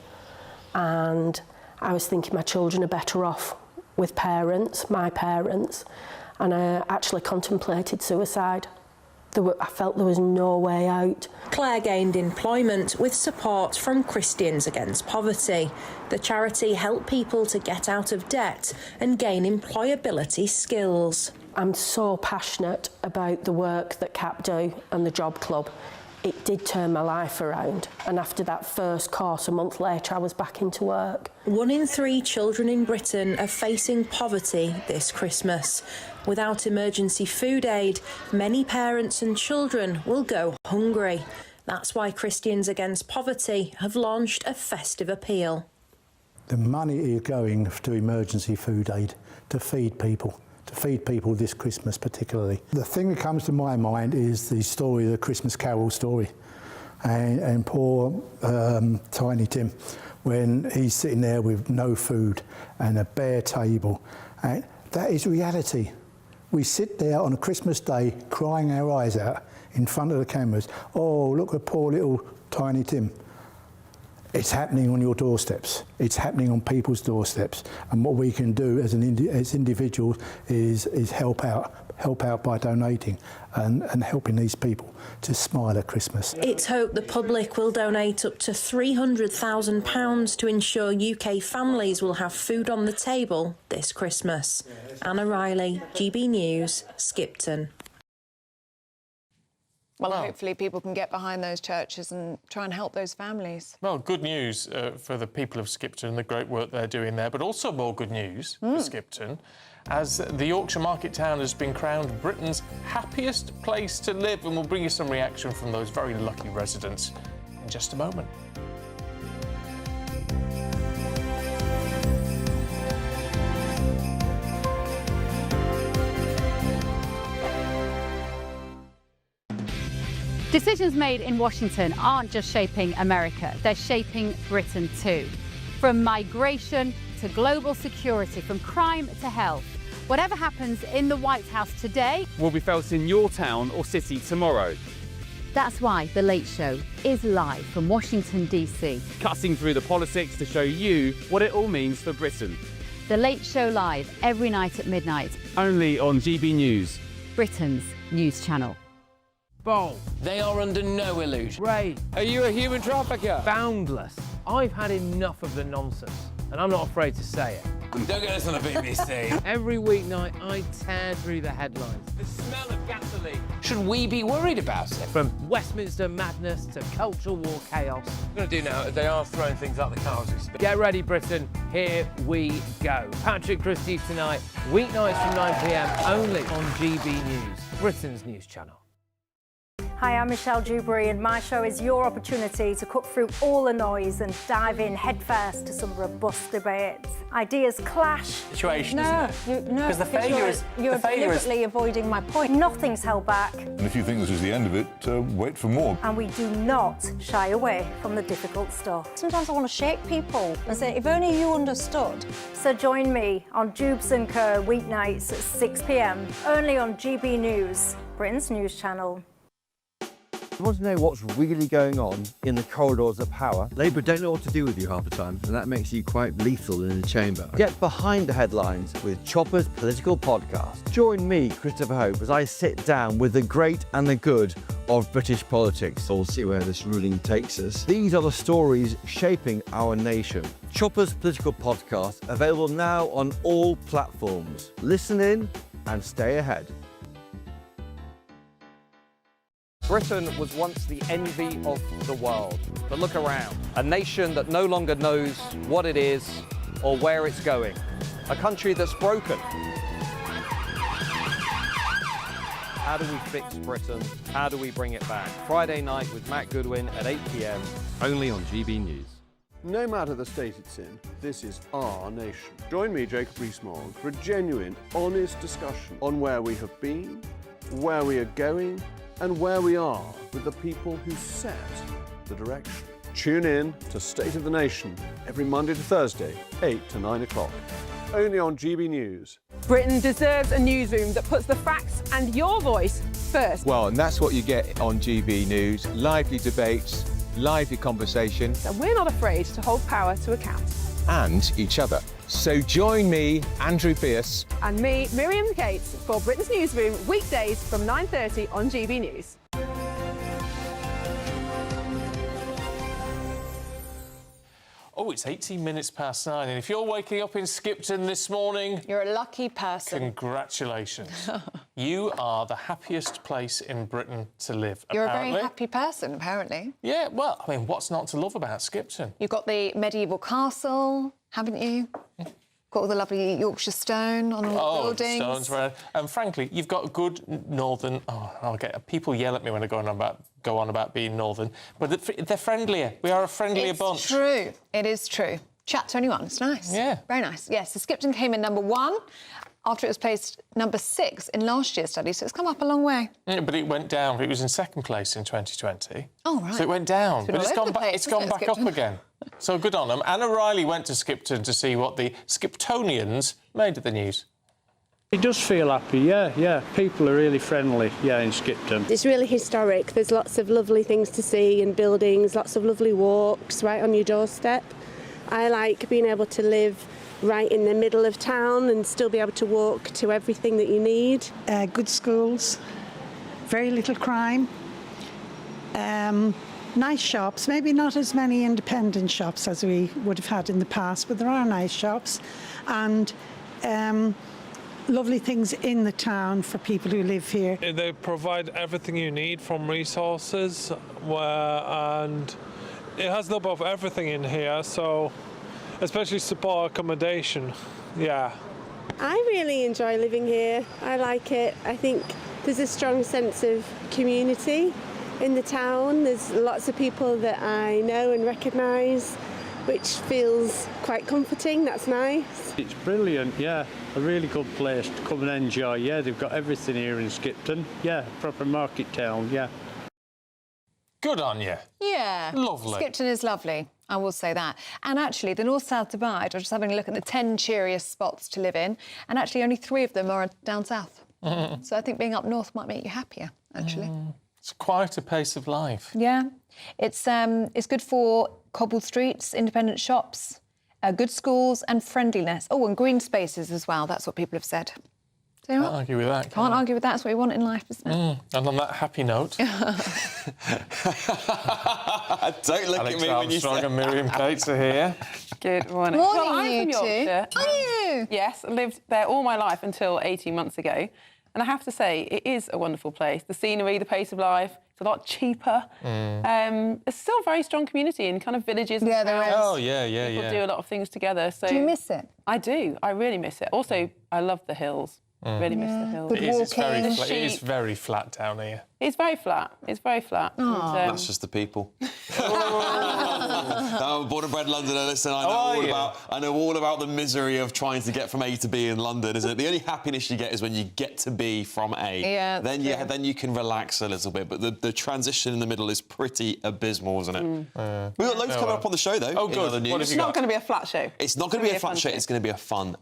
S20: And I was thinking my children are better off with parents, my parents, and I actually contemplated suicide. I felt there was no way out.
S12: Claire gained employment with support from Christians Against Poverty. The charity helped people to get out of debt and gain employability skills.
S20: I'm so passionate about the work that CAP do and the Job Club. It did turn my life around, and after that first course, a month later, I was back into work.
S12: 1 in 3 children in Britain are facing poverty this Christmas. Without emergency food aid, many parents and children will go hungry. That's why Christians Against Poverty have launched a festive appeal.
S14: The money is going to emergency food aid to feed people this Christmas particularly. The thing that comes to my mind is the story, the Christmas Carol story, and poor Tiny Tim, when he's sitting there with no food and a bare table. And that is reality. We sit there on a Christmas day crying our eyes out in front of the cameras. Oh, look at poor little Tiny Tim. It's happening on your doorsteps. It's happening on people's doorsteps. And what we can do as individuals is help out by donating and helping these people to smile at Christmas.
S12: It's hoped the public will donate up to £300,000 to ensure UK families will have food on the table this Christmas. Anna Riley, GB News, Skipton.
S4: Well, hopefully people can get behind those churches and try and help those families.
S2: Well, good news for the people of Skipton and the great work they're doing there, but also more good news for Skipton, as the Yorkshire market town has been crowned Britain's happiest place to live, and we'll bring you some reaction from those very lucky residents in just a moment.
S15: Decisions made in Washington aren't just shaping America, they're shaping Britain too. From migration to global security, from crime to health. Whatever happens in the White House today
S19: will be felt in your town or city tomorrow.
S15: That's why The Late Show is live from Washington, D.C.
S19: Cutting through the politics to show you what it all means for Britain.
S15: The Late Show live every night at midnight.
S19: Only on GB News,
S15: Britain's news channel.
S21: Bold. They are under no illusion.
S23: Ray.
S21: Are you a human trafficker?
S23: Boundless. I've had enough of the nonsense, and I'm not afraid to say it.
S21: Don't get us on the BBC.
S23: Every weeknight, I tear through the headlines.
S21: The smell of gasoline. Should we be worried about it?
S23: From Westminster madness to cultural war chaos.
S21: What we're going to do now is they are throwing things out the car as we speak.
S23: Get ready, Britain. Here we go. Patrick Christie's tonight, weeknights from 9 p.m, only on GB News, Britain's news channel.
S24: Hi, I'm Michelle Dewberry, and my show is your opportunity to cut through all the noise and dive in headfirst to some robust debates. Ideas clash.
S21: Situation, isn't it?
S24: No,
S21: because the failure is
S24: you're deliberately avoiding my point. Nothing's held back.
S25: And if you think this is the end of it, wait for more.
S24: And we do not shy away from the difficult stuff.
S26: Sometimes I want to shake people and say, if only you understood.
S24: So join me on Jubes & Co. weeknights at 6 p.m, only on GB News, Britain's news channel.
S13: You want to know what's really going on in the corridors of power? Labour don't know what to do with you half the time, and that makes you quite lethal in the chamber. Get behind the headlines with Chopper's political podcast. Join me, Christopher Hope, as I sit down with the great and the good of British politics. We'll see where this ruling takes us. These are the stories shaping our nation. Chopper's political podcast, available now on all platforms. Listen in and stay ahead.
S28: Britain was once the envy of the world, but look around. A nation that no longer knows what it is or where it's going. A country that's broken. How do we fix Britain? How do we bring it back? Friday night with Matt Goodwin at 8 p.m, only on GB News.
S9: No matter the state it's in, this is our nation. Join me, Jacob Rees-Mogg, for a genuine, honest discussion on where we have been, where we are going, and where we are with the people who set the direction. Tune in to State of the Nation every Monday to Thursday, 8 to 9 o'clock. Only on GB News.
S3: Britain deserves a newsroom that puts the facts and your voice first.
S8: Well, and that's what you get on GB News. Lively debates, lively conversation.
S3: And we're not afraid to hold power to account.
S8: And each other. So join me, Andrew Pearce.
S3: And me, Miriam Cates, for Britain's Newsroom, weekdays from 9:30 on GB News.
S2: Oh, it's 18 minutes past 9, and if you're waking up in Skipton this morning...
S4: You're a lucky person.
S2: Congratulations. You are the happiest place in Britain to live,
S4: You're
S2: apparently.
S4: a very happy person, apparently.
S2: Yeah, well, I mean, what's not to love about Skipton?
S4: You've got the medieval castle, haven't you? Got all the lovely Yorkshire stone on all the buildings.
S2: Oh, stones around. And frankly, you've got a good northern... Oh, I'll get... People yell at me when I go on about being northern, but they're friendlier. We are a friendlier bunch.
S4: It's true. It is true. Chat to anyone. It's nice.
S2: Yeah.
S4: Very nice. Yes, so Skipton came in #1 after it was placed #6 in last year's study, so it's come up a long way.
S2: Yeah, but it went down. It was in second place in 2020.
S4: Oh, right.
S2: So it went down,
S4: It's
S2: but it's
S4: all
S2: gone
S4: over the
S2: back.
S4: place,
S2: It's gone
S4: isn't it,
S2: back up
S4: Skipton?
S2: again. So good on them. Anna Riley went to Skipton to see what the Skiptonians made of the news.
S10: It does feel happy, yeah. People are really friendly, in Skipton.
S11: It's really historic. There's lots of lovely things to see and buildings, lots of lovely walks right on your doorstep. I like being able to live right in the middle of town and still be able to walk to everything that you need.
S17: Good schools, very little crime, nice shops, maybe not as many independent shops as we would have had in the past, but there are nice shops, and lovely things in the town for people who live here.
S18: They provide everything you need from resources, and it has a little bit of everything in here, so especially support accommodation, yeah.
S11: I really enjoy living here. I like it. I think there's a strong sense of community in the town. There's lots of people that I know and recognise, which feels quite comforting. That's nice.
S10: It's brilliant, a really good place to come and enjoy. They've got everything here in Skipton. Proper market town,
S2: Good on you.
S4: Yeah.
S2: Lovely.
S4: Skipton is lovely, I will say that. And actually, the North-South divide, I was just having a look at the 10 cheeriest spots to live in, and actually only 3 of them are down south. So I think being up north might make you happier, actually.
S2: It's quite a pace of life.
S4: Yeah. It's good for cobbled streets, independent shops, good schools and friendliness. Oh, and green spaces as well. That's what people have said. So
S2: Can't argue with that.
S4: Can't argue with that. That's what we want in life, isn't it?
S2: And on that happy note...
S16: Don't look
S2: Alex
S16: at me when you say...
S2: Armstrong and Miriam Cates are here.
S22: Good morning.
S4: Morning,
S22: well, I'm
S4: you
S22: from
S4: two.
S22: Yorkshire.
S4: Are you?
S22: Yes, I lived there all my life until 18 months ago. And I have to say, it is a wonderful place. The scenery, the pace of life, it's a lot cheaper. It's still a very strong community in kind of villages.
S4: Yeah, there is.
S2: Oh, yeah.
S22: People do a lot of things together. So
S4: Do you miss it?
S22: I do. I really miss it. Also, I love the hills. Really miss the hills.
S2: It is very flat down here.
S22: It's very flat. It's very flat.
S16: That's just the people. I'm a born and bred Londoner. Listen, I know all about the misery of trying to get from A to B in London, isn't it? The only happiness you get is when you get to B from A.
S4: Yeah,
S16: then you can relax a little bit. But the transition in the middle is pretty abysmal, isn't it? We've got loads coming up on the show, though.
S2: Oh, good. What have
S22: It's not going to be a flat show.
S16: It's not going to be a flat show. It's going to be a fun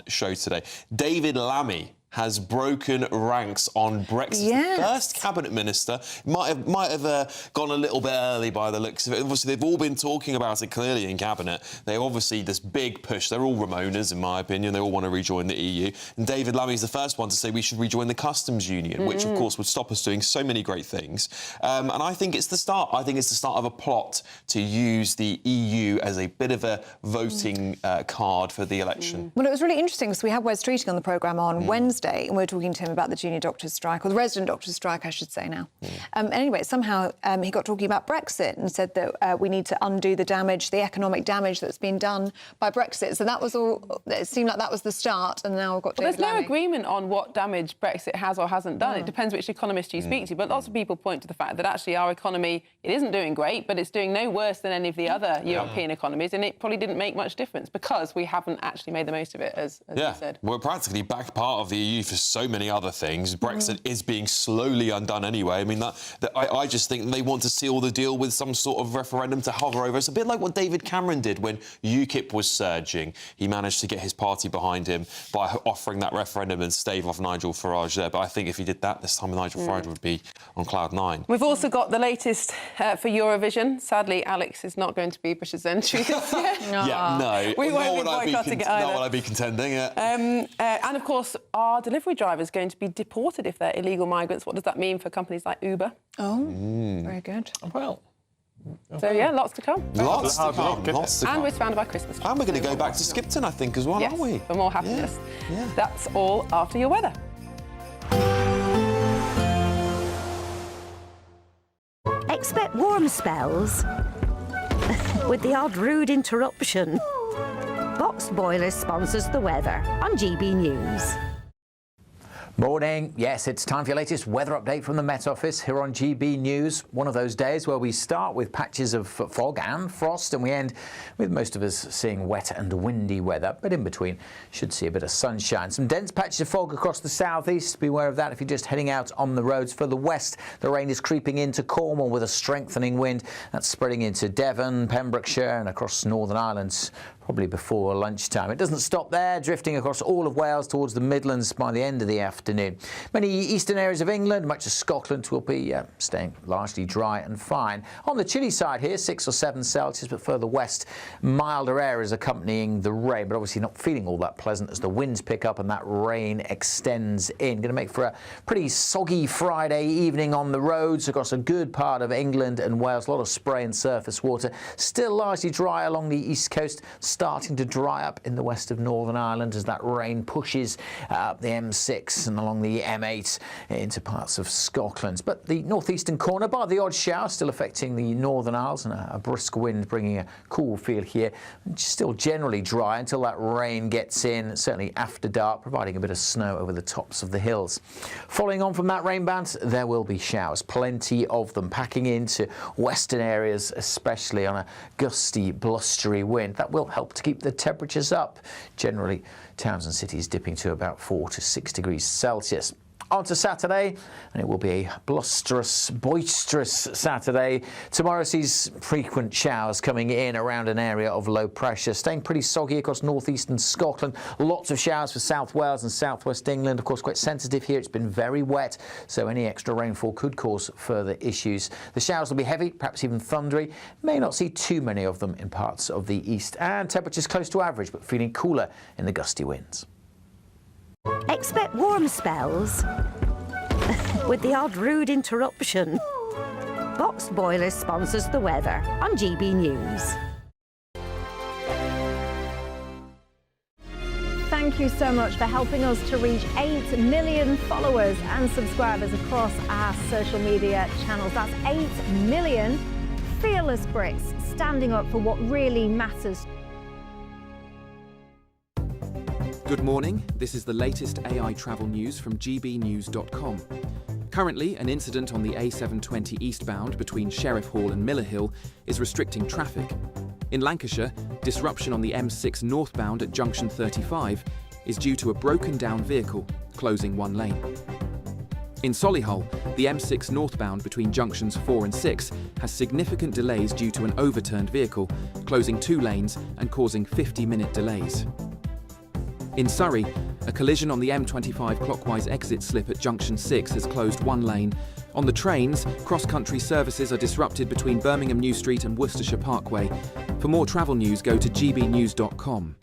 S16: show today. David Lammy has broken ranks on Brexit.
S4: Yes.
S16: The first cabinet minister might have gone a little bit early by the looks of it. Obviously, they've all been talking about it clearly in cabinet. They obviously this big push. They're all Ramonas, in my opinion. They all want to rejoin the EU. And David Lammy is the first one to say we should rejoin the customs union, which of course would stop us doing so many great things. And I think it's the start. I think it's the start of a plot to use the EU as a bit of a voting card for the election.
S4: Well, it was really interesting because we had Wes Streeting on the programme on Wednesday, and we were talking to him about the junior doctors' strike, or the resident doctors' strike, I should say now. Anyway, somehow he got talking about Brexit and said that we need to undo the damage, the economic damage that's been done by Brexit. So that was all. It seemed like that was the start, and now we've got.
S22: There's no agreement on what damage Brexit has or hasn't done. It depends which economist you speak to. But lots of people point to the fact that actually our economy, it isn't doing great, but it's doing no worse than any of the other European economies, and it probably didn't make much difference because we haven't actually made the most of it, as you said.
S16: We're practically back part of the
S1: EU for so many other things. Brexit is being slowly undone anyway. I mean, I just think they want to seal the deal with some sort of referendum to hover over. It's a bit like what David Cameron did when UKIP was surging. He managed to get his party behind him by offering that referendum and stave off Nigel Farage there. But I think if he did that this time, Nigel Farage would be on cloud 9.
S22: We've also got the latest for Eurovision. Sadly, Alex is not going to be British entry this year.
S1: Yeah, no.
S22: We won't be boycotting it either.
S1: Nor will I be contending, yeah.
S22: And, of course, are delivery drivers going to be deported if they're illegal migrants? What does that mean for companies like Uber?
S4: Oh, very good.
S2: Well...
S22: So, yeah, lots to come.
S1: Lots to come.
S22: And we're surrounded by Christmas trees.
S1: And we're going to go back to Skipton, I think, as well,
S22: yes,
S1: aren't we?
S22: for more happiness.
S1: Yeah.
S22: That's all after your weather.
S5: Expect warm spells with the odd rude interruption. Box Boilers sponsors the weather on GB News.
S6: Morning. Yes, it's time for your latest weather update from the Met Office here on GB News. One of those days where we start with patches of fog and frost and we end with most of us seeing wet and windy weather, but in between should see a bit of sunshine. Some dense patches of fog across the southeast. Beware of that if you're just heading out on the roads. For the west, the rain is creeping into Cornwall with a strengthening wind. That's spreading into Devon, Pembrokeshire and across Northern Ireland probably before lunchtime. It doesn't stop there, drifting across all of Wales towards the Midlands by the end of the afternoon. Many eastern areas of England, much of Scotland, will be staying largely dry and fine. On the chilly side here, 6 or 7 Celsius, but further west, milder areas accompanying the rain, but obviously not feeling all that pleasant as the winds pick up and that rain extends in. Going to make for a pretty soggy Friday evening on the roads across a good part of England and Wales. A lot of spray and surface water. Still largely dry along the east coast, starting to dry up in the west of Northern Ireland as that rain pushes up the M6 and along the M8 into parts of Scotland. But the northeastern corner, bar the odd shower, still affecting the Northern Isles and a brisk wind bringing a cool feel here. Still generally dry until that rain gets in, certainly after dark, providing a bit of snow over the tops of the hills. Following on from that rain band, there will be showers, plenty of them, packing into western areas, especially on a gusty, blustery wind. That will help to keep the temperatures up. Generally, towns and cities dipping to about 4 to 6 degrees Celsius. On to Saturday, and it will be a blusterous, boisterous Saturday. Tomorrow sees frequent showers coming in around an area of low pressure, staying pretty soggy across northeastern Scotland. Lots of showers for South Wales and southwest England. Of course, quite sensitive here. It's been very wet, so any extra rainfall could cause further issues. The showers will be heavy, perhaps even thundery. May not see too many of them in parts of the east. And temperatures close to average, but feeling cooler in the gusty winds.
S5: Expect warm spells with the odd rude interruption. Box Boilers sponsors the weather on GB News.
S24: Thank you so much for helping us to reach 8 million followers and subscribers across our social media channels. That's 8 million fearless Brits standing up for what really matters.
S7: Good morning, this is the latest AI travel news from gbnews.com. Currently, an incident on the A720 eastbound between Sheriff Hall and Miller Hill is restricting traffic. In Lancashire, disruption on the M6 northbound at junction 35 is due to a broken down vehicle, closing one lane. In Solihull, the M6 northbound between junctions 4 and 6 has significant delays due to an overturned vehicle, closing 2 lanes and causing 50-minute delays. In Surrey, a collision on the M25 clockwise exit slip at junction 6 has closed 1 lane. On the trains, cross-country services are disrupted between Birmingham New Street and Worcestershire Parkway. For more travel news, go to gbnews.com.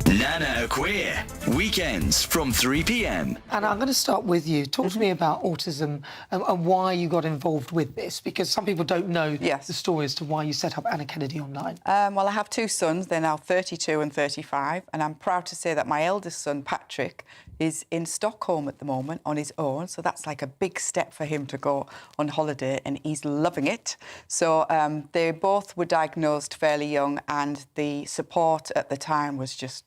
S12: Nana Queer, weekends from 3 p.m.
S14: And I'm going to start with you. Talk to me about autism and why you got involved with this, because some people don't know the story as to why you set up Anna Kennedy Online.
S20: Well, I have 2 sons. They're now 32 and 35, and I'm proud to say that my eldest son, Patrick, is in Stockholm at the moment on his own, so that's like a big step for him to go on holiday, and he's loving it. So they both were diagnosed fairly young, and the support at the time was just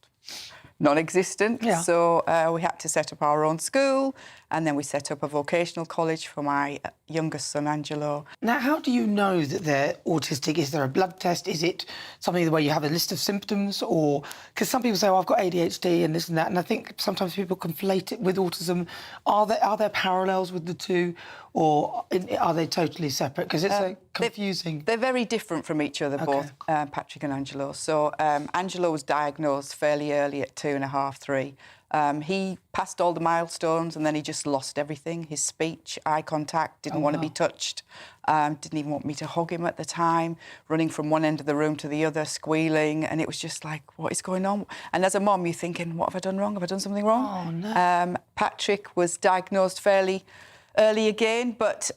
S20: non-existent. So we had to set up our own school, and then we set up a vocational college for my youngest son, Angelo.
S14: Now, how do you know that they're autistic? Is there a blood test? Is it something where you have a list of symptoms? Or because some people say, oh, I've got ADHD and this and that, and I think sometimes people conflate it with autism. Are there parallels with the two, or are they totally separate? Because it's confusing.
S20: They're very different from each other, both Patrick and Angelo. So Angelo was diagnosed fairly early at 2.5, 3. He passed all the milestones and then he just lost everything. His speech, eye contact, didn't want to be touched, didn't even want me to hug him at the time, running from one end of the room to the other, squealing, and it was just like, what is going on? And as a mum, you're thinking, what have I done wrong? Have I done something wrong?
S14: Oh, no.
S20: Patrick was diagnosed fairly early again, but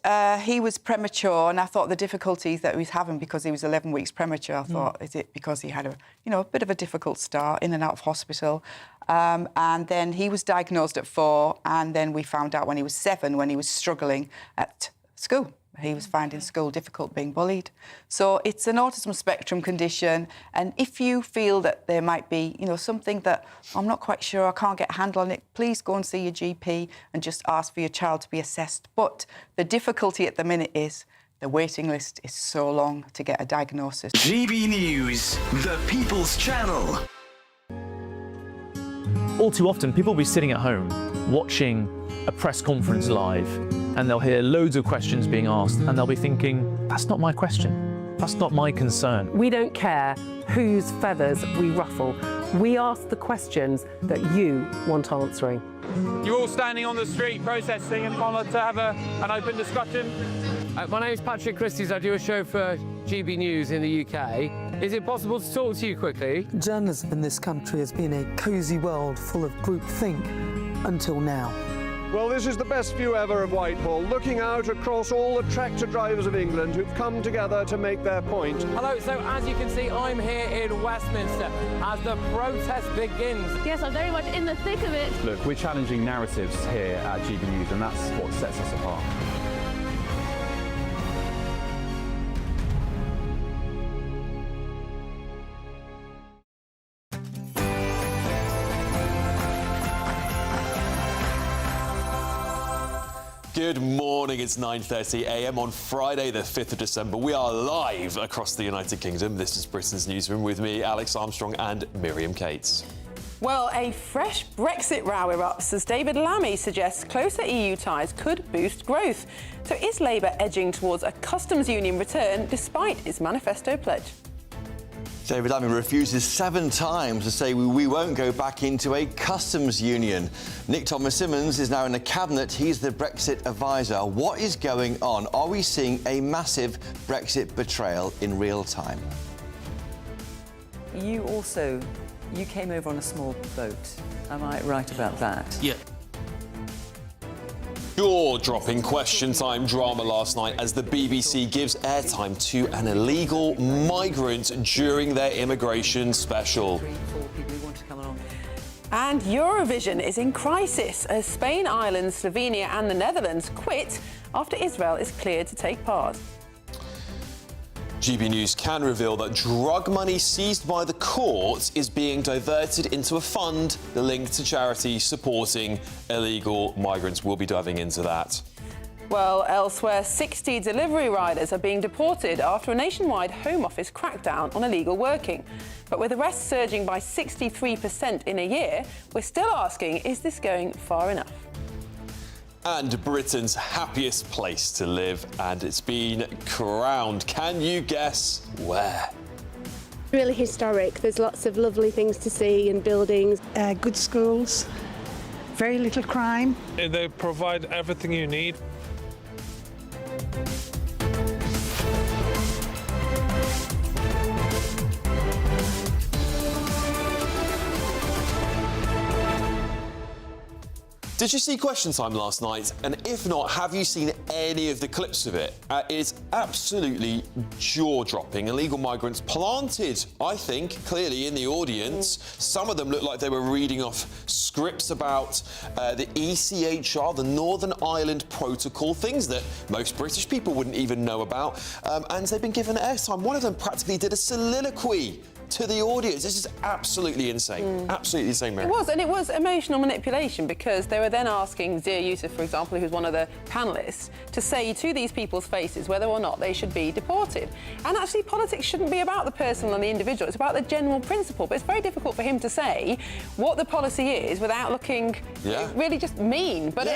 S20: he was premature, and I thought the difficulties that he was having because he was 11 weeks premature, I thought, is it because he had a bit of a difficult start, in and out of hospital. And then he was diagnosed at 4, and then we found out when he was 7, when he was struggling at school. He was finding school difficult, being bullied. So it's an autism spectrum condition, and if you feel that there might be, something that I'm not quite sure, I can't get a handle on it, please go and see your GP and just ask for your child to be assessed. But the difficulty at the minute is the waiting list is so long to get a diagnosis.
S12: GB News, the People's Channel.
S13: All too often, people will be sitting at home watching a press conference live, and they'll hear loads of questions being asked, and they'll be thinking, that's not my question. That's not my concern.
S15: We don't care whose feathers we ruffle. We ask the questions that you want answering.
S19: You're all standing on the street protesting and want to have an open discussion.
S21: My name is Patrick Christies. I do a show for GB News in the UK. Is it possible to talk to you quickly?
S14: Journalism in this country has been a cosy world full of groupthink until now.
S23: Well, this is the best view ever of Whitehall, looking out across all the tractor drivers of England who've come together to make their point.
S21: Hello, so as you can see, I'm here in Westminster as the protest begins.
S25: Yes, I'm very much in the thick of it.
S26: Look, we're challenging narratives here at GB News, and that's what sets us apart.
S1: Good morning, it's 9:30 a.m. on Friday the 5th of December. We are live across the United Kingdom. This is Britain's Newsroom with me, Alex Armstrong and Miriam Cates.
S22: Well, a fresh Brexit row erupts as David Lammy suggests closer EU ties could boost growth. So is Labour edging towards a customs union return despite its manifesto pledge?
S16: David Lammy refuses 7 times to say we won't go back into a customs union. Nick Thomas-Symonds is now in the cabinet. He's the Brexit advisor. What is going on? Are we seeing a massive Brexit betrayal in real time?
S27: You came over on a small boat. Am I right about that?
S1: Yeah. Jaw-dropping question time drama last night as the BBC gives airtime to an illegal migrant during their immigration special.
S22: And Eurovision is in crisis as Spain, Ireland, Slovenia and the Netherlands quit after Israel is cleared to take part.
S1: GB News can reveal that drug money seized by the court is being diverted into a fund linked to charities supporting illegal migrants. We'll be diving into that.
S22: Well, elsewhere, 60 delivery riders are being deported after a nationwide Home Office crackdown on illegal working. But with arrests surging by 63% in a year, we're still asking, is this going far enough?
S1: And Britain's happiest place to live, and it's been crowned. Can you guess where?
S11: Really historic. There's lots of lovely things to see and buildings.
S17: Good schools, very little crime.
S18: They provide everything you need.
S1: Did you see Question Time last night? And if not, have you seen any of the clips of it? It's absolutely jaw-dropping. Illegal migrants planted, I think, clearly in the audience. Some of them looked like they were reading off scripts about the ECHR, the Northern Ireland Protocol, things that most British people wouldn't even know about. And they've been given airtime. One of them practically did a soliloquy to the audience. This is absolutely insane. Absolutely insane, Mary.
S22: It was, and it was emotional manipulation because they were then asking Zia Yusuf, for example, who's one of the panellists, to say to these people's faces whether or not they should be deported. And actually, politics shouldn't be about the person and the individual. It's about the general principle. But it's very difficult for him to say what the policy is without looking really just mean. But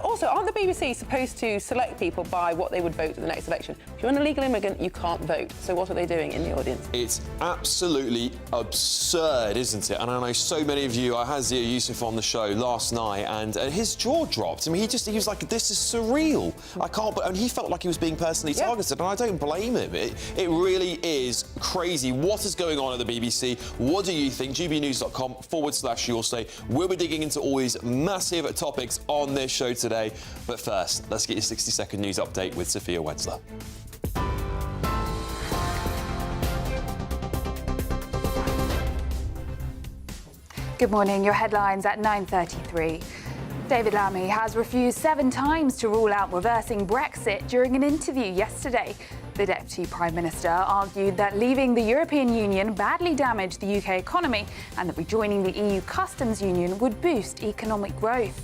S22: also, aren't the BBC supposed to select people by what they would vote at the next election? If you're an illegal immigrant, you can't vote. So what are they doing in the audience?
S1: It's absolutely absurd, isn't it? And I know so many of you, I had Zia Yusuf on the show last night and his jaw dropped. I mean, he was like, this is surreal. I can't, and he felt like he was being personally targeted, and I don't blame him. It really is crazy. What is going on at the BBC? What do you think? gbnews.com/you'll say. We'll be digging into all these massive topics on this show today. But first, let's get your 60-second news update with Sophia Wensler.
S2: Good morning. Your headlines at 9:33. David Lammy has refused 7 times to rule out reversing Brexit during an interview yesterday. The Deputy Prime Minister argued that leaving the European Union badly damaged the UK economy and that rejoining the EU customs union would boost economic growth.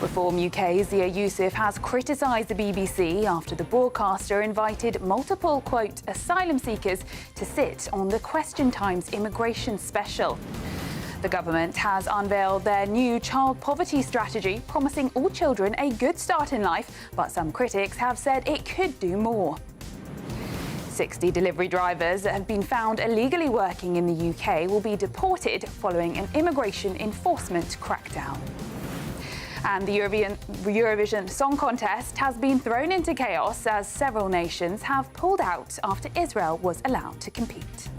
S2: Reform UK's Zia Yusuf has criticised the BBC after the broadcaster invited multiple, quote, asylum seekers to sit on the Question Time's immigration special. The government has unveiled their new child poverty strategy, promising all children a good start in life, but some critics have said it could do more. 60 delivery drivers that have been found illegally working in the UK will be deported following an immigration enforcement crackdown. And the Eurovision Song Contest has been thrown into chaos as several nations have pulled out after Israel was allowed to compete.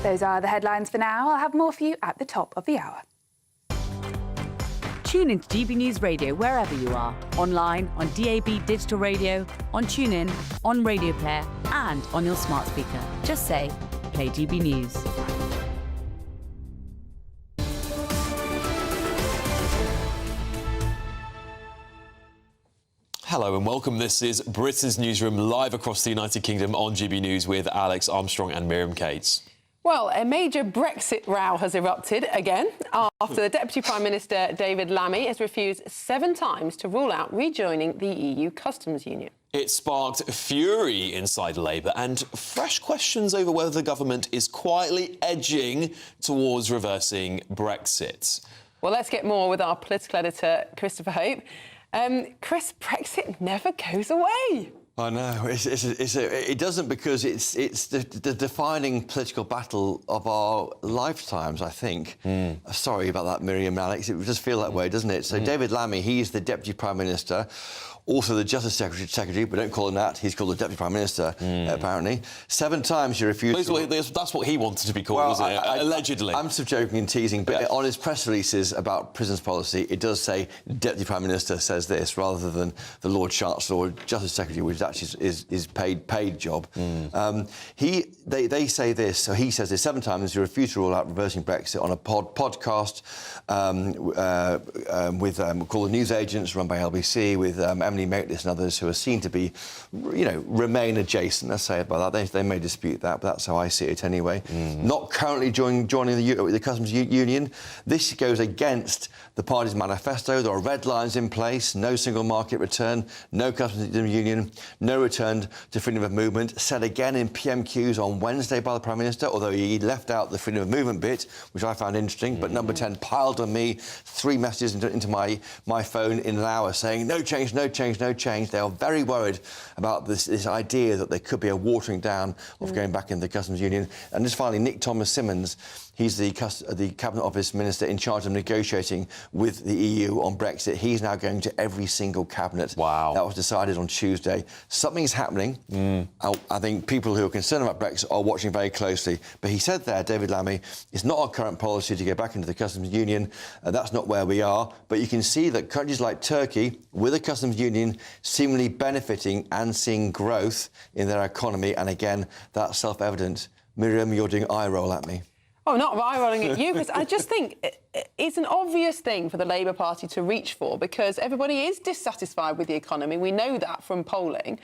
S2: Those are the headlines for now. I'll have more for you at the top of the hour.
S3: Tune into GB News Radio wherever you are. Online, on DAB digital radio, on TuneIn, on Radio Player, and on your smart speaker. Just say, play GB News.
S1: Hello and welcome. This is Britain's Newsroom, live across the United Kingdom on GB News with Alex Armstrong and Miriam Cates.
S22: Well, a major Brexit row has erupted again after the Deputy Prime Minister David Lammy has refused 7 times to rule out rejoining the EU customs union.
S1: It sparked fury inside Labour and fresh questions over whether the government is quietly edging towards reversing Brexit.
S22: Well, let's get more with our political editor, Christopher Hope. Chris, Brexit never goes away.
S16: I know. It doesn't, because it's the defining political battle of our lifetimes, I think. Sorry about that, Miriam and Alex. It would just feel that way, doesn't it? So David Lammy, he's the Deputy Prime Minister, also the Justice Secretary, but don't call him that. He's called the Deputy Prime Minister, apparently. 7 times he refused...
S1: That's what he wanted to be called, wasn't it? Allegedly.
S16: I'm sort of joking and teasing, but on his press releases about prisons policy, it does say Deputy Prime Minister says this, rather than the Lord Chancellor or Justice Secretary, which actually is paid job. They say this, so he says this 7 times, he refused to rule out reversing Brexit on a podcast with called The News Agents, run by LBC, with Emily Maitlis and others who are seen to be, remain adjacent, let's say about that. They may dispute that, but that's how I see it anyway. Not currently joining the Customs Union. This goes against the party's manifesto. There are red lines in place: no single market return, no Customs Union, no return to freedom of movement. Said again in PMQs on Wednesday by the Prime Minister, although he left out the freedom of movement bit, which I found interesting. But number 10 piled on me 3 messages into my phone in an hour saying no change, no change, no change. They are very worried about this idea that there could be a watering down of going back into the Customs Union. And just finally, Nick Thomas-Symonds, he's the Cabinet Office Minister in charge of negotiating with the EU on Brexit. He's now going to every single cabinet. Wow. That was decided on Tuesday. Something's happening. I think people who are concerned about Brexit are watching very closely. But he said there, David Lammy, it's not our current policy to go back into the Customs Union. That's not where we are. But you can see that countries like Turkey, with a Customs Union, seemingly benefiting and seeing growth in their economy. And again, that's self-evident. Miriam, you're doing eye roll at me.
S22: Oh, not eye-rolling at you, because I just think it's an obvious thing for the Labour Party to reach for, because everybody is dissatisfied with the economy. We know that from polling.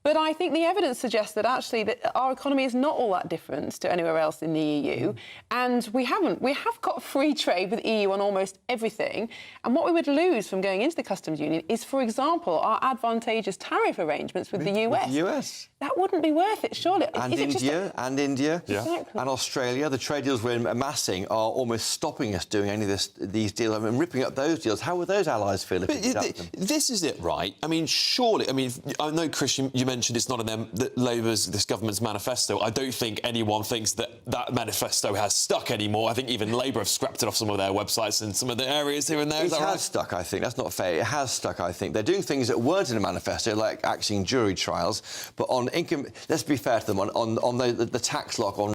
S22: But I think the evidence suggests that actually that our economy is not all that different to anywhere else in the EU, and we have got free trade with the EU on almost everything. And what we would lose from going into the customs union is, for example, our advantageous tariff arrangements with the US.
S16: With the US.
S22: That wouldn't be worth it, surely.
S16: And India,
S22: Exactly.
S16: and Australia. The trade deals we're amassing are almost stopping us doing any of these deals. I mean, ripping up those deals. How would those allies feel if we did them?
S1: This is it, right? I mean, surely. I mean, I know, Chris, you mentioned it's not in them that this government's manifesto. I don't think anyone thinks that manifesto has stuck anymore. I think even Labour have scrapped it off some of their websites and some of the areas here and there.
S16: It has stuck, I think. That's not fair. It has stuck, I think. They're doing things that weren't in the manifesto, like axing jury trials, but on income. Let's be fair to them. On the tax lock on